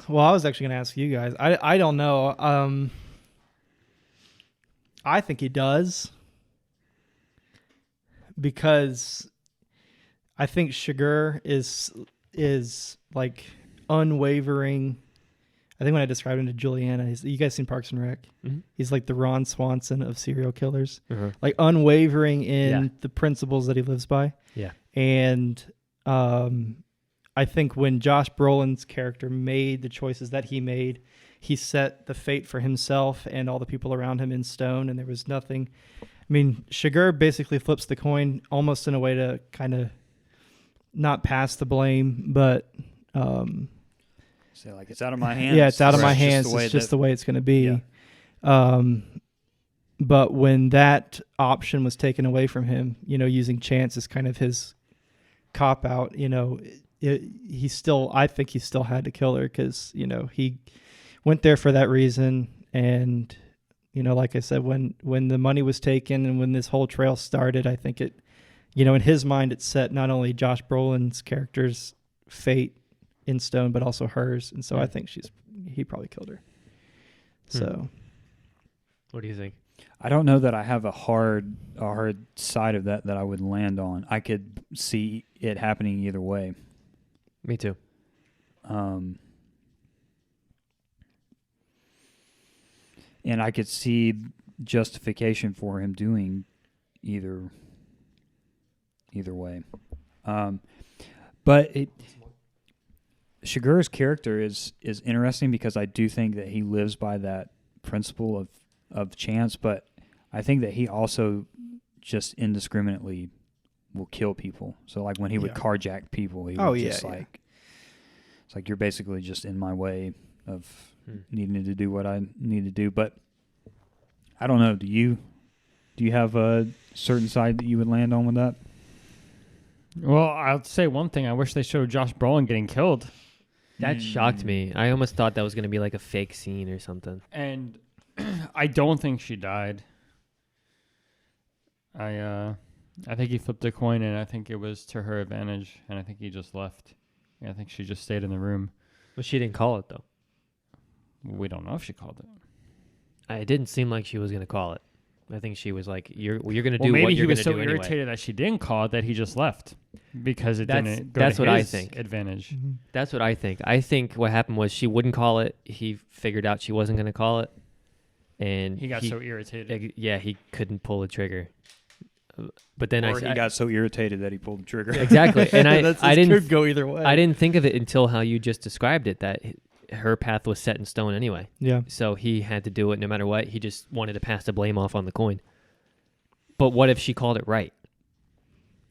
Well, I was actually going to ask you guys. I don't know. I think he does, because I think Chigurh is like unwavering. I think when I described him to Juliana, you guys seen Parks and Rec? Mm-hmm. He's like the Ron Swanson of serial killers, like unwavering in the principles that he lives by. Yeah, and I think when Josh Brolin's character made the choices that he made, he set the fate for himself and all the people around him in stone, and there was nothing. I mean, Chigurh basically flips the coin almost in a way to kind of not pass the blame, but so like, it's out of my hands. Yeah, it's out of my hands. It's just the way it's going to be. Yeah. But when that option was taken away from him, using chance as kind of his cop out, I think he still had to kill her, because he went there for that reason. And like I said, when the money was taken and when this whole trail started, I think it, in his mind, it set not only Josh Brolin's character's fate in stone, but also hers. And so I think he probably killed her. So what do you think? I don't know that I have a hard side of that I would land on. I could see it happening either way. Me too. And I could see justification for him doing either way. But Shigura's character is interesting because I do think that he lives by that principle of chance, but I think that he also just indiscriminately will kill people. So like when he would carjack people, he would just it's like you're basically just in my way of needing to do what I need to do. But I don't know. Do you have a certain side that you would land on with that? Well, I'll say one thing. I wish they showed Josh Brolin getting killed. That shocked me. I almost thought that was going to be like a fake scene or something. And I don't think she died. I think he flipped a coin, and I think it was to her advantage, and I think he just left. I think she just stayed in the room. But she didn't call it, though. We don't know if she called it. It didn't seem like she was going to call it. I think she was like, "You're going to do what you're going to do Maybe anyway." he was so irritated that she didn't call it that he just left because it didn't go that's to what I his think. advantage. Mm-hmm. That's what I think. I think what happened was she wouldn't call it. He figured out she wasn't going to call it, and He got so irritated. Yeah, he couldn't pull the trigger. But then He got so irritated that he pulled the trigger. Exactly, and I didn't could go either way. I didn't think of it until how you just described it, that her path was set in stone anyway. Yeah. So he had to do it no matter what. He just wanted to pass the blame off on the coin. But what if she called it right?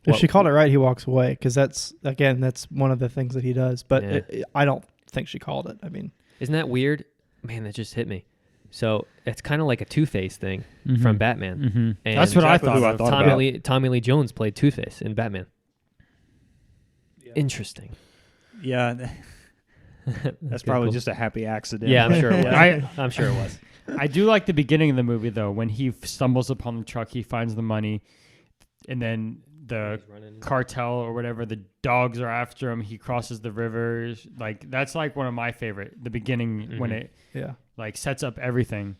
If she called it right, he walks away because that's one of the things that he does. But I don't think she called it. I mean, isn't that weird? Man, that just hit me. So it's kind of like a Two-Face thing from Batman. Mm-hmm. And that's what I thought. Tommy Lee Jones played Two-Face in Batman. Yeah. Interesting. Yeah. That's probably just a happy accident. Yeah, I'm sure it was. I'm sure it was. I do like the beginning of the movie, though, when he stumbles upon the truck, he finds the money, and then the cartel or whatever, the dogs are after him. He crosses the rivers. Like, that's like one of my favorite. The beginning when it like sets up everything.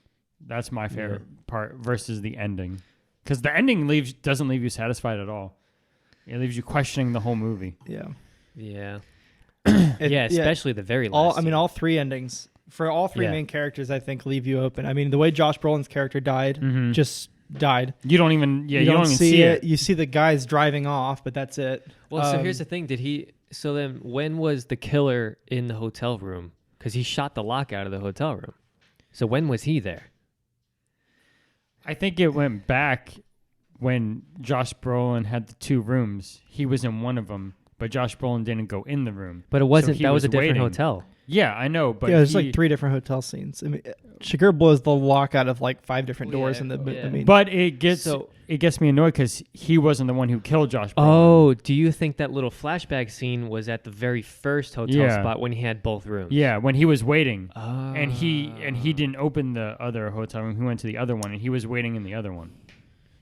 That's my favorite part versus the ending, because the ending doesn't leave you satisfied at all. It leaves you questioning the whole movie. Yeah. Especially the very last. All three endings for all three main characters, I think, leave you open. I mean, the way Josh Brolin's character died, just died. You don't even see it. You see the guys driving off, but that's it. Well, so here's the thing: So then, when was the killer in the hotel room? Because he shot the lock out of the hotel room. So when was he there? I think it went back when Josh Brolin had the two rooms. He was in one of them. But Josh Brolin didn't go in the room. But it wasn't. So that was a different waiting. hotel. Yeah, I know. But there's like three different hotel scenes. I mean, Shiger blows the lock out of like five different doors in the. I mean, but it gets me annoyed because he wasn't the one who killed Josh Brolin. Oh, do you think that little flashback scene was at the very first hotel spot when he had both rooms? Yeah, when he was waiting, and he didn't open the other hotel room. He went to the other one, and he was waiting in the other one.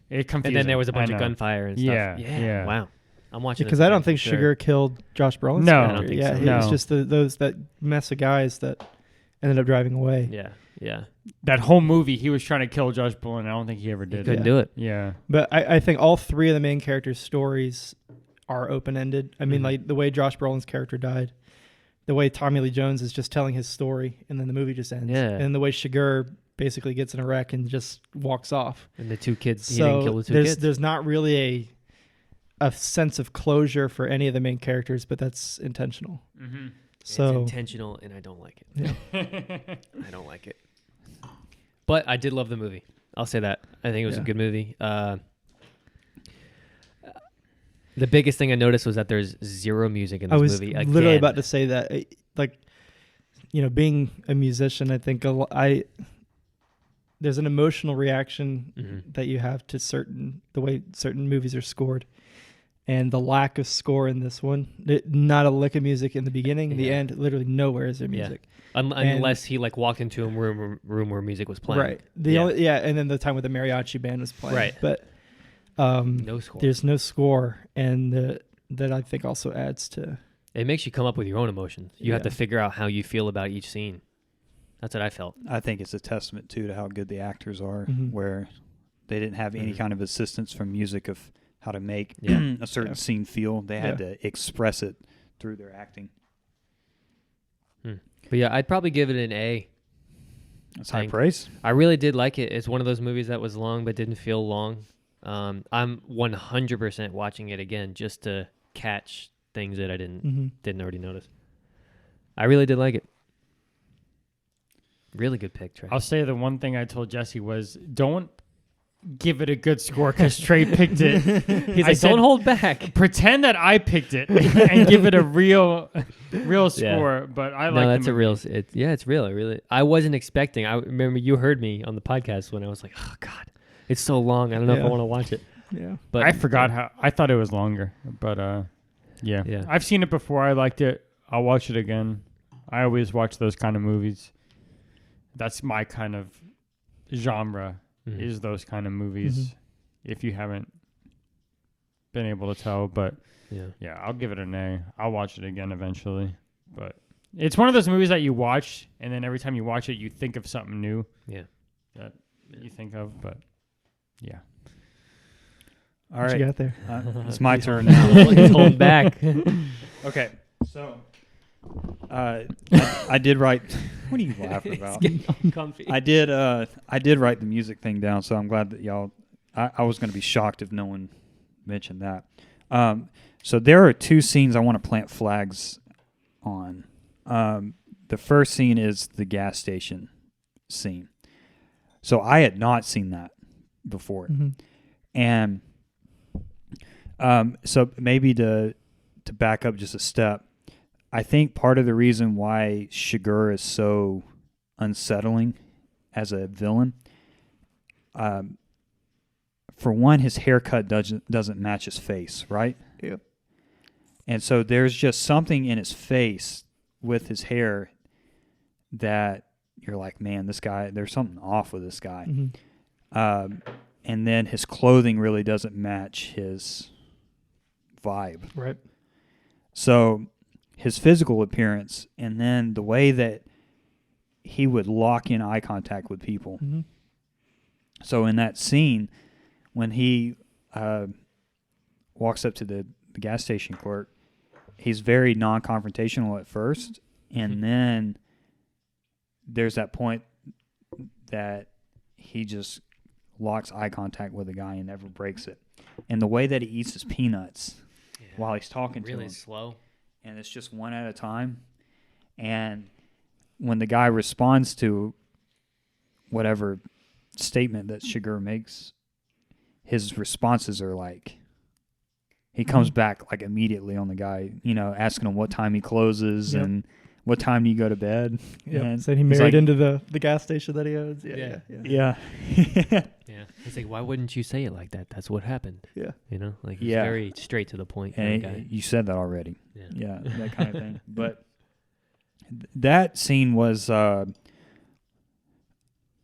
It confused. And then there was a bunch of gunfire and stuff. Yeah. Wow. I'm watching because I don't think Sugar killed Josh Brolin. No, I don't think so. It was just that mess of guys that ended up driving away. Yeah. That whole movie, he was trying to kill Josh Brolin. I don't think he ever did. He couldn't do it. Yeah. But I think all three of the main characters' stories are open-ended. I mean, like the way Josh Brolin's character died, the way Tommy Lee Jones is just telling his story, and then the movie just ends. Yeah. And the way Shiger basically gets in a wreck and just walks off. And the two kids, he didn't kill the two kids. There's not really a sense of closure for any of the main characters, but that's intentional. Mm-hmm. So it's intentional, and I don't like it. Yeah. I don't like it. But I did love the movie. I'll say that. I think it was a good movie. The biggest thing I noticed was that there's zero music in this movie. I was literally about to say that. Like, being a musician, I think there's an emotional reaction that you have to the way certain movies are scored. And the lack of score in this one, not a lick of music in the beginning, the end, literally nowhere is there music. Unless he walked into a room where music was playing. Right. And then the time where the mariachi band was playing. Right. But no score. There's no score, and that I think also adds to. It makes you come up with your own emotions. You have to figure out how you feel about each scene. That's what I felt. I think it's a testament too to how good the actors are, Mhm. where they didn't have any Mhm. kind of assistance from music of how to make Yeah. a certain Yeah. scene feel. They had Yeah. to express it through their acting. But yeah, I'd probably give it an A. That's high Thank- praise. I really did like it. It's one of those movies that was long but didn't feel long. I'm 100% watching it again just to catch things that I didn't already notice. I really did like it. Really good pick, Trey. I'll say the one thing I told Jesse was don't give it a good score because Trey picked it. He's I like, said, don't hold back. pretend that I picked it and give it a real score. But I like No, the that's a movie. real. It's real. It really. I wasn't expecting. I remember you heard me on the podcast when I was like, "Oh God, it's so long. I don't know if I Yeah. want to watch it." Yeah. But I forgot how I thought it was longer, but yeah. Yeah. I've seen it before. I liked it. I'll watch it again. I always watch those kind of movies. That's my kind of genre. Mhm. Is those kind of movies. Mhm. If you haven't been able to tell, but Yeah. I'll give it an A. I'll watch it again eventually. But it's one of those movies that you watch, and then every time you watch it, you think of something new Yeah. that you think of. But yeah, All What right. you got there? It's my He's turn holding- now. He's holding back. Okay. So I did write. What are you laughing about? It's getting uncomfy. I did write the music thing down, so I'm glad that y'all. I was going to be shocked if no one mentioned that. So there are two scenes I want to plant flags on. The first scene is the gas station scene. So I had not seen that before, Mhm. and so maybe to back up just a step, I think part of the reason why Shigur is so unsettling as a villain, for one, his haircut doesn't match his face, right? Yep. And so there's just something in his face with his hair that you're like, man, this guy, there's something off with this guy. Mhm. And then his clothing really doesn't match his vibe. Right. So his physical appearance and then the way that he would lock in eye contact with people. Mhm. So in that scene, when he walks up to the gas station clerk, he's very non-confrontational at first, and then there's that point that he just locks eye contact with the guy and never breaks it. And the way that he eats his peanuts while he's talking to really him, slow. and it's just one at a time. And when the guy responds to whatever statement that Shigur makes, his responses are like, he comes back like immediately on the guy, asking him what time he closes Yep. and what time do you go to bed. Yeah. And Said he he's married like, into the gas station that he owns. Yeah. Yeah. Yeah. Yeah. Yeah. He's like, why wouldn't you say it like that? That's what happened. Yeah. Like he's Yeah. very straight to the point. Kind of And guy. you said that already. Yeah. Yeah, that kind of thing. But that scene was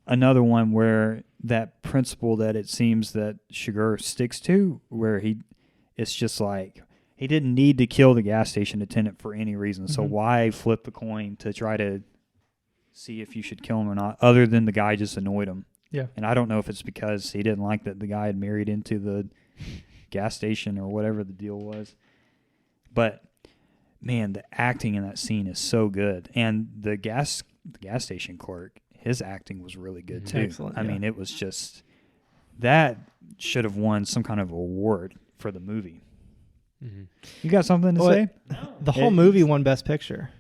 another one where that principle that it seems that Shigur sticks to, where it's just like he didn't need to kill the gas station attendant for any reason. So Mhm. why flip the coin to try to see if you should kill him or not, other than the guy just annoyed him? Yeah. And I don't know if it's because he didn't like that the guy had married into the gas station or whatever the deal was. But man, the acting in that scene is so good, and the gas station clerk, his acting was really good too. Excellent, I yeah. mean, it was just that should have won some kind of award for the movie. Mhm. You got something to Well, say? The whole movie won Best Picture.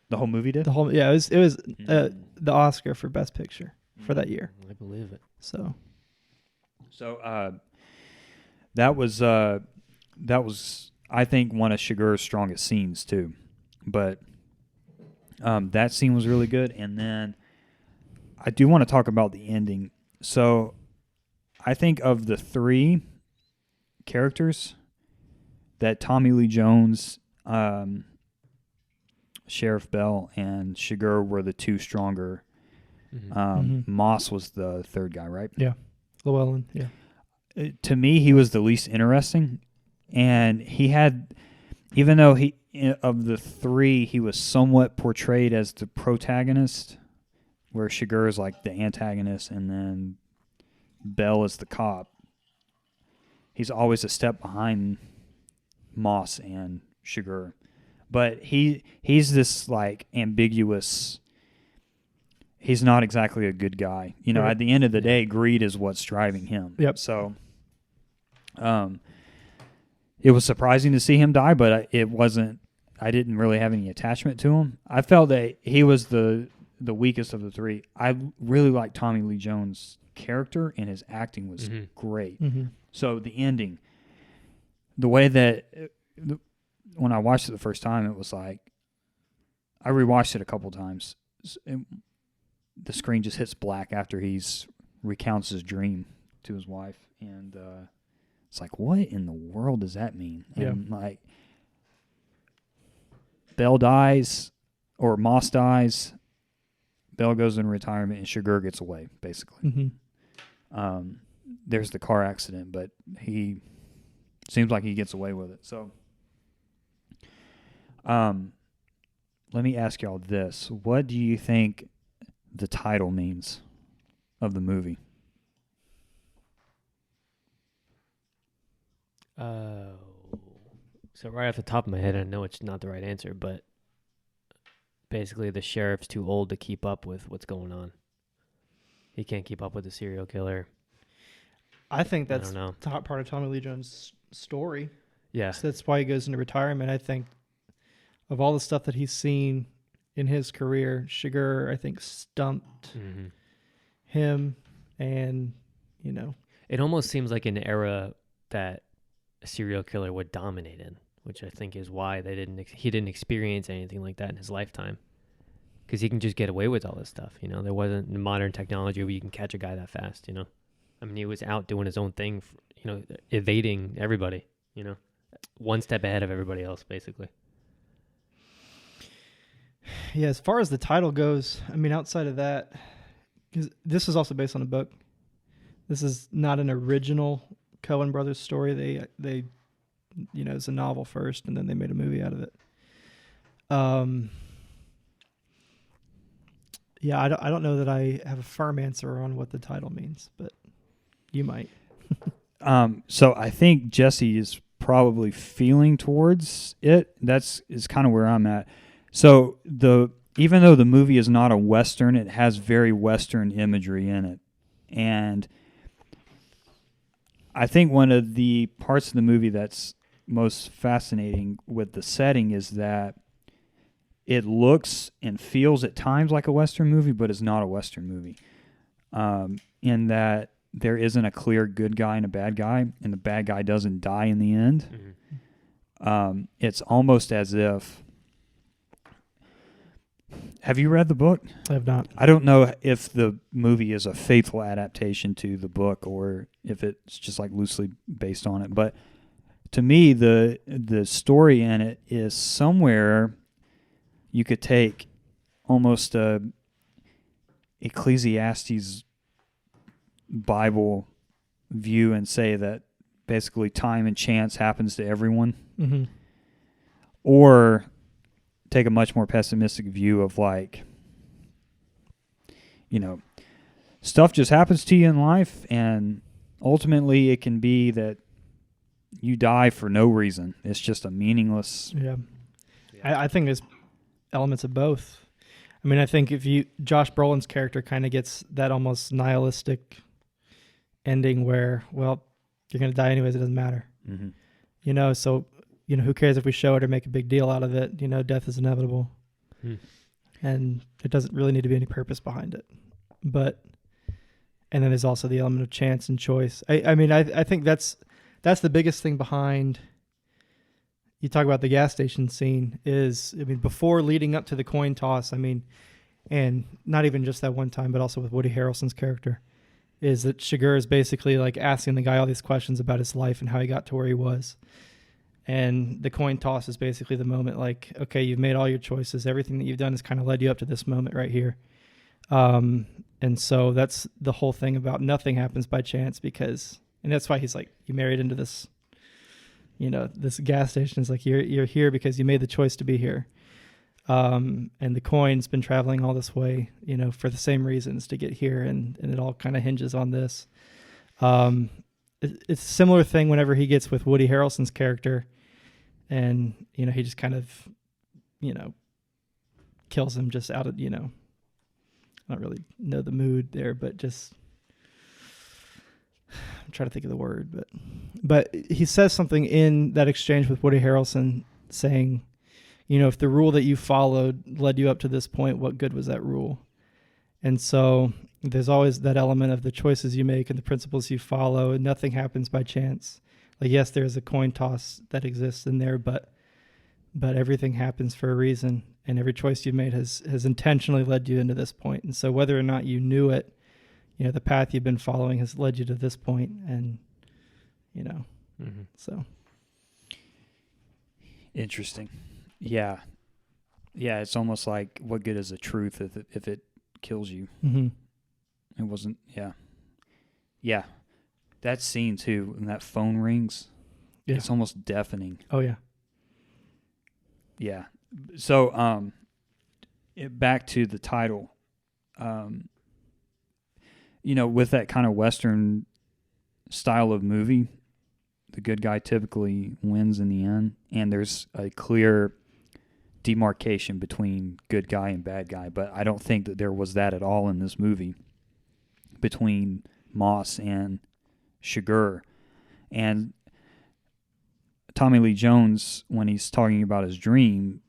The whole movie did. The whole it was the Oscar for Best Picture for that year. I believe it. So So that was I think one of Shigur's strongest scenes too, but that scene was really good. And then I do want to talk about the ending. So I think of the three characters that Tommy Lee Jones, Sheriff Bell, and Shigur were the two stronger. Mhm. Moss was the third guy, right? Llewellyn, yeah. To me, he was the least interesting, and he had, even though of the three, he was somewhat portrayed as the protagonist. where Shiger is like the antagonist and then Bell is the cop. He's always a step behind Moss and Shiger. But he's this like ambiguous. He's not exactly a good guy. You know, Right. at the end of the day, greed is what's driving him. Yep. So, it was surprising to see him die, but it wasn't. I didn't really have any attachment to him. I felt that he was the weakest of the three. I really liked Tommy Lee Jones' character, and his acting was great. Mm-hmm. So the ending, the way that when I watched it the first time, it was like I rewatched it a couple times. The screen just hits black after he's recounts his dream to his wife, and it's like, what in the world does that mean? And like, Bell dies, or Moss dies. Bell goes in retirement, and Shiger gets away. Basically, there's the car accident, but he seems like he gets away with it. So, let me ask y'all this: what do you think the title means of the movie? So right off the top of my head, I know it's not the right answer, but basically the sheriff's too old to keep up with what's going on. He can't keep up with the serial killer. I think that's I don't know. top part of Tommy Lee Jones' story. Yeah. So that's why he goes into retirement. I think of all the stuff that he's seen in his career, Shiger, I think, stumped him. And, you know. It almost seems like an era that a serial killer would dominate in, which I think is why he didn't experience anything like that in his lifetime. Because he can just get away with all this stuff, you know. There wasn't modern technology where you can catch a guy that fast, you know. I mean, he was out doing his own thing, you know, evading everybody, you know. One step ahead of everybody else, basically. Yeah, as far as the title goes, I mean, outside of that, because this is also based on a book. This is not an original Coen Brothers story. They, you know, it's a novel first, and then they made a movie out of it. Yeah, I don't know that I have a firm answer on what the title means, but you might. So I think Jesse is probably feeling towards it. Is kind of where I'm at. So even though the movie is not a Western, it has very Western imagery in it. And I think one of the parts of the movie that's most fascinating with the setting is that it looks and feels at times like a Western movie, but it's not a Western movie. In that there isn't a clear good guy and a bad guy, and the bad guy doesn't die in the end. It's almost as if... Have you read the book? I have not. I don't know if the movie is a faithful adaptation to the book or if it's just like loosely based on it. But to me, the story in it is somewhere you could take almost a Ecclesiastes Bible view and say that basically time and chance happens to everyone. Or take a much more pessimistic view of like, you know, stuff just happens to you in life, and ultimately it can be that you die for no reason. It's just a meaningless... Yeah. I think there's elements of both. I mean, I think Josh Brolin's character kind of gets that almost nihilistic ending where, well, you're going to die anyways, it doesn't matter. You know, so... You know, who cares if we show it or make a big deal out of it? You know, death is inevitable. And it doesn't really need to be any purpose behind it. And then there's also the element of chance and choice. I mean, I think that's the biggest thing behind, you talk about the gas station scene is, I mean, before leading up to the coin toss, I mean, and not even just that one time, but also with Woody Harrelson's character, is that Shiger is basically like asking the guy all these questions about his life and how he got to where he was. And the coin toss is basically the moment like, okay, you've made all your choices. Everything that you've done has kind of led you up to this moment right here. And so that's the whole thing about nothing happens by chance and that's why he's like, you married into this, you know, this gas station is like, you're here because you made the choice to be here. And the coin's been traveling all this way, for the same reasons to get here, and it all kind of hinges on this. It's a similar thing whenever he gets with Woody Harrelson's character, and he just kind of kills him just out of I don't really know the mood there, but just I'm trying to think of the word, but he says something in that exchange with Woody Harrelson saying, if the rule that you followed led you up to this point, what good was that rule? And so there's always that element of the choices you make and the principles you follow, and nothing happens by chance. Like, yes, there's a coin toss that exists in there, but everything happens for a reason, and every choice you've made has intentionally led you into this point. And so whether or not you knew it, the path you've been following has led you to this point, and so. Interesting. Yeah. Yeah, it's almost like, what good is the truth if it kills you? Mm-hmm. It wasn't, yeah. Yeah. That scene, too, when that phone rings, it's almost deafening. Oh, yeah. Yeah. So, back to the title. With that kind of Western style of movie, the good guy typically wins in the end, and there's a clear demarcation between good guy and bad guy, but I don't think that there was that at all in this movie between Moss and Chigurh. And Tommy Lee Jones, when he's talking about his dream,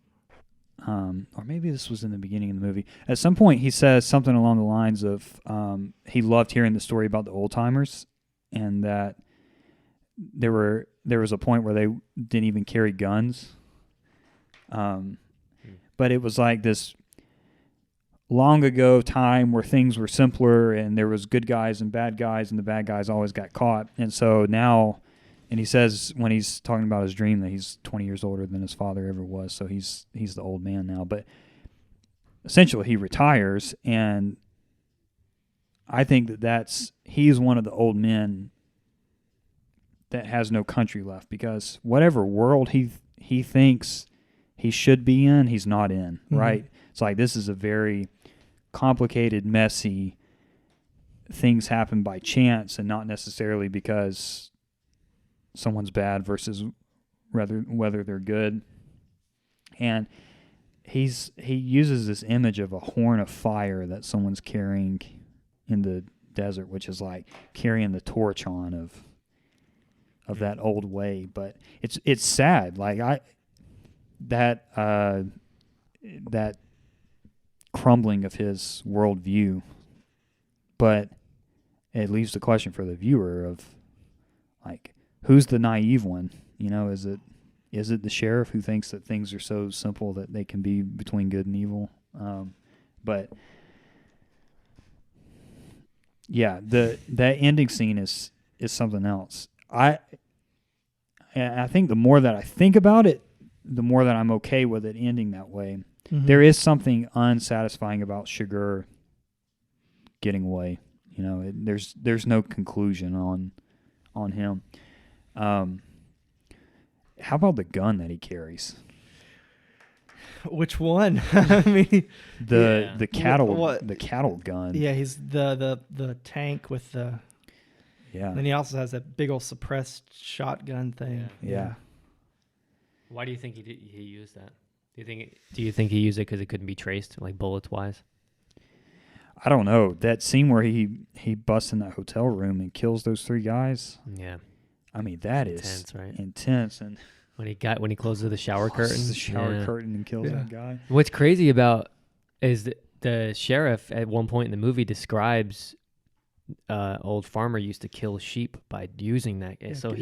or maybe this was in the beginning of the movie, at some point he says something along the lines of he loved hearing the story about the old timers, and that there was a point where they didn't even carry guns. But it was like this long ago time where things were simpler, and there was good guys and bad guys, and the bad guys always got caught. And so now, and he says when he's talking about his dream that he's 20 years older than his father ever was, so he's the old man now. But essentially he retires, and I think he's one of the old men that has no country left, because whatever world he thinks he should be in, he's not in, right? It's like, this is a very complicated, messy, things happen by chance and not necessarily because someone's bad versus whether they're good. And he uses this image of a horn of fire that someone's carrying in the desert, which is like carrying the torch on of that old way. But it's sad. Like that crumbling of his worldview, but it leaves the question for the viewer of, like, who's the naive one? Is it the sheriff who thinks that things are so simple that they can be between good and evil? But yeah, that ending scene is something else. I think the more that I think about it, the more that I'm okay with it ending that way. Mm-hmm. There is something unsatisfying about Chigurh getting away. There's no conclusion on him. How about the gun that he carries? Which one? I mean, the cattle gun. Yeah, he's the tank with the. Yeah. Then he also has that big old suppressed shotgun thing. Yeah. Why do you think he used that? Do you think he used it because it couldn't be traced, like bullets wise? I don't know. That scene where he busts in that hotel room and kills those 3 guys. Yeah. I mean, that it's is intense, right? Intense. And when he closes the shower curtain, curtain and kills that guy. What's crazy about is the sheriff at one point in the movie describes old farmer used to kill sheep by using that. Yeah, so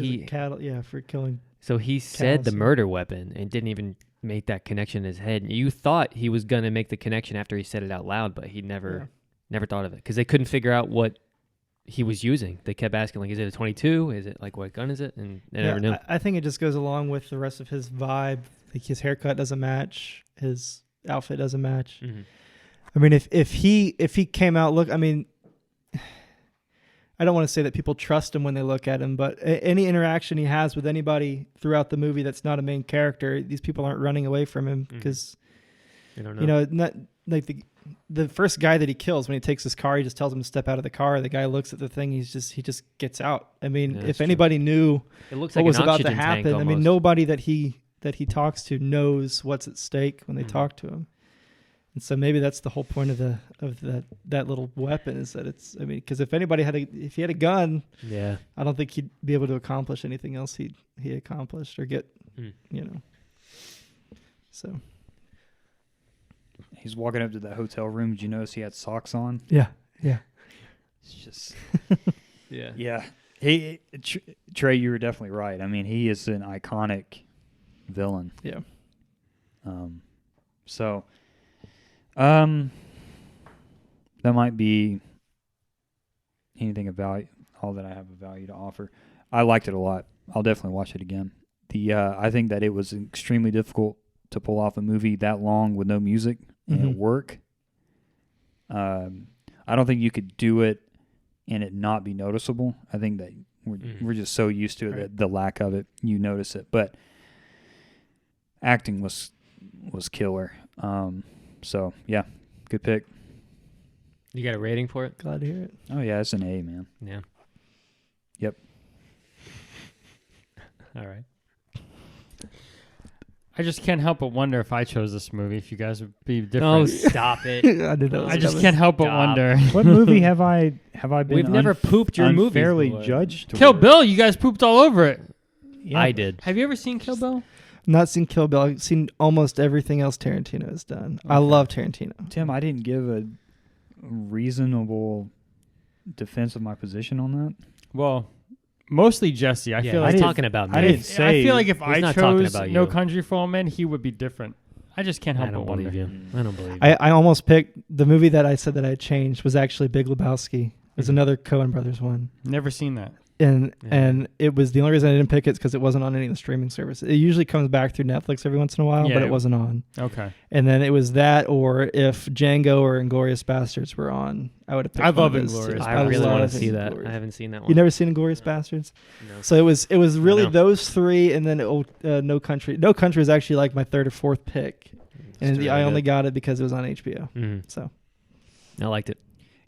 for killing. So he said the murder weapon and didn't even make that connection in his head. You thought he was gonna make the connection after he said it out loud, but he never thought of it because they couldn't figure out what he was using. They kept asking, like, is it a 22? Is it, like, what gun is it? And they never knew. I think it just goes along with the rest of his vibe. Like, his haircut doesn't match, his outfit doesn't match. Mm-hmm. I mean, if he came out, I mean, I don't want to say that people trust him when they look at him, but any interaction he has with anybody throughout the movie that's not a main character, these people aren't running away from him because I don't know. You know, not like the first guy that he kills when he takes his car, he just tells him to step out of the car. The guy looks at the thing, he just gets out. I mean, Yeah, if that's true. anybody knew It looks what like was an about to oxygen tank happen, I mean, almost. nobody that he talks to knows what's at stake when they Mhm. talk to him. And so maybe that's the whole point of that little weapon is that it's. I mean, because if he had a gun, Yeah. I don't think he'd be able to accomplish anything else he accomplished or get. Mm. You know. So He's walking up to the hotel room. Did you notice he had socks on? yeah. It's just Yeah. yeah. Trey, you were definitely right. I mean, he is an iconic villain. Yeah. So, that might be anything of value. All that I have of value to offer. I liked it a lot. I'll definitely watch it again. I think that it was extremely difficult to pull off a movie that long with no music and Mhm. it work. I don't think you could do it and it not be noticeable. I think that we're just so used to it Right. that the lack of it, you notice it. But acting was killer. So yeah, good pick. You got a rating for it? Glad to hear it. Oh yeah, it's an A, man. Yeah. Yep. All right. I just can't help but wonder if I chose this movie, if you guys would be Oh, different. stop it. I did that. I just can't help but Stop. wonder. What movie have I been? We've never pooped your movies unfairly before. judged. Kill toward? Bill, you guys pooped all over it. Yeah. I did. Have you ever seen Kill Bill? Not seen Kill Bill. I've seen almost everything else Tarantino has done. I Okay. love Tarantino. Tim, I didn't give a reasonable defense of my position on that. Well, mostly Jesse. I Yeah, feel he's like talking about me. I didn't say- I feel like if He's I not talking chose about No you. Country for Old Men, he would be different. I just can't I help don't but wonder. believe you. I don't believe you. I almost picked the movie that I said that I changed was actually Big Lebowski. It was Mhm. another Coen Brothers one. Never seen that. And Yeah. and it was the only reason I didn't pick it because it wasn't on any of the streaming services. It usually comes back through Netflix every once in a while, Yeah, but it- it wasn't on. Okay. And then it was that, or if Django or Inglourious Bastards were on, I would have picked. I one of love those Inglourious two. I really want love to see that. Inglourious. I haven't seen that one. You never seen Inglourious Bastards? No. So it was really know. those three, and then No Country. No Country is actually like my third or fourth pick, and really I only good. got it because it was on HBO. Mhm. So I liked it.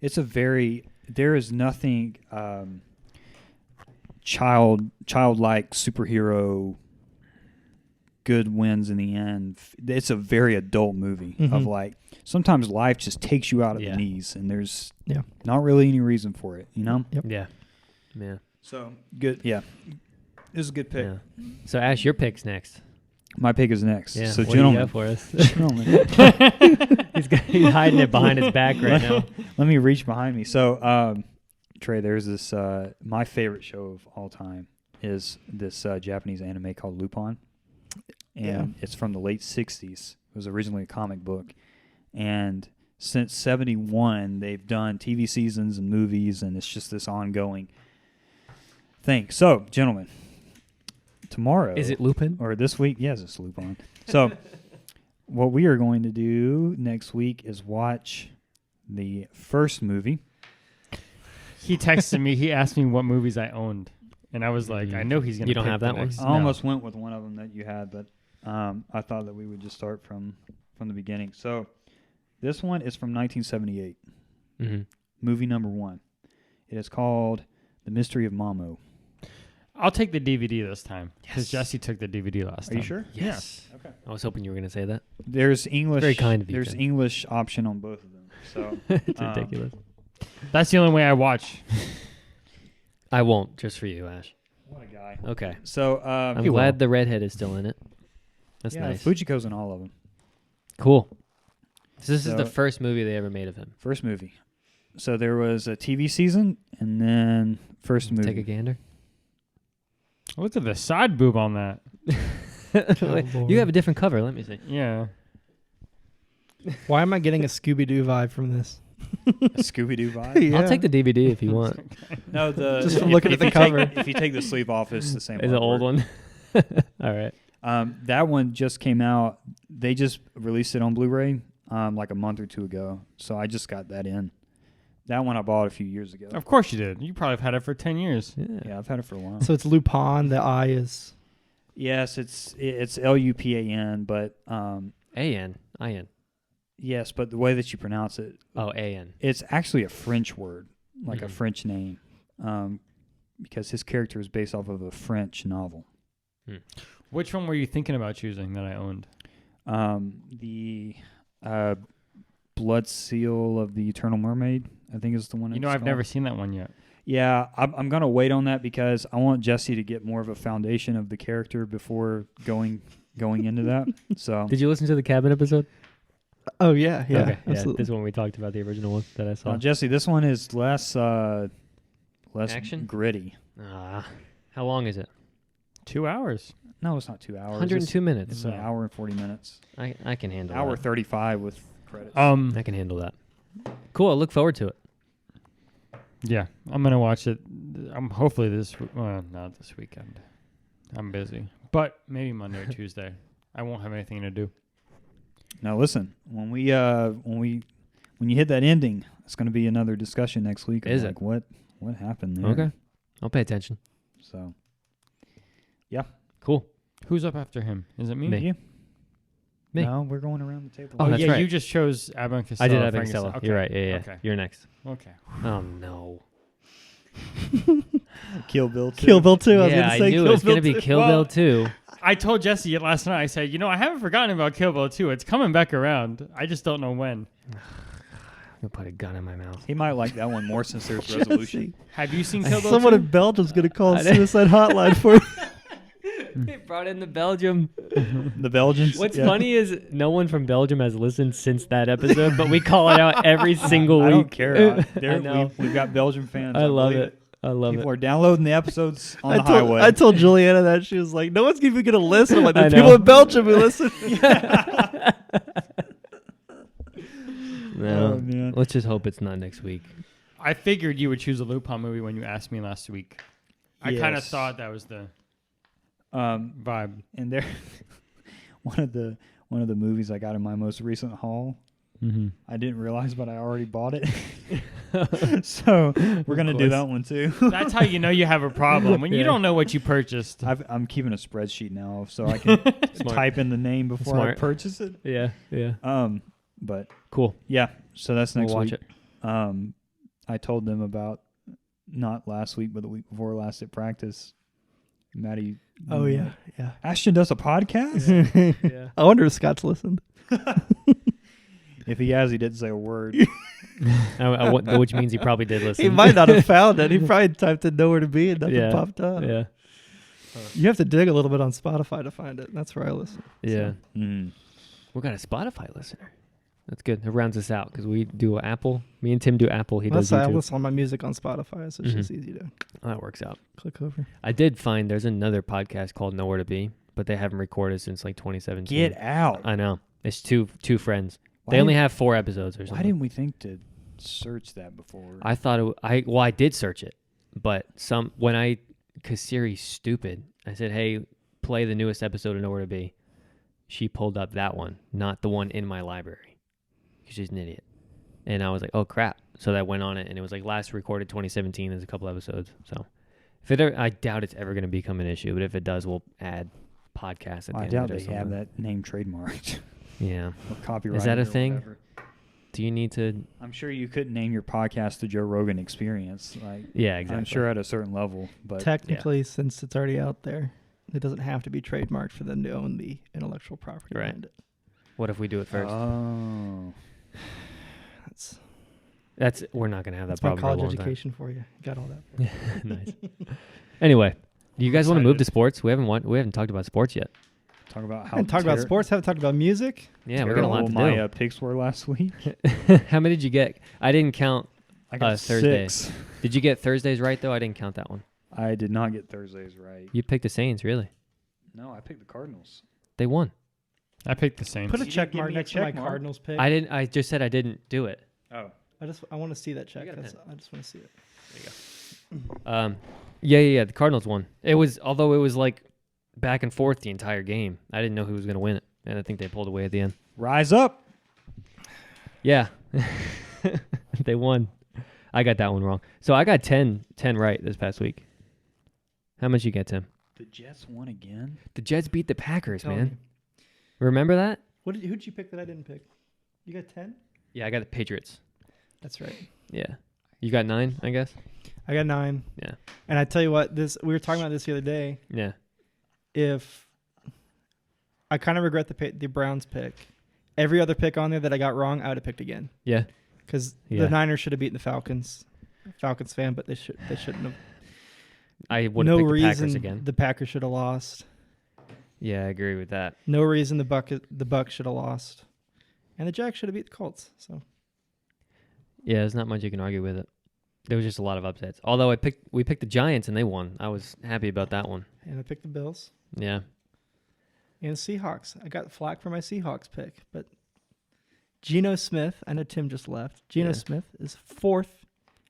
It's there is nothing childlike superhero good wins in the end. It's a very adult movie of Mhm. like sometimes life just takes you out of Yeah. the knees and there's Yeah. not really any reason for it, you know? Yep. Yeah. Yeah. So good, yeah. This is a good pick. Yeah. So Ash, your pick's next. My pick is next. Yeah. So what do you gentlemen, got for us? gentlemen, he's hiding it behind his back right now. let me reach behind me. So Trey, there's this my favorite show of all time is this Japanese anime called Lupin. And Yeah. it's from the late 60s. It was originally a comic book. And since 71, they've done TV seasons and movies, and it's just this ongoing thing. So, gentlemen, tomorrow. Is it Lupin? Or this week? Yes, it's Lupin. So, what we are going to do next week is watch the first movie. He texted me. He asked me what movies I owned, and I was like, I know he's gonna. You don't pick have the that one? next- I No. almost went with one of them that you had, but I thought that we would just start from the beginning. So this one is from 1978, Mm-hmm. movie number 1. It is called The Mystery of Mamo. I'll take the DVD this time because Yes. Jesse took the DVD last Are time. you sure? Yes. Okay. I was hoping you were going to say that. There's English. Very kind of you, There's Tim. English option on both of them. So It's Um, ridiculous. That's the only way I watch. I won't, just for you, Ash. what a guy. Okay. So I'm he will. glad the redhead is still in it. That's yeah, nice. Fujiko's in all of them. Cool. So this is So- the first movie they ever made of him. First movie. So there was a TV season and then first movie. Take a gander. Look at the side boob on that. You have a different cover. Let me see. Yeah. why am I getting a Scooby Doo vibe from this? Scooby Doo vibe. Yeah. I'll take the DVD if you want. No, the Just from if- looking if at the you take- cover. if you take the sleeve off, it's the same. Is it old artwork. one? All right. That one just came out. They just released it on Blu-ray like a month or two ago. So I just got that in. That one I bought a few years ago. Of course you did. You probably have had it for 10 years. Yeah, I've had it for a while. So it's Lupin. The I is. Yes, it's Lupan, but A-N. I-N. Yes, but the way that you pronounce it, Oh, A-N. it's actually a French word, like a Mhm. French name, because his character is based off of a French novel. Which one were you thinking about choosing that I owned? The Blood Seal of the Eternal Mermaid, I think is the one. You know, it's I've called. never seen that one yet. Yeah, I'm gonna wait on that because I want Jesse to get more of a foundation of the character before going into that. So Did you listen to the cabin episode? Oh yeah, yeah, Okay. Yeah, absolutely. this is when we talked about the original one that I saw. now, Jesse, this one is less Action? gritty. How long is it? 2 hours. No, it's not 2 hours. 102 minutes. It's an hour and 40 minutes. I can handle Hour that. 35 with credits. I can handle that. Cool. I look forward to it. Yeah, I'm gonna watch it. Hopefully not this weekend. I'm busy, but maybe Monday or Tuesday. I won't have anything to do. Now listen, when you hit that ending, it's going to be another discussion next week. Is like what happened there? Okay. I'll pay attention. So Cool. Who's up after him? Is it me? Me. you? Me. No, we're going around the table. Oh, that's yeah, right. you just chose Abbott and Costello. I did have Frank Costello. Okay. You're right. Yeah. Okay. You're next. Okay. Oh no. Kill Bill 2. Kill Bill 2. I was yeah, gonna I say knew Kill it was Bill gonna be 2. Kill Well- Bill 2. I told Jesse it last night. I said, I haven't forgotten about Kill Bill 2. It's coming back around. I just don't know when. I'm gonna put a gun in my mouth. He might like that one more since there's resolution. Have you seen Kill Bill Someone 2? in Belgium's gonna call a I know. suicide hotline for you. They brought in the Belgium. The Belgians. What's yeah. funny is no one from Belgium has listened since that episode, but we call it out every single week. I don't care. I know. We've got Belgian fans. I love believe it. I love People it. are downloading the episodes on the highway. I told Juliana that. She was like, no one's even gonna listen. I'm like, I there's know. people in Belgium who listen. No, Oh, man. let's just hope it's not next week. I figured you would choose a Lupin movie when you asked me last week. I kind of Yes. thought that was the And there, one of the movies I got in my most recent haul, I didn't realize, but I already bought it. So we're gonna do that one too. That's how you know you have a problem. When you Yeah. don't know what you purchased. I'm keeping a spreadsheet now, so I can Smart. type in the name before I Smart. purchase it. Yeah, yeah. But Cool. yeah, so that's next We'll watch week. it. I told them about not last week, but the week before last at practice. Maddie. Oh yeah, yeah. Ashton does a podcast. Yeah. I wonder if Scott's listened. If he has, he didn't say a word. Which means he probably did listen. He might not have found it. He probably typed in nowhere to be and nothing Yeah. popped up. Yeah. You have to dig a little bit on Spotify to find it. That's where I listen. Yeah. Mm. We got a Spotify listener. That's good. It rounds us out because we do Apple. Me and Tim do Apple. He does I YouTube. listen on my music on Spotify, so it's Mhm. just easy to Oh, that works out. click over. I did find there's another podcast called Nowhere to Be, but they haven't recorded since like 2017. Get out. I know. It's two friends. Why They only didn't- have 4 episodes or Why something. didn't we think to search that before? I thought I did search it, but because Siri's stupid, I said, hey, play the newest episode of Nowhere to Be. She pulled up that one, not the one in my library, because she's an idiot. And I was like, oh crap. So that went on it, and it was like last recorded 2017. There's a couple episodes. So I doubt it's ever going to become an issue, but if it does, we'll add podcasts at the I end doubt of it or they have something. that name trademarked Yeah. or copyrighted. that a or thing? whatever. Do you need to? I'm sure you couldn't name your podcast the Joe Rogan Experience. Like, Yeah, exactly. I'm sure at a certain level, but Technically, since it's already out there, it doesn't have to be trademarked for them to own the intellectual property Right. behind it. What if we do it first? Oh, We're not going to have that That's my problem for a college long time. education for you. Got all that. Nice. Anyway, do you guys want to move Excited. to sports? We haven't talked about sports yet. talk about I how haven't talked about sports. Haven't talked about music. Yeah, we got a lot to my do. picks were last week. How many did you get? I didn't count. I got Thursday. 6. Did you get Thursdays right though? I didn't count that one. I did not get Thursdays right. You picked the Saints, really? No, I picked the Cardinals. They won. I picked the Saints. Put a You check didn't give mark me a next to my check mark. Cardinals pick. I didn't. I just said I didn't do it. Oh, I want to see that check. got I just want to see it. Yeah. The Cardinals won. Although it was like back and forth the entire game. I didn't know who was going to win it, and I think they pulled away at the end. rise up! Yeah, they won. I got that one wrong. So I got 10 right this past week. How much you get, Tim? The Jets won again. The Jets beat the Packers, Tell man. me. Remember that? Who'd you pick that I didn't pick? You got 10? Yeah, I got the Patriots. That's right. Yeah. You got 9, I guess? I got 9. Yeah. And I tell you what, we were talking about this the other day. Yeah. If I kind of regret the Browns pick. Every other pick on there that I got wrong, I would have picked again. Yeah. Because Yeah. the Niners should have beaten the Falcons. Falcons fan, but they shouldn't have. I would No have picked the reason Packers again. the Packers should have lost. Yeah, I agree with that. No reason the Bucs should have lost. And the Jacks should have beat the Colts. So Yeah, there's not much you can argue with it. There was just a lot of upsets. Although we picked the Giants and they won. I was happy about that one. and I picked the Bills. Yeah. And the Seahawks. I got flack for my Seahawks pick, but Geno Smith, I know Tim just left. Geno Yeah. Smith is 4th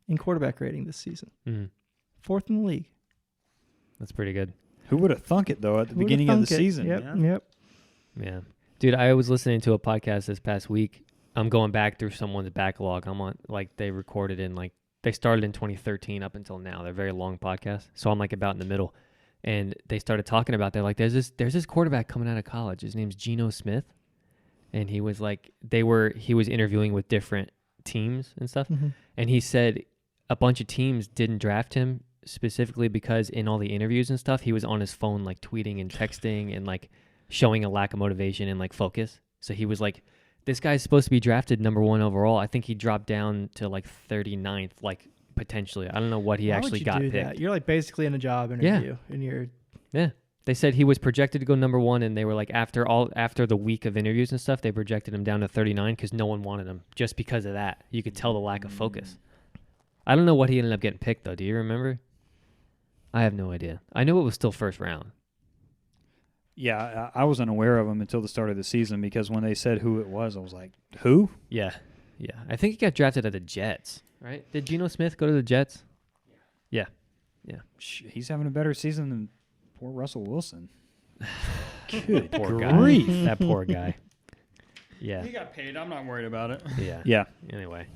in quarterback rating this season. Mm-hmm. 4th in the league. That's pretty good. Who would have thunk it, though, at the Who'da beginning of the thunk it? season? Yep, man? yep. Yeah. Dude, I was listening to a podcast this past week. I'm going back through someone's backlog. I'm on, like, they recorded in, like, they started in 2013 up until now. They're very long podcasts. So I'm, like, about in the middle. And they started talking about, they're like, there's this quarterback coming out of college. His name's Geno Smith. And he was like, he was interviewing with different teams and stuff. Mm-hmm. And he said a bunch of teams didn't draft him specifically because in all the interviews and stuff, he was on his phone, like tweeting and texting and like showing a lack of motivation and like focus. So he was like, this guy's supposed to be drafted number 1 overall. I think he dropped down to like 39th, like potentially. I don't know what he Why actually would you got do picked. that? You're like basically in a job interview. And you're Yeah. They said he was projected to go number 1, and they were like, after the week of interviews and stuff, they projected him down to 39 because no one wanted him just because of that. You could tell the lack of focus. I don't know what he ended up getting picked, though. Do you remember? I have no idea. I knew it was still first round. Yeah, I wasn't aware of him until the start of the season because when they said who it was, I was like, who? Yeah. Yeah. I think he got drafted at the Jets, right? Did Geno Smith go to the Jets? Yeah. Yeah. He's having a better season than poor Russell Wilson. Good Poor grief. guy. That poor guy. Yeah. He got paid. I'm not worried about it. Yeah. Yeah. Anyway.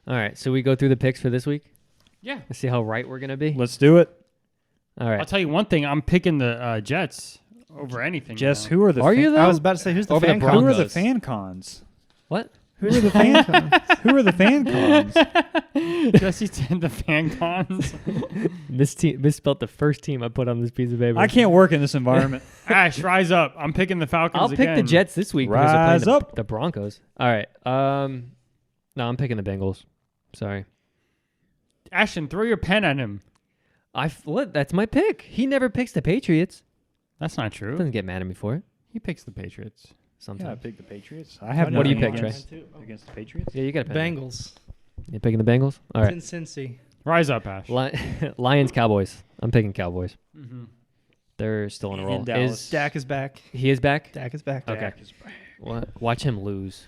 All right. So we go through the picks for this week. Yeah. Let's see how right we're going to be. Let's do it. All right. I'll tell you one thing. I'm picking the Jets over anything. Jess, now. who are the Are you, though? I was about to say, who's the Over the fan Broncos. who are con? the fan cons? What? Who are the fan who are the fan cons? Jesse said the fan cons. Misspelled the first team I put on this piece of paper. I can't work in this environment. Ash, rise up. I'm picking the Falcons I'll pick again. the Jets this week because Rise they're playing up. the Broncos. All right. No, I'm picking the Bengals. Sorry. Ashton, throw your pen at him. What? That's my pick. He never picks the Patriots. That's not true. Doesn't get mad at me for it. He picks the Patriots. Yeah, I Sometimes. picked the Patriots. I have What do you nothing pick, Trey? against the Patriots. Yeah, you got a pick. Bengals. You picking the Bengals? All right. It's in Cincy. Rise up, Ash. Lions, Cowboys. I'm picking Cowboys. Mm-hmm. They're still on a In roll. Dallas. Dak is back. He is back? Dak is back. Okay. Watch him lose,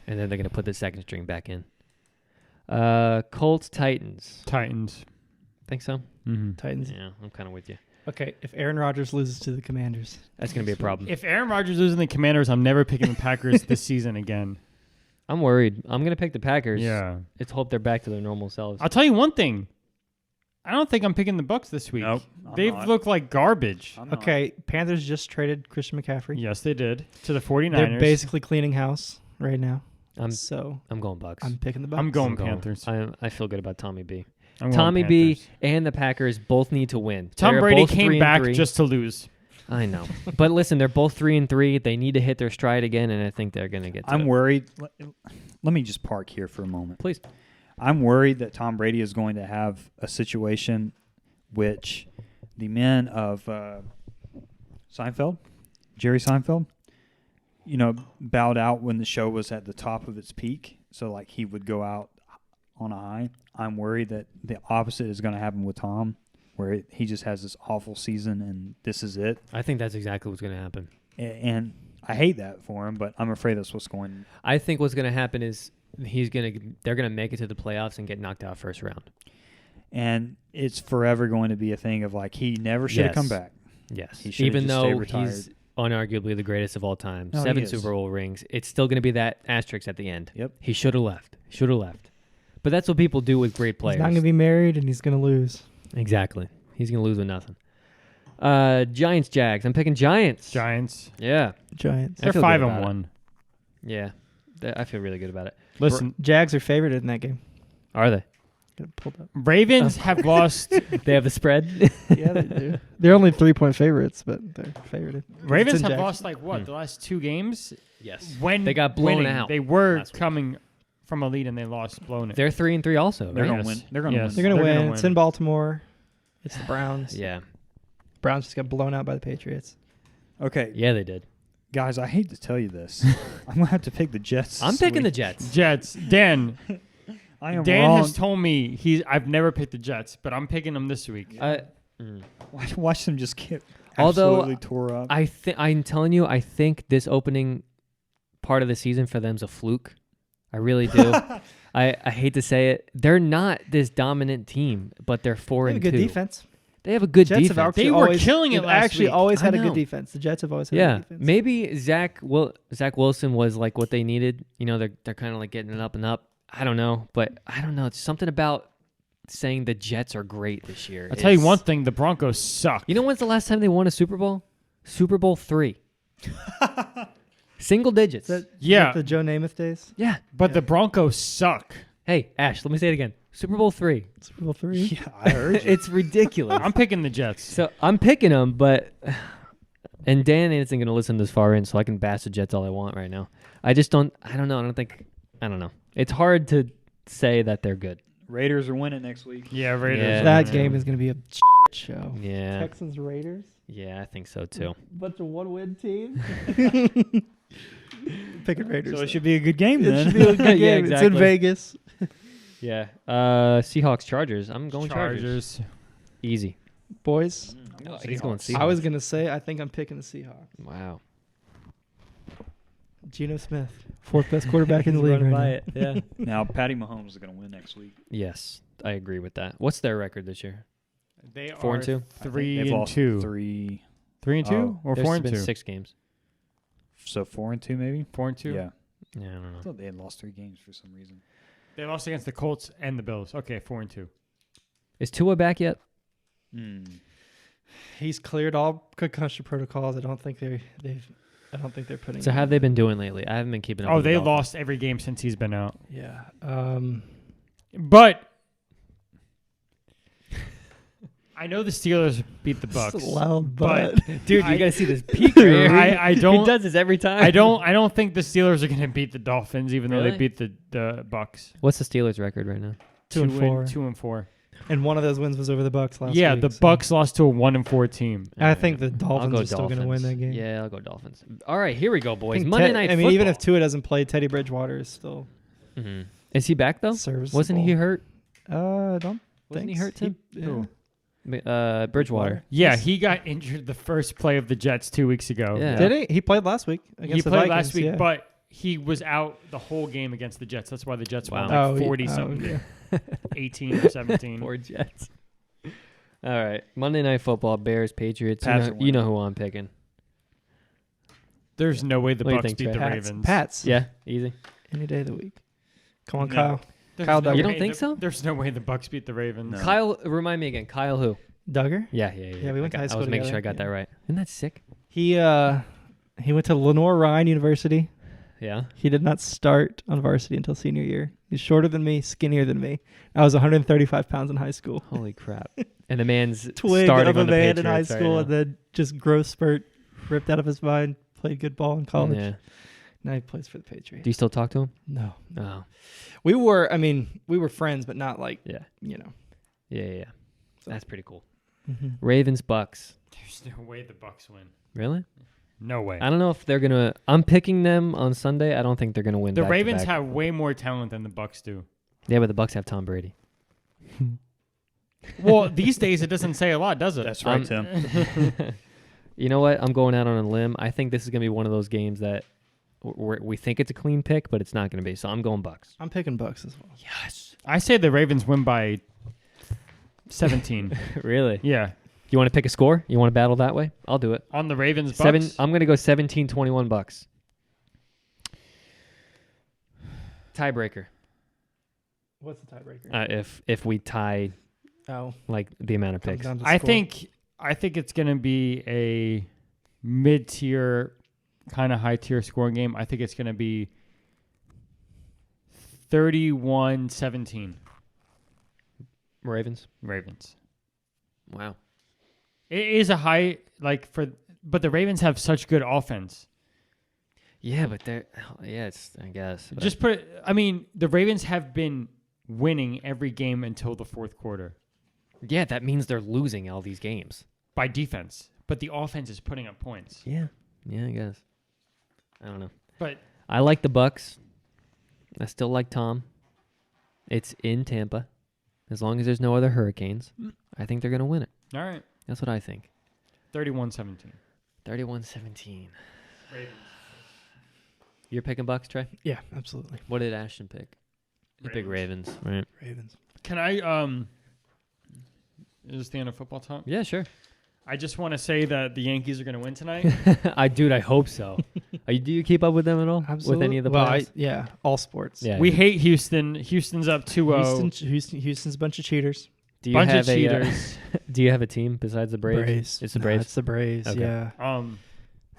and then they're going to put the second string back in. Colts, Titans. Titans. Think so? Mm-hmm. Titans. Yeah, I'm kind of with you. Okay, if Aaron Rodgers loses to the Commanders. That's going to be a problem. If Aaron Rodgers loses the Commanders, I'm never picking the Packers this season again. I'm worried. I'm going to pick the Packers. Yeah. Let's hope they're back to their normal selves. I'll tell you one thing. I don't think I'm picking the Bucks this week. Nope. I'm They've not. looked like garbage. I'm not. Okay, Panthers just traded Christian McCaffrey. Yes, they did. To the 49ers. They're basically cleaning house right now. I'm So going Bucks. I'm picking the Bucks. I'm going I'm going. Panthers. I feel good about Tommy B. I'm going Tommy B Panthers. and the Packers both need to win. Tom They're Brady both came 3-3. back just to lose. I know. But listen, they're both 3-3. They need to hit their stride again, and I think they're going to get to I'm it. worried. Let me just park here for a moment. Please. I'm worried that Tom Brady is going to have a situation which the men of Seinfeld, Jerry Seinfeld, bowed out when the show was at the top of its peak. So, like, he would go out on a high. I'm worried that the opposite is going to happen with Tom, where he just has this awful season and this is it. I think that's exactly what's going to happen. And I hate that for him, but I'm afraid that's what's going. I think what's going to happen is they're going to make it to the playoffs and get knocked out first round. And it's forever going to be a thing of like he never should have come back. Yes. He should have Even just stayed though retired. he's unarguably the greatest of all time, No, he 7 is. Super Bowl rings, it's still going to be that asterisk at the end. Yep. He should have left. But that's what people do with great players. He's not going to be married, and he's going to lose. Exactly. He's going to lose with nothing. Giants, Jags. I'm picking Giants. Giants. Yeah. Giants. I They're feel good 5-1. Yeah. I feel really good about it. Listen, Jags are favored in that game. Are they? Get it pulled up. Ravens have lost. They have the spread. Yeah, they do. They're only 3-point favorites, but they're favored. Ravens It's in have Jackson. lost the last 2 games. Yes. When They got blown winning, out They were last week. coming from a lead and they lost, blown it. They're 3-3 also. They're Right? gonna win. They're gonna Yes. win. They're gonna They're win. gonna It's win. in Baltimore. It's the Browns. Yeah. Browns just got blown out by the Patriots. Okay, Yeah, they did. guys, I hate to tell you this. I'm gonna have to pick the Jets. I'm this picking the week. Jets. Jets. Dan. I am Dan wrong. has told me I've never picked the Jets, but I'm picking them this week. Watch them just get Although, absolutely tore up. I'm telling you, I think this opening part of the season for them's a fluke. I really do. I hate to say it. They're not this dominant team, but they're 4-2. They have a good defense. They have a good Jets have defense. actually They were always, killing it they've last actually week. always had I a good know. defense. The Jets have always had a Yeah, good defense. maybe Zach Wilson was like what they needed. You know, they're kind of like getting it up and up. I don't know, but I don't know. It's something about saying the Jets are great this year. I'll tell you It's- one thing: the Broncos suck. You know when's the last time they won a Super Bowl? Super Bowl 3. Single digits. Is Yeah. that the Joe Namath days? Yeah. But the Broncos suck. Hey, Ash, let me say it again. Super Bowl 3. Super Bowl 3. yeah, I heard you. It's ridiculous. I'm picking the Jets. So I'm picking them, but and Dan isn't going to listen this far in, so I can bash the Jets all I want right now. I just don't. I don't know. I don't know. It's hard to say that they're good. Raiders are winning next week. Yeah, Raiders. Yeah. That Yeah. game is going to be a show. Yeah, Texans Raiders. yeah, I think so too. Bunch of one-win teams. Picking Raiders. So it should be a good game then. It should be a good game. Yeah, It's in exactly. Vegas. Yeah. Seahawks Chargers. I'm going Chargers. Chargers. Easy. Boys, He's going Seahawks. I was going to say I think I'm picking the Seahawks. Wow. Geno Smith, 4th best quarterback in the He's league running right by now. it. Yeah. Now Patty Mahomes is going to win next week. Yes, I agree with that. What's their record this year? They 4-2? I think 3 they've and lost 2. 3. 3 and 2 Oh. or There's 4 and been 2. 6 games. So 4-2 maybe. 4 and 2. Yeah. Yeah, I don't I know. thought they had lost 3 games for some reason. They lost against the Colts and the Bills. Okay, 4 and 2. Is Tua back yet? He's cleared all concussion protocols. I don't think they're putting. So how have they been doing lately? I haven't been keeping up. Oh, with the they Dolphins. lost every game since he's been out. Yeah. But I know the Steelers beat the Bucks. It's loud, but Dude, I- you gotta see this peak right here. I He don't. does this every time. I don't think the Steelers are going to beat the Dolphins, even though Really? they beat the Bucks. What's the Steelers record right now? 2 and 4. 2 and 4. And one of those wins was over the Bucks last Yeah, week. the so- Bucks lost to a 1 and 4 team. I think the I'll Dolphins go are still going to win that game. Yeah, I'll go Dolphins. All right, here we go, I boys. think Monday Night I mean, Football. even if Tua doesn't play, Teddy Bridgewater is still Mhm. Is he back though? serviceable. Wasn't he hurt? I don't Wasn't think he hurt, Tim? yeah. Bridgewater. Yeah, he got injured the first play of the Jets 2 weeks ago. Yeah. Did he? He played last week against He the played Vikings, last week, yeah. but he was out the whole game against the Jets. That's why the Jets won Wow. like 40 something, yeah. 18 or 17. Poor Jets. All right, Monday Night Football, Bears, Patriots. Pats are You know winning. who I'm picking. There's no way the What do you Bucks think, beat Trey? the Pats. Ravens. Pats. Yeah, easy. Any day of the week. Come on, No. Kyle. There's Kyle no Duggar. You don't way think the- so? There's no way the Bucks beat the Ravens. No. Kyle, remind me again. Kyle who? Duggar. Yeah. Yeah, we went to high I school was making sure I together, got that right. Isn't that sick? He went to Lenore Ryan University. Yeah. He did not start on varsity until senior year. He's shorter than me, skinnier than me. I was 135 pounds in high school. Holy crap! And the man's Twig starting of a on the man in high Patriots right school, now. and then just growth spurt, ripped out of his mind. Played good ball in college. Yeah. Now he plays for the Patriots. Do you still talk to him? No, Oh. we were friends, but not like Yeah. Yeah. Yeah. So- That's pretty cool. Mm-hmm. Ravens, Bucks. There's no way the Bucks win. Really? No way. I don't know if they're gonna. I'm picking them on Sunday. I don't think they're gonna win. The back to Ravens back. have way more talent than the Bucks do. Yeah, but the Bucks have Tom Brady. Well, these days it doesn't say a lot, does it? That's right, Tim. You know what? I'm going out on a limb. I think this is gonna be one of those games that we think it's a clean pick, but it's not gonna be. So I'm going Bucks. I'm picking Bucks as well. Yes. I say the Ravens win by 17. Really? Yeah. You want to pick a score? You want to battle that way? I'll do it. On the Ravens, Bucks. I'm gonna go 17-21 Bucks. Tiebreaker. What's the tiebreaker? If we tie like the amount of picks. I think it's going to be a mid-tier, kind of high-tier scoring game. I think it's going to be 31-17. Ravens. Ravens. Wow. It is a high, but the Ravens have such good offense. Yeah, but it's I guess. But Just the Ravens have been winning every game until the fourth quarter yeah, that means they're losing all these games. by defense, but the offense is putting up points. Yeah, I guess. I don't know. But I like the Bucks. I still like Tom. It's in Tampa. As long as there's no other hurricanes, I think they're going to win it. all right, That's what I think. 31-17. 31-17. Ravens. You're picking Bucks, Trey? Yeah, absolutely. What did Ashton pick? He picked Ravens, right? Ravens. Can I is this the end of football talk? Yeah, sure. I just want to say that the Yankees are going to win tonight. I hope so. Do you keep up with them at all? Absolutely. With any of the well, players? yeah, all sports. Yeah. We hate Houston. Houston's up 2-0. Houston's a bunch of cheaters. Do you Bunch have of a cheaters. do you have a team besides the Braves? It's the No, Braves. It's the Braves. Okay. Yeah. Um,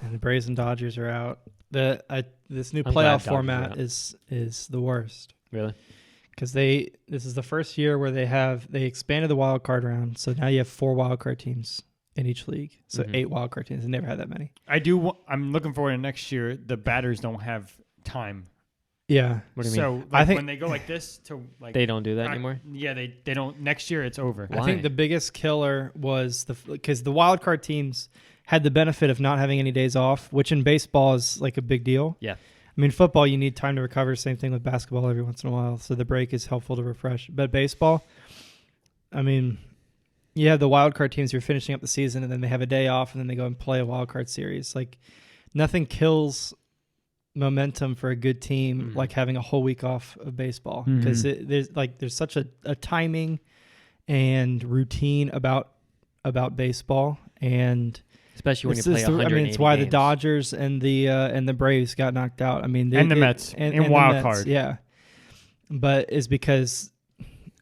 And the Braves and Dodgers are out. This new I'm glad playoff Dodgers are format out. is the worst Really? because this is the first year where they expanded the wild card round, so now you have 4 wild card teams in each league, so Mhm. 8 wild card teams. They never had that many. I'm looking forward to next year. The batters don't have time. Yeah, What do you mean? So I think- when they go like this to like They don't do that anymore? Yeah, they don't. Next year it's over. Why? I think the biggest killer was because the wild card teams had the benefit of not having any days off, which in baseball is like a big deal. Yeah. I mean, football, you need time to recover. Same thing with basketball every once in a while. So the break is helpful to refresh. But baseball, I mean, you have the wild card teams who are finishing up the season, and then they have a day off, and then they go and play a wild card series. Like, nothing kills momentum for a good team like having a whole week off of baseball, because there's such a timing and routine about baseball, and Especially when you this play is the- 180 it's why the games. Dodgers and the Braves got knocked out. I mean, And the Mets in the wild Mets, card. yeah. But it's because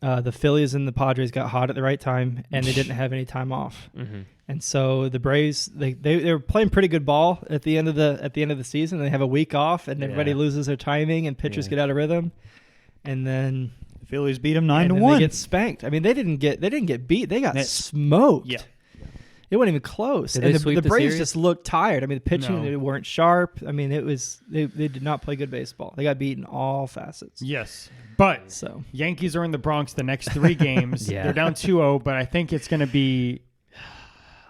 the Phillies and the Padres got hot at the right time, and they didn't have any time off. Mm-hmm. And so the Braves, they were playing pretty good ball at the end of the season. They have a week off, and everybody Yeah. loses their timing, and pitchers Yeah. get out of rhythm, and then The Phillies beat them and then 9-1. they get spanked. I mean, they didn't get beat. They got Nets. smoked. Yeah. It wasn't even close. Did And they the sweep the Braves series? just looked tired. I mean, the pitching, No. they weren't sharp. I mean, it was they did not play good baseball. They got beaten all facets. Yes, but So Yankees are in the Bronx the next 3 games. Yeah. They're down 2-0, but I think it's going to be.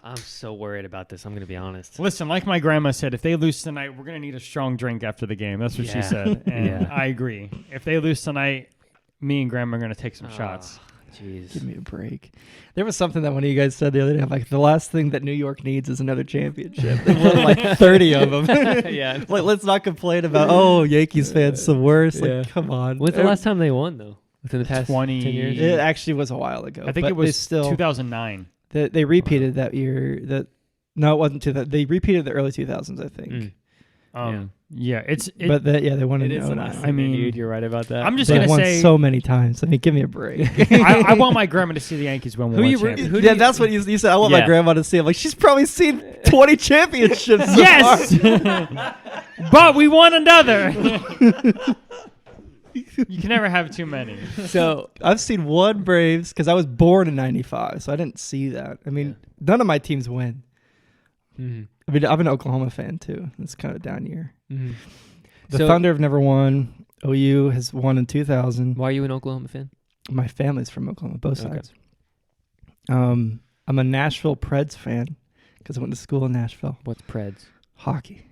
I'm so worried about this. I'm going to be honest. Listen, like my grandma said, if they lose tonight, we're going to need a strong drink after the game. That's what she Yeah. said, and Yeah. I agree. If they lose tonight, me and grandma are going to take some shots. Jeez. give me a break. There was something that one of you guys said the other day. Like, the last thing that New York needs is another championship. They won like 30 of them. Yeah. Like, let's not complain about Yankees fans the worst. Like, Yeah. come on. When's the last time they won, though? Within the past 10 years? It actually was a while ago. I think but it was they still 2009. they repeated that year. No, it wasn't 2000. They repeated the early 2000s, I think. Mm. Yeah, But they won in It is the 09. last I thing they mean, need. You're right about that. I'm just They've going to won say so many times. I mean, give me a break. I want my grandma to see the Yankees win Who one you root- championship. who do Yeah, you- that's what you said. I want my Yeah. grandma to see. I'm like, she's probably seen 20 championships. So Yes, far. but we won another. You can never have too many. So I've seen one Braves because I was born in '95, so I didn't see that. I mean, none of my teams win. Mhm. I mean, I'm an Oklahoma fan too. It's kind of a down year. Mhm. The So- Thunder have never won. OU has won in 2000. Why are you an Oklahoma fan? My family's from Oklahoma, both Okay. sides. I'm a Nashville Preds fan because I went to school in Nashville. What's Preds? Hockey.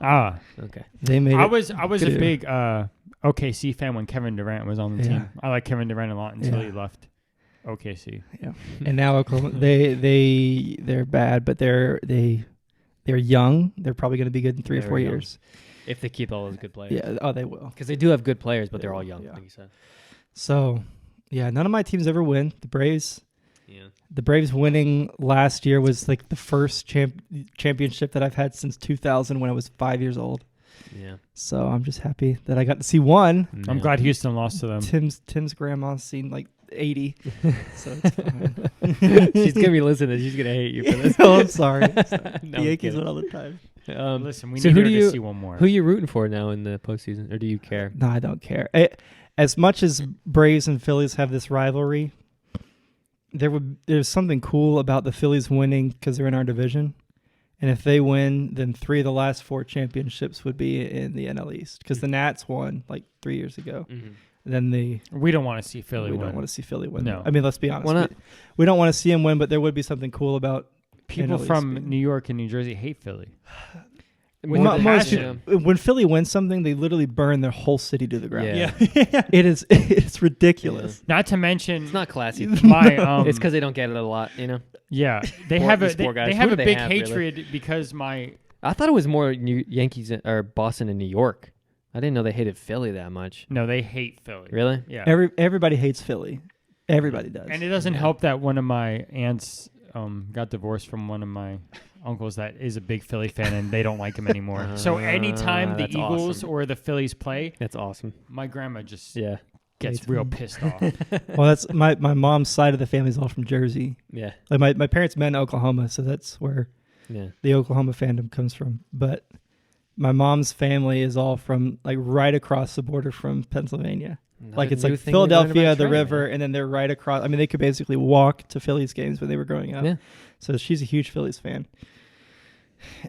Ah, Okay. They made I it. was a Good. big OKC fan when Kevin Durant was on the Yeah. team. I like Kevin Durant a lot until Yeah. he left OKC. And now Oklahoma, they're bad, but they're young. They're probably going to be good in 3 or Very 4 young. years. If they keep all those good players. Yeah. Oh, they will. Because they do have good players, but they're all young, Yeah. like you said. So, yeah, none of my teams ever win. The Braves Yeah. winning last year was like the first championship that I've had since 2000 when I was 5 years old. Yeah. So I'm just happy that I got to see one. I'm glad Houston lost to them. Tim's grandma's seen like 80, so it's fine. She's going to be listening. She's going to hate you for this. Oh, I'm sorry. No, The I'm Yankees kidding. win all the time. Listen, we so need who her do to you- see one more. Who are you rooting for now in the postseason, or do you care? No, I don't care. as much as Braves and Phillies have this rivalry, there's something cool about the Phillies winning because they're in our division. And if they win, then 3 of the last 4 championships would be in the NL East because the Nats won like 3 years ago. Mm-hmm. Then We don't want to see Philly win. We don't want to see Philly win. No. I mean, let's be honest. Why not? We don't want to see him win, but there would be something cool about People NL from East. New York and New Jersey hate Philly. With Mo- the most passion. people- when Philly wins something, they literally burn their whole city to the ground. Yeah. It's ridiculous. Not to mention It's not classy. my It's because they don't get it a lot, you know. yeah, they Poor- have a these poor they guys. have Who a do they big have, really? hatred because my I thought it was more Yankees or Boston and New York. I didn't know they hated Philly that much. no, they hate Philly. Really? Yeah. Everybody hates Philly. Everybody does. And it doesn't Yeah. help that one of my aunts got divorced from one of my uncles that is a big Philly fan, and they don't like him anymore. So anytime the that's Eagles awesome. or the Phillies play, That's awesome. my grandma just Yeah. gets Hates real him. pissed off. Well, that's my mom's side of the family is all from Jersey. Yeah. Like my parents met in Oklahoma, so that's where Yeah. the Oklahoma fandom comes from. But my mom's family is all from like right across the border from Pennsylvania. Like it's like Philadelphia, the river, and then they're right across. I mean, they could basically walk to Phillies games when they were growing up. Yeah. So she's a huge Phillies fan.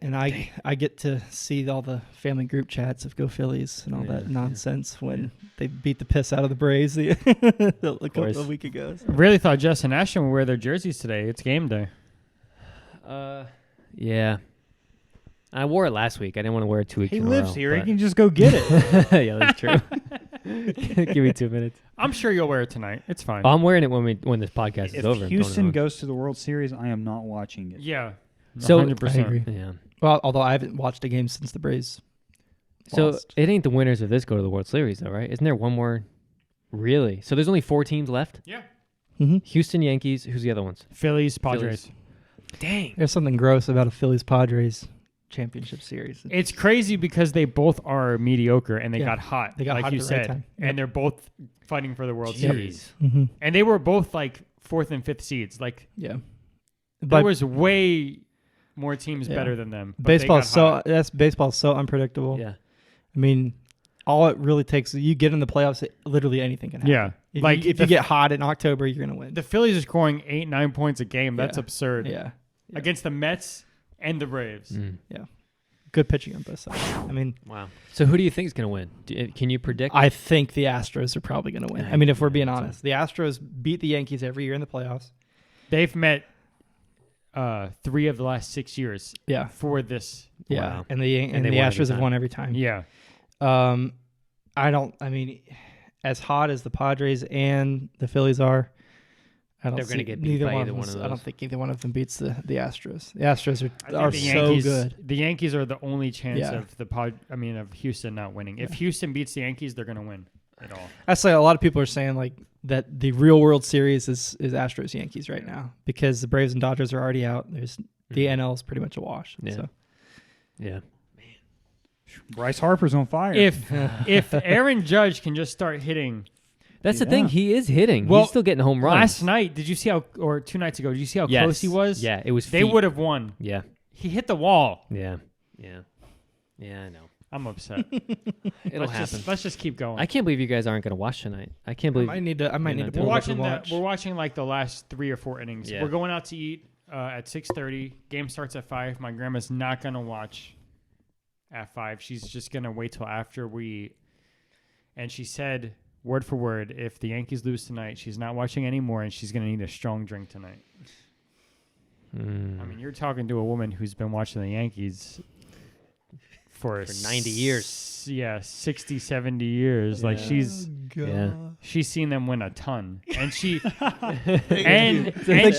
And I get to see all the family group chats of Go Phillies and all Yeah, that yeah. nonsense when they beat the piss out of the Braves a couple of weeks ago. Really thought Jess and Ashton would wear their jerseys today. It's game day. Yeah. I wore it last week. I didn't want to wear it 2 weeks He in a lives row, here. He but- can just go get it. Yeah, that's true. Give me 2 minutes. I'm sure you'll wear it tonight. It's fine. Oh, I'm wearing it when this podcast is If over. Houston goes to the World Series, I am not watching it. yeah. So- 100%. I agree. Yeah. Well, although I haven't watched a game since the Braves. So lost. it ain't the winners of this go to the World Series, though, right? Isn't there one more? Really? So there's only 4 teams left? Yeah. Mm-hmm. Houston, Yankees. Who's the other ones? Phillies, Padres. Dang. There's something gross about a Phillies Padres championship series. It's crazy because they both are mediocre and they Yeah. got hot, They got like hot you at the right said, time. and Yep. they're both fighting for the World Jeez. Series. Mm-hmm. And they were both like 4th and 5th seeds. Like Yeah. there But was way more teams Yeah. better than them. but they baseball's got hot. baseball's so unpredictable. Yeah. I mean, all it really takes is you get in the playoffs, literally anything can happen. Yeah. If Like you, if you get hot in October, you're gonna win. the Phillies are scoring 8-9 points a game. That's Yeah. absurd. Yeah. Against the Mets and the Braves. Mm. Good pitching on both sides. I mean, Wow. So who do you think is going to win? Can you predict? I think the Astros are probably going to win. Yeah, I mean, if we're yeah, being so- honest, the Astros beat the Yankees every year in the playoffs. They've met 3 of the last 6 years Yeah. for this. Yeah. Wow. And the And they won every Astros have time. won every time. Yeah. I mean, as hot as the Padres and the Phillies are, I don't They're see gonna get beat neither by one either of one them. of I don't those. think either one of them beats the Astros. The Astros I think are the so Yankees, good. The Yankees are the only chance Yeah. of Houston not winning. If Houston beats the Yankees, they're going to win it all. That's like a lot of people are saying like that the real World Series is Astros Yankees right now because the Braves and Dodgers are already out. There's the NL is pretty much a wash. Yeah. So Yeah. Bryce Harper's on fire. If Aaron Judge can just start hitting. That's the Yeah. thing. He is hitting. Well, He's still getting home runs. Last night, did you see or 2 nights ago, did you see how Yes. close he was? Yeah, it was. They feet. would have won. Yeah. He hit the wall. Yeah. Yeah. Yeah. I know. I'm upset. It'll happen. Let's just keep going. I can't believe you guys aren't going to watch tonight. I can't I believe. might need to. I might need to We're pull we're it up and watching watch. we're watching like the last 3 or 4 innings. Yeah. We're going out to eat at 6:30. Game starts at 5. My grandma's not gonna watch at 5. She's just gonna wait till after we. And she said, word for word, if the Yankees lose tonight, she's not watching anymore, and she's gonna need a strong drink tonight. Mm. I mean, you're talking to a woman who's been watching the Yankees for 90 years. Yeah, 60, 70 years. Like Yeah. she's seen them win a ton, and she Thank and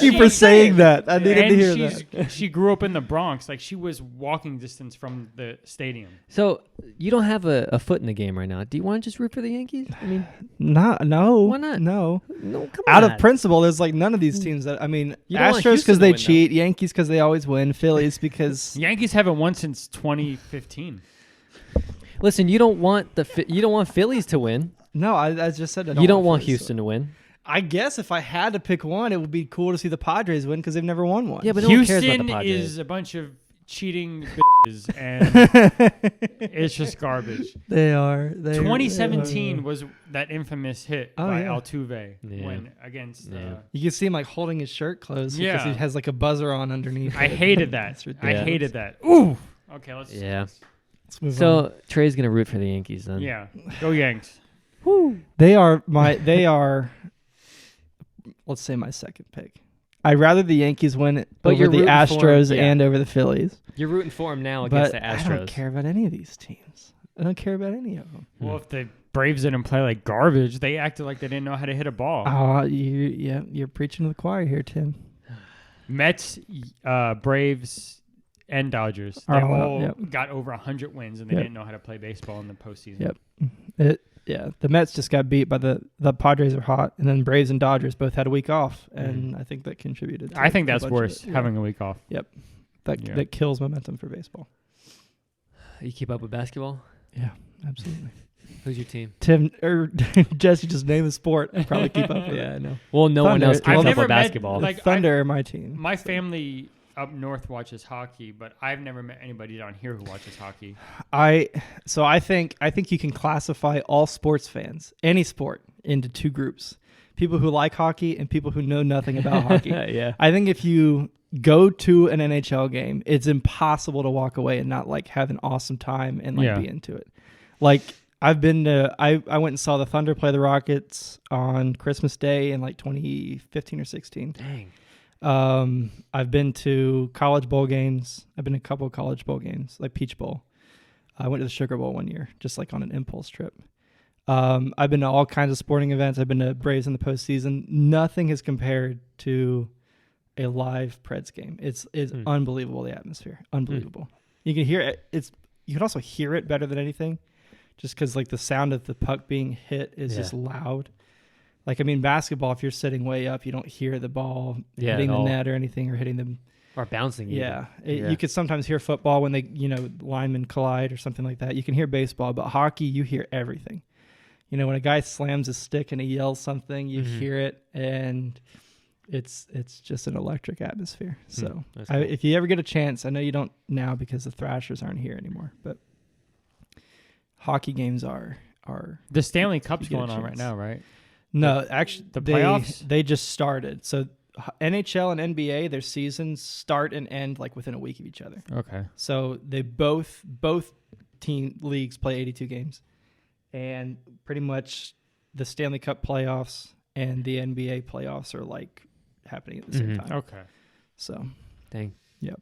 you for she- saying that. I needed to and hear she's, that. she grew up in the Bronx. Like she was walking distance from the stadium. So you don't have a foot in the game right now. Do you want to just root for the Yankees? I mean, No. Why not? No. no, come Out on. of principle, there's like none of these teams that I mean, You don't want Astros Houston because to they win, though. cheat, Yankees because they always win, Phillies because Yankees haven't won since 2015. Listen, you don't want you don't want Phillies to win. no, I just said I You don't want Phillies to Houston to win. I guess if I had to pick one, it would be cool to see the Padres win because they've never won one. Yeah, but no one cares about Houston the Padres. is a bunch of cheating bitches, and it's just garbage. They are. 2017 was that infamous hit by yeah. Altuve Yeah. when against. You can see him like holding his shirt closed Yeah. because he has like a buzzer on underneath. I hated that. It's I ridiculous. hated that. Ooh. Okay, let's. Yeah. Let's move on. So Trey's gonna root for the Yankees then. Yeah. Go Yanks. They are. Let's say my second pick. I'd rather the Yankees win it But over you're the rooting for 'em, Astros yeah. and over the Phillies. You're rooting for him now against But the Astros. I don't care about any of these teams. I don't care about any of them. Well, if the Braves didn't play like garbage, they acted like they didn't know how to hit a ball. You're preaching to the choir here, Tim. Mets, Braves, and Dodgers. They Are all all out, got over 100 wins, and they Yep. didn't know how to play baseball in the postseason. Yep. The Mets just got beat by the Padres are hot, and then Braves and Dodgers both had a week off, and I think that contributed. To I think a that's bunch of worse, it. Yeah. having a week off. That kills momentum for baseball. You keep up with basketball? Yeah, absolutely. Who's your team? Tim or Jesse, just name a sport. I probably keep up with Yeah, it. I know. Well, no one Thunder. else keeps I've up never with met, basketball. like, Thunder are my team. My family up north watches hockey, but I've never met anybody down here who watches hockey. I think you can classify all sports fans, any sport, into two groups: people who like hockey and people who know nothing about hockey. Yeah. I think if you go to an NHL game, it's impossible to walk away and not like have an awesome time and like be into it. Like I've been to, I went and saw the Thunder play the Rockets on Christmas Day in like 2015 or 16. Dang. I've been to college bowl games. I've been to a couple of college bowl games, like Peach Bowl. I went to the Sugar Bowl one year, just like on an impulse trip. I've been to all kinds of sporting events. I've been to Braves in the postseason. Nothing has compared to a live Preds game. It's unbelievable, the atmosphere. Unbelievable. You can hear it. You can also hear it better than anything, just because like the sound of the puck being hit is just loud. Like, I mean, basketball, if you're sitting way up, you don't hear the ball hitting the net or anything, or hitting them. Or bouncing. Yeah. You could sometimes hear football when they, linemen collide or something like that. You can hear baseball, but hockey, you hear everything. When a guy slams a stick and he yells something, you hear it, and it's just an electric atmosphere. So cool. if you ever get a chance, I know you don't now because the Thrashers aren't here anymore, but hockey games are The Stanley Cup's you get a going on right chance. now, right? No, actually, the playoffs? They just started. So NHL and NBA, their seasons start and end like within a week of each other. Okay. So they both team leagues play 82 games, and pretty much the Stanley Cup playoffs and the NBA playoffs are like happening at the same time. Okay. So, Dang. yep.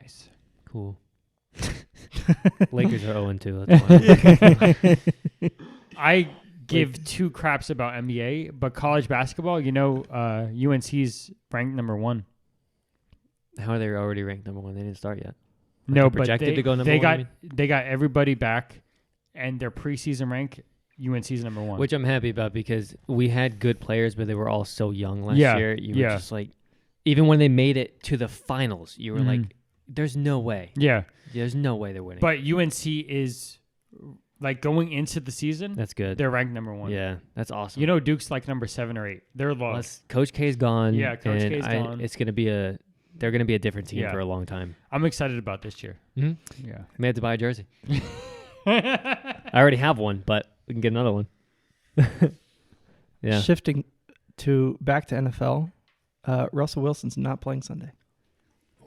Nice. Cool. Lakers are 0-2. That's fine. I give two craps about NBA, but college basketball, UNC's ranked number 1. How are they already ranked number 1? They didn't start yet. No, they're but projected to go number they 1, got you they got everybody back, and their preseason rank, UNC's number 1. Which I'm happy about because we had good players, but they were all so young last Yeah, year. You were yeah. just like, even when they made it to the finals, you were like, there's no way. Yeah, There's no way they're winning. but UNC is like going into the season. That's good. They're ranked number 1. Yeah, that's awesome. Duke's like number 7 or 8. They're low. Plus, Coach K's gone. Yeah, Coach and K's gone. It's gonna be they're gonna be a different team Yeah. for a long time. I'm excited about this year. Mm-hmm. Yeah. May have to buy a jersey. I already have one, but we can get another one. Yeah. Shifting back to NFL, Russell Wilson's not playing Sunday.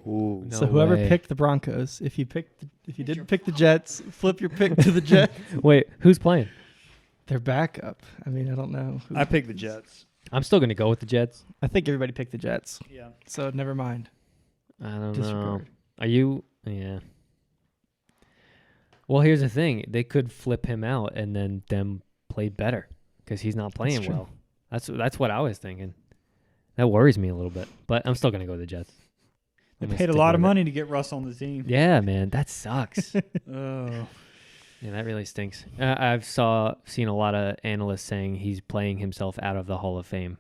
Ooh. No So whoever way. picked the Broncos, if you didn't pick the Jets, flip your pick to the Jets. Wait, who's playing? They're backup. I mean, I don't know. I picked the Jets. I'm still gonna go with the Jets. I think everybody picked the Jets. Yeah. So never mind. I don't know. Disregard. Are you? Yeah. Well, here's the thing: they could flip him out and then them play better because he's not playing true. well. That's what I was thinking. That worries me a little bit, but I'm still gonna go with the Jets. They I'm gonna paid a stick lot of with it. money to get Russ on the team. Yeah, man, that sucks. Oh. Yeah, that really stinks. I've seen a lot of analysts saying he's playing himself out of the Hall of Fame,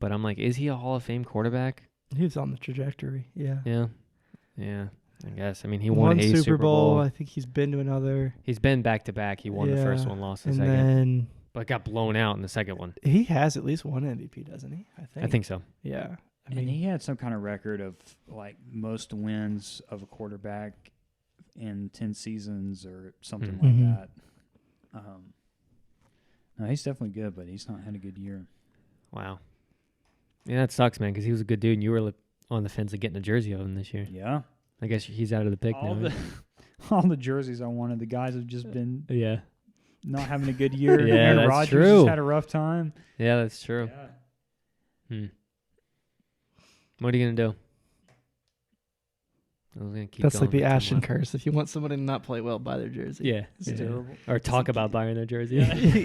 but I'm like, is he a Hall of Fame quarterback? He was on the trajectory. Yeah. Yeah. I guess. I mean, he won a Super Bowl. I think he's been to another. He's been back to back. He won the first Yeah, one, lost the and second, then but got blown out in the second one. he has at least one MVP, doesn't he? I think so. Yeah. I mean, And he had some kind of record of like most wins of a quarterback in 10 seasons or something like Mhm. that. No, he's definitely good, but he's not had a good year. Wow. Yeah, that sucks, man, because he was a good dude, and you were on the fence of getting a jersey of him this year. Yeah. I guess he's out of the pick All now. the jerseys I wanted, the guys have just been Yeah. not having a good year. Yeah, Aaron that's Rodgers true. just had a rough time. Yeah, that's true. Yeah. What are you going to do? I was gonna keep that's going like the for 10 Ashton more. curse. If you want somebody to not play well, buy their jersey. Yeah. It's yeah. terrible. Or talk about buying their jersey.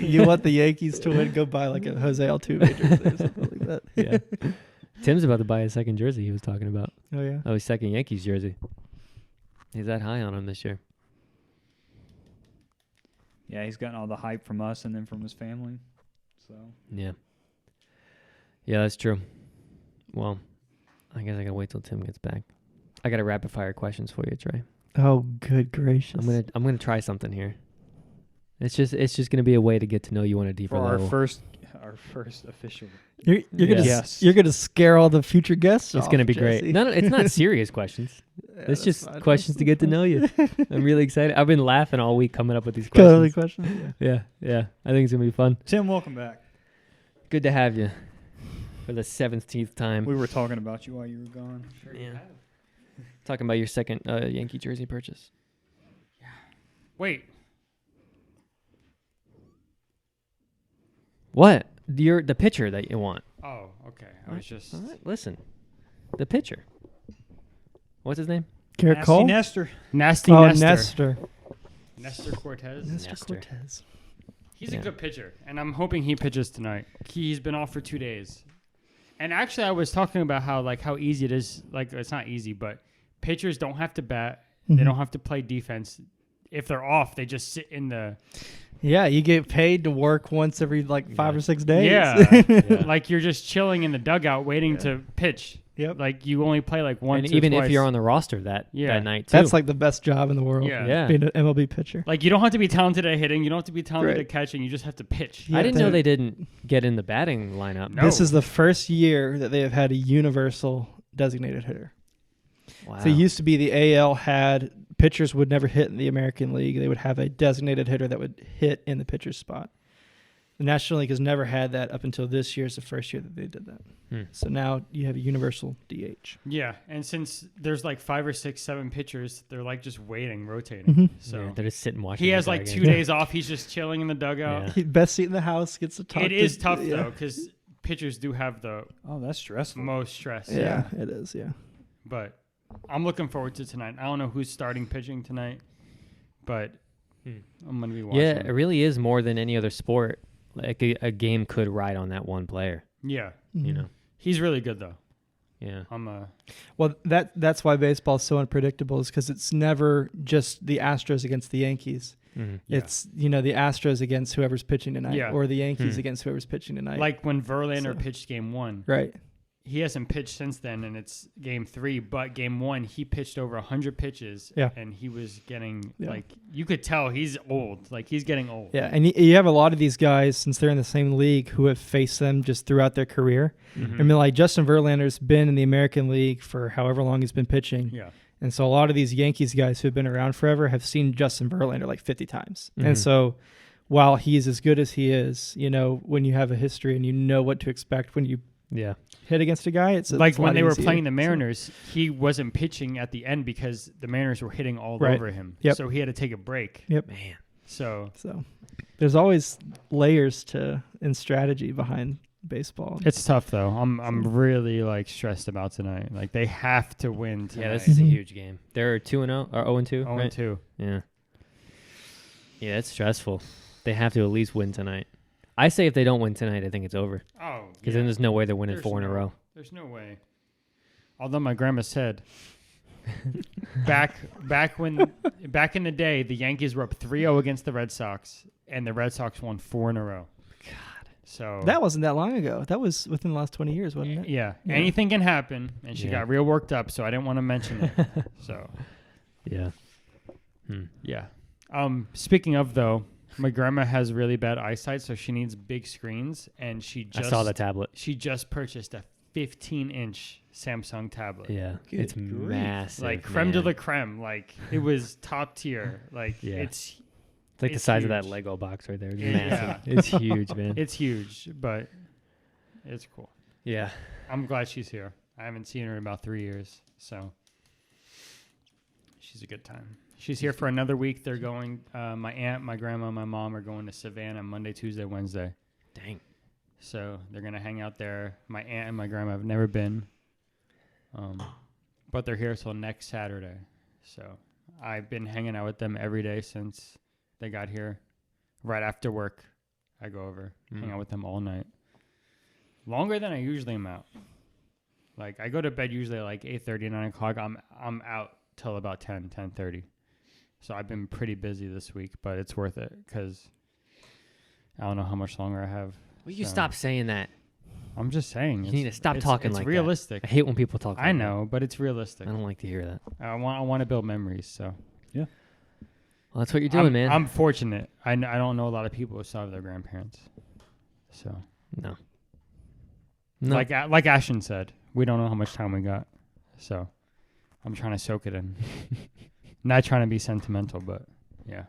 You want the Yankees to win, go buy like a Jose Altuve jersey or something like that. Yeah. Tim's about to buy a second jersey he was talking about. Oh, yeah. Oh, his second Yankees jersey. He's that high on him this year. Yeah, he's gotten all the hype from us and then from his family. So Yeah. Yeah, that's true. Well, I guess I gotta wait till Tim gets back. I got a rapid fire questions for you, Trey. Oh, good gracious. I'm gonna try something here. It's just gonna be a way to get to know you on a deeper for our level. first official. You're gonna Yes. you're gonna scare all the future guests. It's off, gonna be Jesse. great. No, it's not serious questions. Yeah, It's that's just fine. questions to get to know you. I'm really excited. I've been laughing all week coming up with these Totally questions. questions. Yeah. Yeah. I think it's gonna be fun. Tim, welcome back. Good to have you for the 17th time. We were talking about you while you were gone. Yeah. Talking about your second Yankee jersey purchase. Wait. What? The pitcher that you want. Oh, okay. I was just. All right, listen. The pitcher. What's his name? Garrett Nasty Cole. Nestor. Nasty Oh, Nestor. Nestor. Nestor Cortez. Nestor Nestor. Cortez. He's Yeah. a good pitcher, and I'm hoping he pitches tonight. He's been off for 2 days. And actually, I was talking about how easy it is. Like, it's not easy, but pitchers don't have to bat. They Mhm. don't have to play defense. If they're off, they just sit in the... Yeah, you get paid to work once every like 5 or 6 days. Yeah. Yeah. Like, you're just chilling in the dugout waiting to pitch. Yep. Like, you only play like once And or even twice. if you're on the roster that night too. That's like the best job in the world. Yeah. Yeah. Being an MLB pitcher. Like, you don't have to be talented at hitting. You don't have to be talented Right. at catching. You just have to pitch. Yeah, I didn't know they- they didn't get in the batting lineup. No. This is the first year that they have had a universal designated hitter. Wow. So it used to be the AL had pitchers would never hit in the American League. They would have a designated hitter that would hit in the pitcher's spot. The National League has never had that up until this year. Is the first year that they did that. So now you have a universal DH. Yeah, and since there's like 5 or 6, 7 pitchers, they're like just waiting, rotating. Mhm. So Yeah, they're just sitting watching. he the has like guy 2 game. days off. He's just chilling in the dugout. Yeah. Best seat in the house, gets to talk. It is tough yeah. though, because pitchers do have the Oh, that's stressful. most stress. Yeah, it is. Yeah. But I'm looking forward to tonight. I don't know who's starting pitching tonight, but I'm gonna be watching. Yeah, it really is more than any other sport. Like a game could ride on that one player. Yeah, You Mhm. know. he's really good though. Yeah. Well, that's why baseball is so unpredictable, is because it's never just the Astros against the Yankees. Mhm. Yeah. It's the Astros against whoever's pitching tonight, Yeah. or the Yankees Hmm. against whoever's pitching tonight. Like when Verlander So- pitched Game 1, right. he hasn't pitched since then, and it's Game 3. But Game 1, he pitched over 100 pitches, Yeah. and he was getting Yeah. like you could tell he's old. Like he's getting old. Yeah, and you have a lot of these guys, since they're in the same league, who have faced them just throughout their career. Mhm. I mean, like Justin Verlander's been in the American League for however long he's been pitching. Yeah. And so a lot of these Yankees guys who've been around forever have seen Justin Verlander like 50 times. Mhm. And so while he's as good as he is, when you have a history and you know what to expect when you Yeah. hit against a guy, it's Like a when lot they were easier. playing the So- Mariners, he wasn't pitching at the end because the Mariners were hitting all Right. over him. Yep. So he had to take a break. Yep. Man. So So there's always layers and strategy behind baseball. it's tough though. I'm really like stressed about tonight. Like they have to win tonight. Yeah, this is a Mhm. huge game. They're 2-0 or 0-2, 0 right? 2. Yeah. Yeah, it's stressful. They have to at least win tonight. I say if they don't win tonight, I think it's over. Oh, Because then there's no way they're winning There's 4 in a no- row. There's no way. Although my grandma said back in the day, the Yankees were up 3-0 against the Red Sox, and the Red Sox won 4 in a row. God. So That wasn't that long ago. That was within the last 20 years, wasn't it? yeah, Yeah. anything can happen, and she Yeah. got real worked up, so I didn't want to mention it. So Yeah. yeah. Speaking of though, my grandma has really bad eyesight, so she needs big screens, and I saw the tablet. She just purchased a 15-inch Samsung tablet. Yeah, Good it's grief. massive. Like creme de man. la creme. Like it was top tier. Like Yeah. it's It's like the it's size of that huge. Lego box right there. It's Yeah. massive. It's huge, man. it's huge, but it's cool. Yeah. I'm glad she's here. I haven't seen her in about 3 years, so she's a good time. She's here for another week. They're going. My aunt, my grandma, my mom are going to Savannah Monday, Tuesday, Wednesday. Dang. So they're gonna hang out there. My aunt and my grandma have never been, but they're here till next Saturday. So I've been hanging out with them every day since they got here. Right after work, I go over, hang out with them all night. Longer than I usually am out. Like I go to bed usually like 8:30, 9 o'clock. I'm out till about 10:30. So I've been pretty busy this week, but it's worth it because I don't know how much longer I have. Will you So- stop saying that? I'm just saying. You need to stop talking like It's that. realistic. I hate when people talk like I that. know, but it's realistic. I don't like to hear that. I want to build memories. So Well, that's what you're doing, man. I'm fortunate. I don't know a lot of people who still have their grandparents. So No. like Ashton said, we don't know how much time we got. So I'm trying to soak it in. Not trying to be sentimental, but yeah,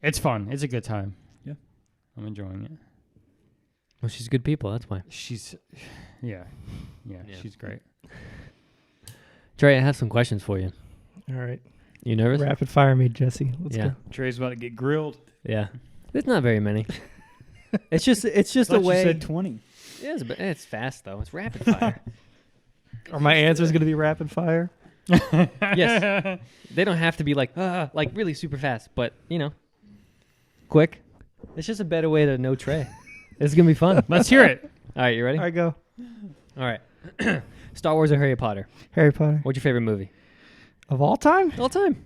it's fun. It's a good time. Yeah. I'm enjoying it. Well, she's good people. That's why. She's, yeah, Yeah. she's great. Trey, I have some questions for you. All right. You nervous? Rapid fire me, Jesse. Let's Yeah. go. Trey's about to get grilled. Yeah. There's not very many. it's just a Thought you way. said 20. Yeah, it's fast though. It's rapid fire. Are my answers going to be rapid fire? Yes. They don't have to be like really super fast, but quick. It's just a better way to know Trey. It's gonna be fun. Let's hear it. All right, you ready? All right, go. All right. Star Wars or Harry Potter? Harry Potter. What's your favorite movie? Of all time? All time.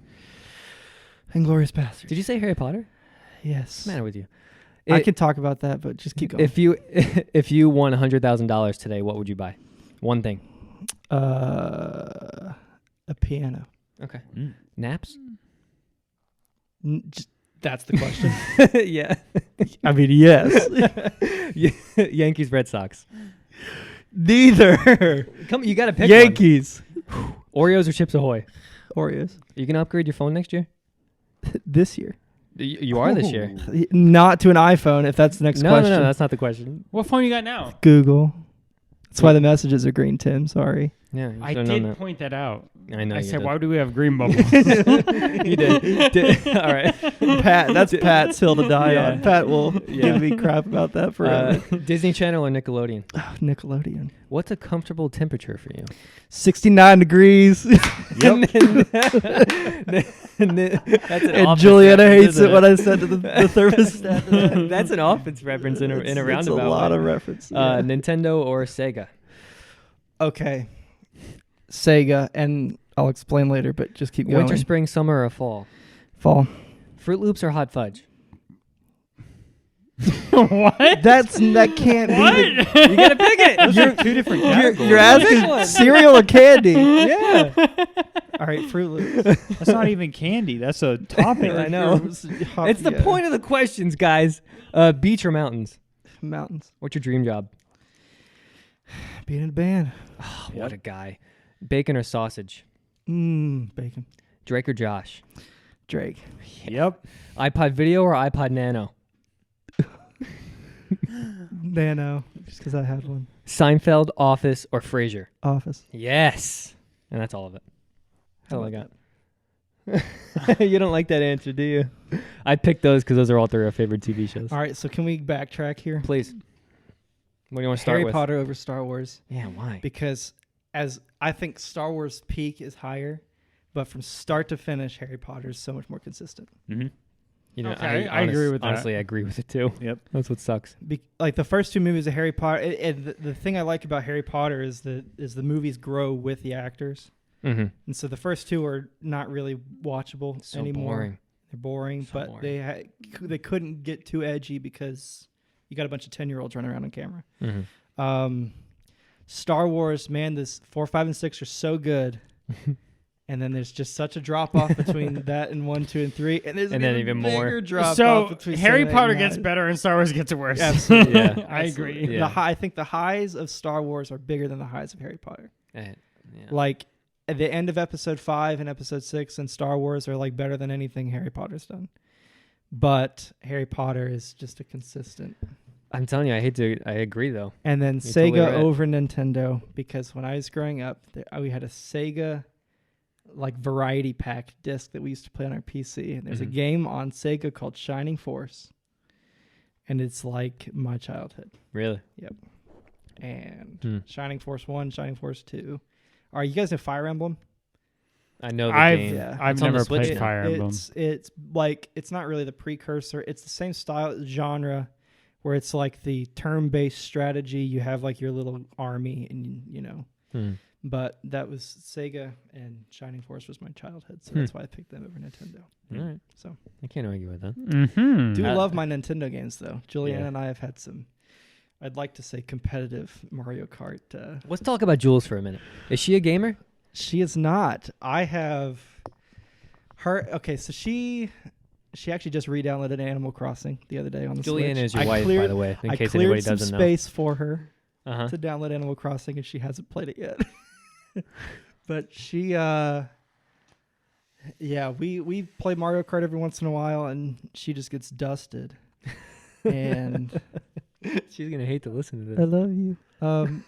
Inglourious Bastards. Did you say Harry Potter? Yes. What's the matter with you? I could talk about that, but just keep going. If you won $100,000 today, what would you buy? One thing. A piano. Okay. Mm. Naps? That's the question. Yeah. I mean, yes. Yankees, Red Sox. Neither. Come, you got to pick Yankees. one. Oreos or Chips Ahoy? Oreos. You gonna upgrade your phone next year? This year. You are this year. Not to an iPhone, if that's the next question. No, that's not the question. What phone you got now? Google. That's why the messages are green, Tim. Sorry. Yeah, you I should've known did that. point that out. I know. I you said, did. why do we have green bubbles? You did. All right. Pat, that's Pat's hill to die Yeah. on. Pat will Yeah. give me crap about that forever. Disney Channel or Nickelodeon? Nickelodeon. What's a comfortable temperature for you? 69 degrees. Yep. That's an And office Juliana reference, hates isn't it when I said to the thermostat. That's an offense reference in a roundabout. It's a lot way. of reference. Yeah. Nintendo or Sega? Okay. Sega, and I'll explain later, but just keep going. Winter, spring, summer, or fall? Fall. Fruit Loops or Hot Fudge? What? That can't be. You gotta pick it. Those are two different categories. You're Pick one. asking cereal or candy. Yeah. All right, Fruit Loops. That's not even candy. That's a topping. I know. It's the point of the questions, guys. Beach or mountains? Mountains. What's your dream job? Being in a band. Oh, what a guy. Bacon or sausage? Bacon. Drake or Josh? Drake. Yep. iPod Video or iPod Nano? Nano. Just because I had one. Seinfeld, Office, or Frasier? Office. Yes. And that's all of it. That's all I got. You don't like that answer, do you? I picked those because those are all three of our favorite TV shows. All right, so can we backtrack here? Please. What do you want to start Harry with? Potter over Star Wars. Yeah, why? Because as I think Star Wars peak is higher, but from start to finish, Harry Potter is so much more consistent. Mm-hmm. You know, Okay, I agree with that. Honestly, I agree with it too. Yep. That's what sucks. Like the first two movies of Harry Potter, and the thing I like about Harry Potter is the movies grow with the actors, Mm-hmm. and so the first two are not really watchable So anymore. boring. They're boring, So but boring. they couldn't get too edgy because you got a bunch of 10-year-olds running around on camera. Mm-hmm. Star Wars, man, this 4, 5, and 6 are so good, And then there's just such a drop off between that and 1, 2, and 3, and there's And an then even even more. bigger drop So off between Harry 7, 8, Potter and gets 9. better and Star Wars gets worse. Absolutely, Yeah. I Absolutely. agree. Yeah. I think the highs of Star Wars are bigger than the highs of Harry Potter. Yeah. Like at the end of Episode 5 and Episode 6 and Star Wars are like better than anything Harry Potter's done. But Harry Potter is just a consistent. I'm telling you, I agree though. And then You're Sega totally right. over Nintendo, because when I was growing up, we had a Sega like variety pack disc that we used to play on our PC. And there's a Mhm. game on Sega called Shining Force. And it's like my childhood. Really? And Shining Force 1, Shining Force 2. Are you guys know Fire Emblem? I know the I've game. Yeah. I've It's on the never Switch played now. Fire Emblem. It's like it's not really the precursor. It's the same style genre where it's like the turn-based strategy. You have like your little army and you know. But that was Sega, and Shining Force was my childhood, so that's why I picked them over Nintendo. All right. So I can't argue with that. Mm-hmm. do Uh, love my Nintendo games though. Julianne Yeah. and I have had some, I'd like to say, competitive Mario Kart. Let's talk about Jules for a minute. Is she a gamer? She is not. I have her. Okay, so she actually just re-downloaded Animal Crossing the other day on the Julianne Switch. is your I wife, by cleared- the way, in I case cleared anybody some doesn't know. space for her Uh-huh. to download Animal Crossing, and she hasn't played it yet. But she, we play Mario Kart every once in a while, and she just gets dusted. And She's gonna hate to listen to I this. love you.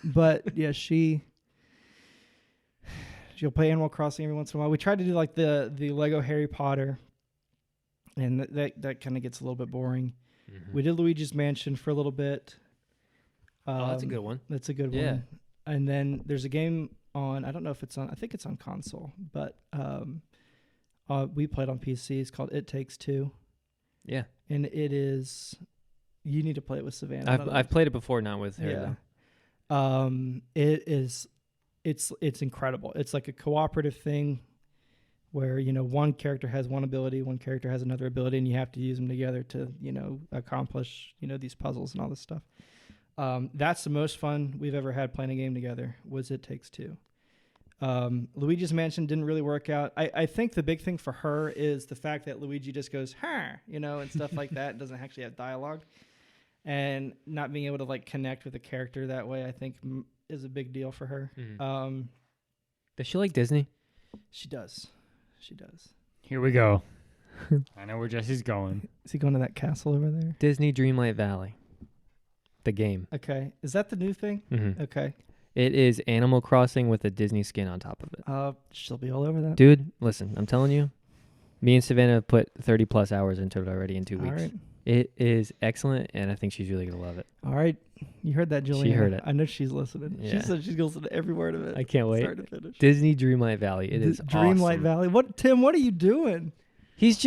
But yeah, she'll play Animal Crossing every once in a while. We tried to do like the Lego Harry Potter, and that kind of gets a little bit boring. We did Luigi's Mansion for a little bit. Oh, that's a good one. That's a good Yeah. one. And then there's a game on, I don't know if it's on, I think it's on console, but we played on PC. It's called It Takes Two. Yeah. And it is, you need to play it with Savannah. I don't know. I've played it before, not with her. Yeah. It's incredible. It's like a cooperative thing where, you know, one character has one ability, one character has another ability, and you have to use them together to, you know, accomplish, you know, these puzzles and all this stuff. That's the most fun we've ever had playing a game together, was It Takes Two. Luigi's Mansion didn't really work out. I think the big thing for her is the fact that Luigi just goes, huh, you know, and stuff like that. Doesn't actually have dialogue. And not being able to like connect with the character that way, I think is a big deal for her. Mhm. Does she like Disney? She does. She does. Here we go. I know where Jesse's going. Is he going to that castle over there? Disney Dreamlight Valley. The game. Okay. Is that the new thing? Mm-hmm. Okay. It is Animal Crossing with a Disney skin on top of it. She'll be all over that. Dude, listen, I'm telling you, me and Savannah have put 30 plus hours into it already in 2 All weeks. right. It is excellent, and I think she's really going to love it. All right. You heard that, Julian. She heard it. I know she's listening. Yeah. She said she's going to listen to every word of it. I can't wait. Start to finish. Disney Dreamlight Valley. It is Dreamlight awesome. Valley. What, Tim, what are you doing? He's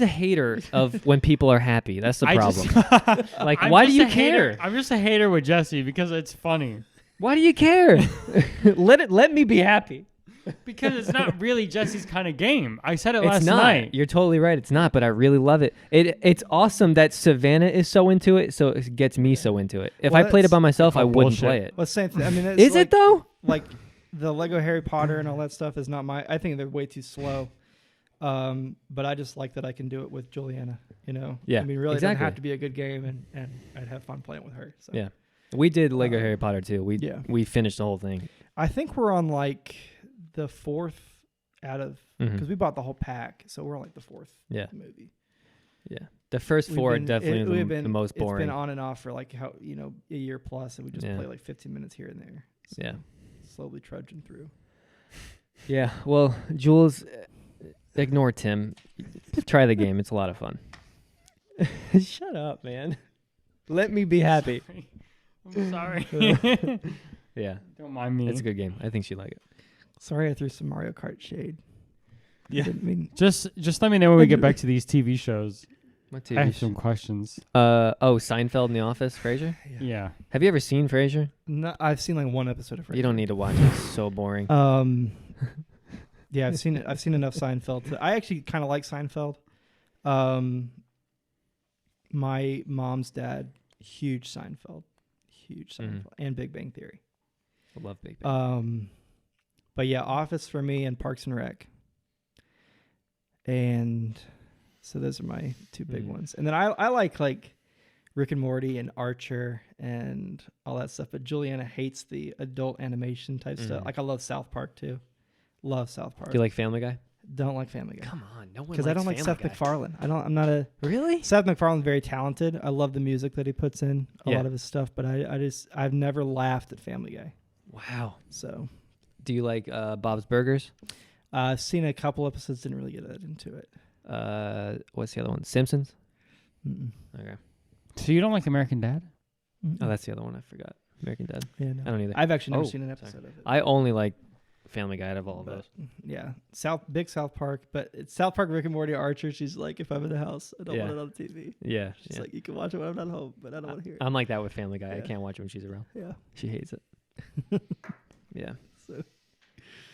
a hater of when people are happy. That's the problem. Like, I'm why do just you a hater. care? I'm just a hater with Jesse because it's funny. Why do you care? Let me be happy. Because it's not really Jesse's kind of game. I said it last It's not. night. You're totally right. It's not, but I really love it. It's awesome that Savannah is so into it, so it gets me so into it. If Well, I played it by that's- myself, I Oh, wouldn't bullshit. play it. Well, same thing. I mean, it's Is like, it though? Like the Lego Harry Potter and all that stuff is not my. I think they're way too slow. But I just like that I can do it with Juliana. You know. Yeah, I mean, really, it exactly. doesn't have to be a good game, and I'd have fun playing with her. So. Yeah. We did Lego Harry Potter too. We finished the whole thing. I think we're on like the fourth out of because we bought the whole pack, so we're on like the fourth Yeah. movie. Yeah. The first We've four are been- definitely it- we've been- the most It's been boring. on and off for like how a year plus, and we just Yeah. play like 15 minutes here and there. So Yeah. slowly trudging through. Yeah. Well, Jules, ignore Tim. Try the game. It's a lot of fun. Shut up, man. Let me be happy. I'm sorry. Yeah. Don't mind me. It's a good game. I think she'd like it. Sorry, I threw some Mario Kart shade. Yeah. I didn't mean. Just let me know when we get back to these TV shows. What I have some questions. Seinfeld in The Office, Frasier. Yeah. Have you ever seen Frasier? No, I've seen like one episode of. You don't need to watch it. It's so boring. Yeah, I've seen it. I've seen enough Seinfeld. I actually kind of like Seinfeld. My mom's dad, huge Seinfeld, Mm-hmm. and Big Bang Theory. I love Big Bang. But yeah, Office for me and Parks and Rec. And so those are my two big ones. And then I like Rick and Morty and Archer and all that stuff. But Juliana hates the adult animation type stuff. Like I love South Park too. Love South Park. Do you like Family Guy? Don't like Family Guy. Come on, no one. Because I don't like Seth MacFarlane. I'm not a Really. Seth MacFarlane's very talented. I love the music that he puts in a lot of his stuff. But I've never laughed at Family Guy. Wow. So. Do you like Bob's Burgers? I've seen a couple episodes. Didn't really get into it. What's the other one? Simpsons. Mm-mm. Okay. So you don't like American Dad? Mm-mm. Oh, that's the other one. I forgot. American Dad. Yeah, no. I don't either. I've actually never seen an episode of it. I only like Family Guy out of all of But, those. yeah, big South Park, but it's South Park, Rick and Morty, Archer. She's like, if I'm in the house, I don't want it on TV. Yeah. She's like, you can watch it when I'm not home, but I don't want to hear it. I'm like that with Family Guy. I Yeah. can't watch it when she's around. Yeah. She hates it. Yeah. So.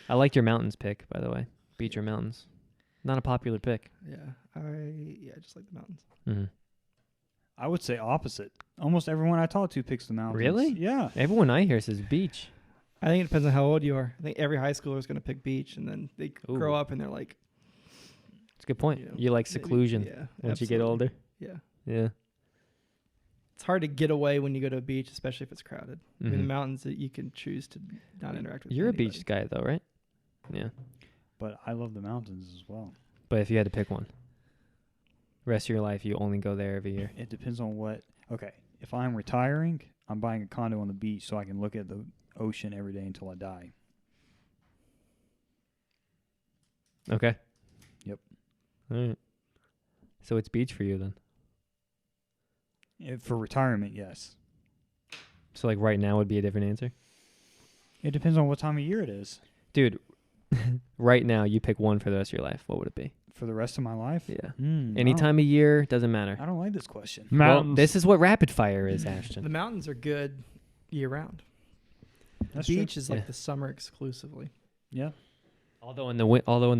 I liked your mountains pick, by the way. Beach or mountains. Not a popular pick. Yeah, I just like the mountains. Mm-hmm. I would say opposite. Almost everyone I talk to picks the mountains. Really? Yeah. Everyone I hear says beach. I think it depends on how old you are. I think every high schooler is going to pick beach, and then they grow up and they're like. That's a good point. You like seclusion once you get older. Yeah. Yeah. It's hard to get away when you go to a beach, especially if it's crowded. I mean, the Mhm. mountains that you can choose to not interact with. You're anybody. a beach guy, though, right? Yeah. But I love the mountains as well. But if you had to pick one, rest of your life, you only go there every year. It depends on what. Okay, if I'm retiring, I'm buying a condo on the beach so I can look at the ocean every day until I die. Okay. Yep. All right. So it's beach for you then. For retirement, yes. So like right now would be a different answer? It depends on what time of year it is. Dude, right now you pick one for the rest of your life. What would it be? For the rest of my life? Yeah. I Any time of year, doesn't matter. don't like this question. Mountains. Well, this is what rapid fire is, Ashton. The mountains are good year round. That's Beach true. is like Yeah. the summer exclusively. Yeah. Although in the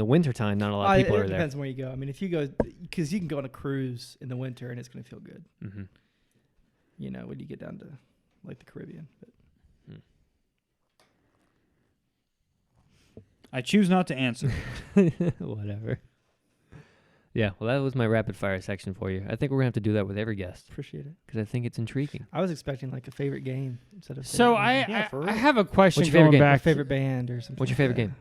wintertime, not a lot of people it are there. depends on where you go. I mean, if you go, because you can go on a cruise in the winter and it's going to feel good. Mm-hmm. You know, when you get down to like the Caribbean. But I choose not to answer. Whatever. Yeah, well, that was my rapid fire section for you. I think we're going to have to do that with every guest appreciate it. because I think it's intriguing. I was expecting like a favorite game instead of So favorite movie. I have a question What's your favorite going game? Or back. favorite band or something. What's your like favorite that. game?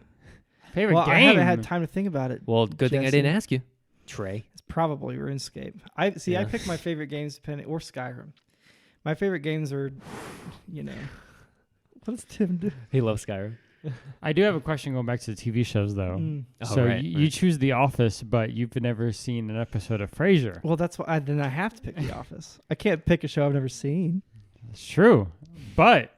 Favorite Well, game. I haven't had time to think about it. Well, good thing I Jesse. didn't ask you. Trey. It's probably RuneScape. I Yeah. pick my favorite games depending, or Skyrim. My favorite games are, you know. What does Tim do? He loves Skyrim. I do have a question going back to the TV shows though. Oh, So right, you choose The Office, but you've never seen an episode of Frasier. Well, that's why then I have to pick The Office. I can't pick a show I've never seen. It's true, but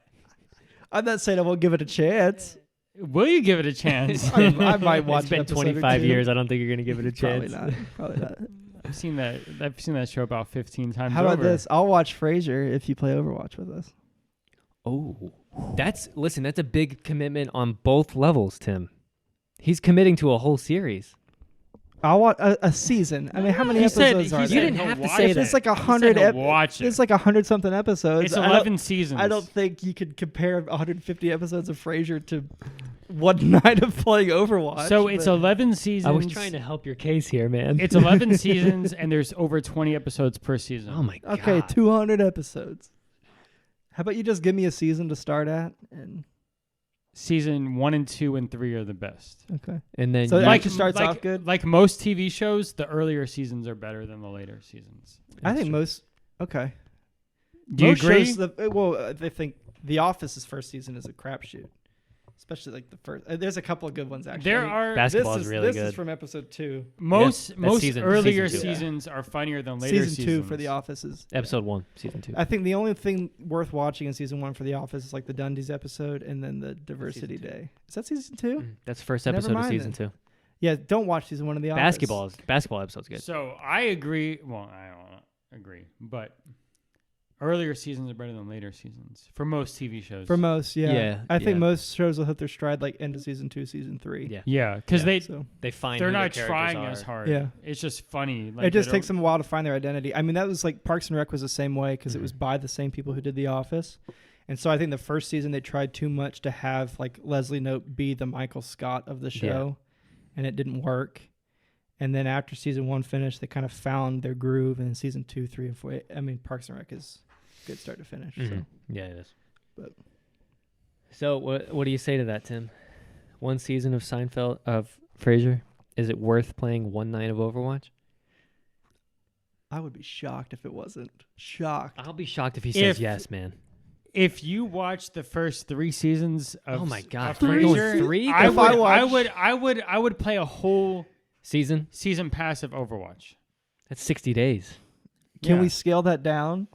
I'm not saying I won't give it a chance. will you give it a chance? I might watch It's been an episode or 25 two. years. I don't think you're going to give it a Probably chance. not. Probably not. I've seen that show about 15 times. How about over. this? I'll watch Frasier if you play Overwatch with us. Oh, that's a big commitment on both levels, Tim. He's committing to a whole series. I'll watch a season. I mean, how many He said- episodes he are said You there? didn't he'll have to watch say it. that. It's like He said 100. he'll watch it. It's like 100 something episodes. It's 11 seasons. I don't think you could compare 150 episodes of Frasier to one night of playing Overwatch. So it's but 11 seasons. I was trying to help your case here, man. It's 11 seasons, and there's over 20 episodes per season. Oh my god. okay. 200 episodes. How about you just give me a season to start at? And Season 1 and 2 and 3 are the best. okay. And then So you- it actually starts off good. Like most TV shows, the earlier seasons are better than the later seasons. I think most. Okay. Do you Most agree? shows, they think The Office's first season is a crapshoot, especially like the first. There's a couple of good ones actually. There I mean, are Basketball is really this good. is from episode 2. most that's season- earlier season two. seasons are funnier than later Season 2 for The Office is Episode 1, season 2. I think the only thing worth watching in season 1 for The Office is like the Dundies episode and then the Diversity season two. Day. Is that season 2? That's the first Never episode of mind season then. 2. Yeah, don't watch season 1 of The Office. Basketball episode's good. So I agree. Well, I don't agree, but earlier seasons are better than later seasons for most TV shows. For most, yeah. Yeah, I think yeah. most shows will hit their stride like into season 2, season 3. Yeah. yeah, because Yeah. So They find they're who their not characters trying are. as hard. Yeah. It's just funny. Like it just they takes them a while to find their identity. I mean, that was like Parks and Rec was the same way because it was Mhm. by the same people who did The Office. And so I think the first season they tried too much to have like Leslie Knope be the Michael Scott of the show, and it didn't work. And then after season 1 finished, they kind of found their groove. And in season 2, 3, and 4, I mean, Parks and Rec is good start to finish. Mm-hmm. So Yeah, it is. But So what do you say to that, Tim? One season of Seinfeld of Frasier, is it worth playing one night of Overwatch? I would be shocked if it wasn't. Shocked. I'll be shocked if he says yes, man. If you watch the first 3 seasons of Oh my God, of three? Frasier, Three? I If I would play a whole Season? season pass of Overwatch. That's 60 days. Can Yeah. we scale that down?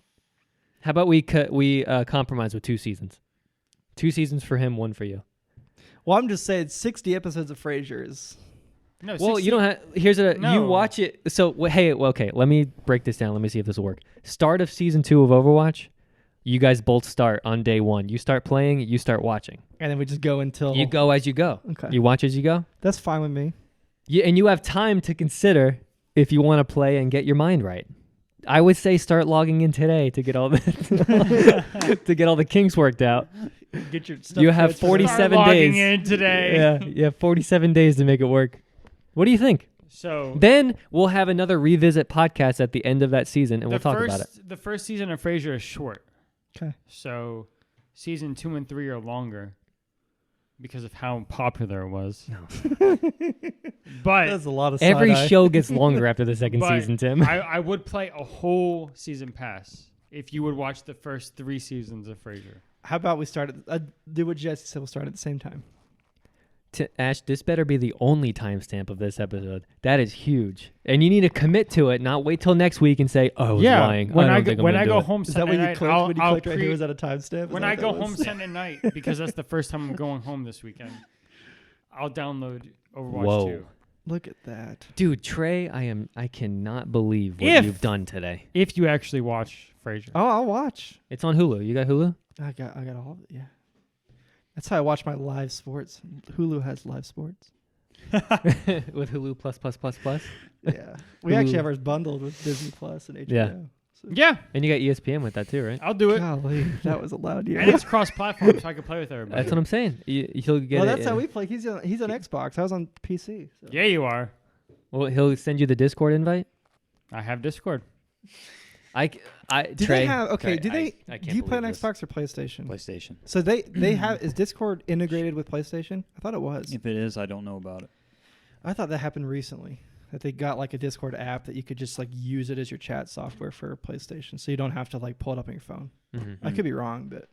How about we compromise with 2 seasons? 2 seasons for him, 1 for you. Well, I'm just saying 60 episodes of Frasier is... No, Well, 60 you don't have. Here's a. No. You watch it. So okay. Let me break this down. Let me see if this will work. Start of season 2 of Overwatch. You guys both start on day 1. You start playing. You start watching. And then we just go until... You go as you go. Okay. You watch as you go. That's fine with me. And you have time to consider if you want to play and get your mind right. I would say start logging in today to get all the to get all the kinks worked out. Get your stuff You have transferred. 47 Start logging days. in today. Yeah, you have 47 days to make it work. What do you think? So Then we'll have another revisit podcast at the end of that season, and we'll talk about it. The first season of Frasier is short. Okay. So season 2 and 3 are longer because of how popular it was. But That's a lot of Every side-eye. show gets longer after the second But season, Tim. I would play a whole season pass if you would watch the first 3 seasons of Frasier. How about we start at... do what Jesse said, we'll start at the same time. Ash, this better be the only timestamp of this episode. That is huge. And you need to commit to it, not wait till next week and say, oh, I was lying. When I I don't go, think I'm when gonna I do go it." home Is that Sunday when you night, clicked? I'll, When you I'll clicked right here, create- was that a timestamp? Is when that I what go that home was? Sunday night, because that's the first time I'm going home this weekend, I'll download Overwatch Whoa. 2. Look at that. Dude, Trey, I cannot believe what If- you've done today. If you actually watch Frasier. Oh, I'll watch. It's on Hulu. You got Hulu? I got all of it, yeah. That's how I watch my live sports. Hulu has live sports. With Hulu plus. Yeah. We actually have ours bundled with Disney Plus and HBO. Yeah. So. Yeah, And you got ESPN with that too, right? I'll do it. Golly, that was a loud year. And it's cross-platform, so I can play with everybody. That's what I'm saying. He'll get Well, it. that's how we play. He's on Xbox. I was on PC. So. Yeah, you are. Well, he'll send you the Discord invite. I have Discord. Do Trey, they have? Okay. Trey, Do they? I can't Do you play on believe this. Xbox or PlayStation? PlayStation. So they have. Is Discord integrated with PlayStation? I thought it was. If it is, I don't know about it. I thought that happened recently. That they got like a Discord app that you could just like use it as your chat software for PlayStation, so you don't have to like pull it up on your phone. Mhm. I could be wrong, but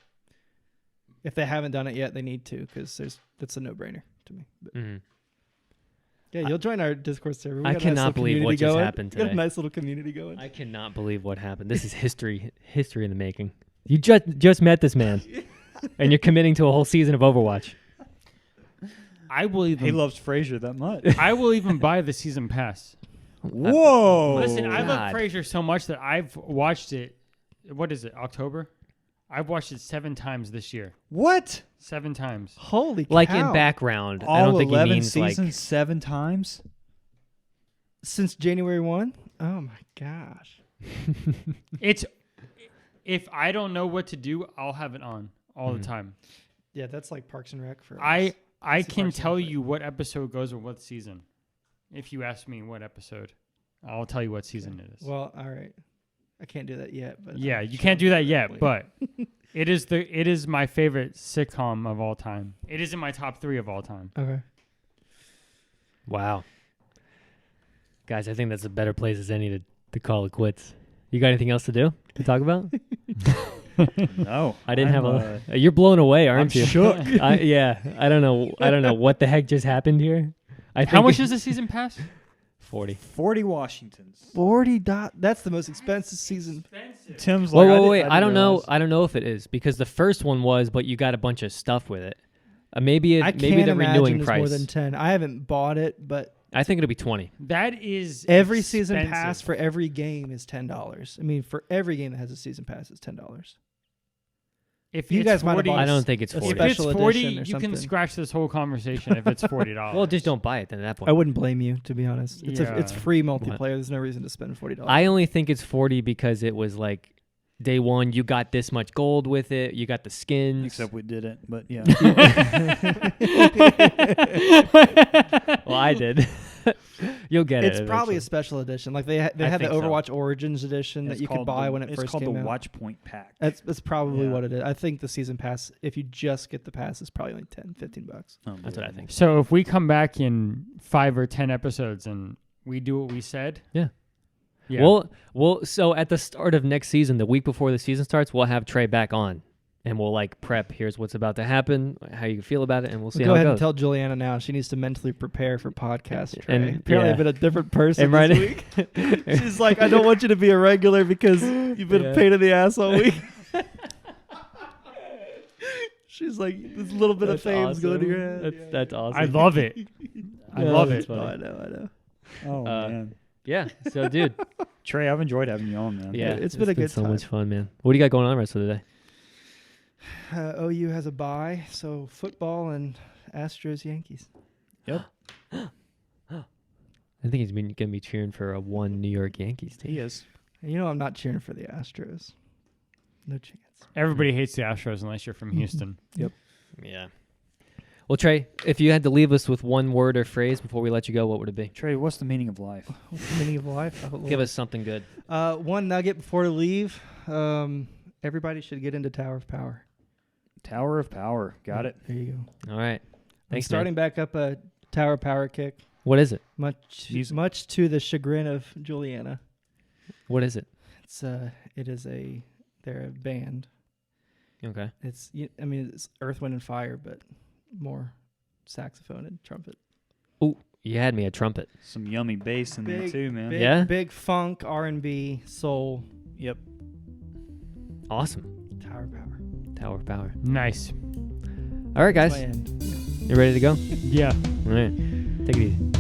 if they haven't done it yet, they need to because that's a no-brainer to me. But Mhm. yeah, you'll join our Discord server. We I got a nice cannot little believe what community just going. happened We got today. a nice little community going. I cannot believe what happened. This is history in the making. You just met this man, and you're committing to a whole season of Overwatch. I will even. He loves Frasier that much. I will even buy the season pass. Whoa! Listen, I love God. Frasier so much that I've watched it. What is it? October? I've watched it 7 times this year. What? 7 times. Holy Like cow. in background. I All don't think he 11 means seasons, like 7 times? Since January 1? Oh my gosh. It's if I don't know what to do, I'll have it on all the time. Yeah, that's like Parks and Rec for us. I That's the can Parks and tell Rec. you what episode goes with what season. If you ask me what episode, I'll tell you what season it is. Well, all right. I can't do that yet, but yeah, I'm you sure can't do that probably. yet, but it is my favorite sitcom of all time. It is in my top 3 of all time. Okay. wow. Guys, I think that's a better place as any to call it quits. You got anything else to do to talk about? No. I didn't I'm, have a. You're blown away, aren't I'm you? shook. Yeah. I don't know what the heck just happened here. How much is the season pass? 40. 40 Washingtons. $40. That's the most expensive season. Tim's like, Wait. I don't didn't know. realize. I don't know if it is because the first one was, but you got a bunch of stuff with it. Maybe I maybe can't the imagine renewing it's price. more than 10. I haven't bought it, but I think it'll be 20. That is every season expensive. pass for every game is $10. I mean, for every game that has a season pass, it's $10. If You it's guys might have 40, bought I don't think it's a 40. if it's special 40, edition or you something. can scratch this whole conversation if it's $40. Well, just don't buy it then at that point. I wouldn't blame you, to be honest. It's Yeah. free multiplayer. There's no reason to spend $40. I only think it's 40 because it was like day one, you got this much gold with it. You got the skins. Except we didn't, but yeah. Well, I did. You'll get it. It's probably eventually. a special edition. Like they had the think so. Overwatch Origins edition that It's you could called buy the- when it first It's called came the out. Watch Point Pack. That's probably Yeah. what it is. I think the season pass, if you just get the pass, is probably like $10-15. That's what I think. So if we come back in 5 or 10 episodes and we do what we said, Yeah. yeah, So at the start of next season, the week before the season starts, we'll have Trey back on, and we'll like prep. Here's what's about to happen, how you feel about it, and we'll see Go how ahead it and goes. tell Juliana now. She needs to mentally prepare for podcast. Trey. And- Apparently, yeah. I've been a different person And right- this week. She's like, I don't want you to be a regular because you've been Yeah. a pain in the ass all week. She's like, this little bit of fame's going to your head. That's awesome. I love it. I Yeah, love that's it. Oh, funny. I know. Oh, Uh, man. Yeah. So, dude. Trey, I've enjoyed having you on, man. Yeah, it's been a good so time. much fun, man. What do you got going on the rest of the day? OU has a bye, so football and Astros Yankees. I think he's going to be cheering for a one New York Yankees team. He is. And you know I'm not cheering for the Astros. No chance. Everybody hates the Astros unless you're from Houston. Yeah. Well, Trey, if you had to leave us with one word or phrase before we let you go, what would it be? Trey, what's the meaning of life? What's the meaning of life? Oh, Give us something good. one nugget before to leave. Everybody should get into Tower of Power. Tower of Power. Got it. There you go. All right. I'm Thanks, starting man. back up a Tower of Power kick, What is it? much to the chagrin of Juliana. What is it? They're a band. Okay. It's Earth, Wind, and Fire, but more saxophone and trumpet. Ooh, you had me at trumpet. Some yummy bass in there, Big- too, man. Yeah? Big funk, R&B, soul, Yep. Awesome. Tower of Power. Tower of Power. Nice. All right, That's guys. my end. You ready to go? Yeah. All right. Take it easy.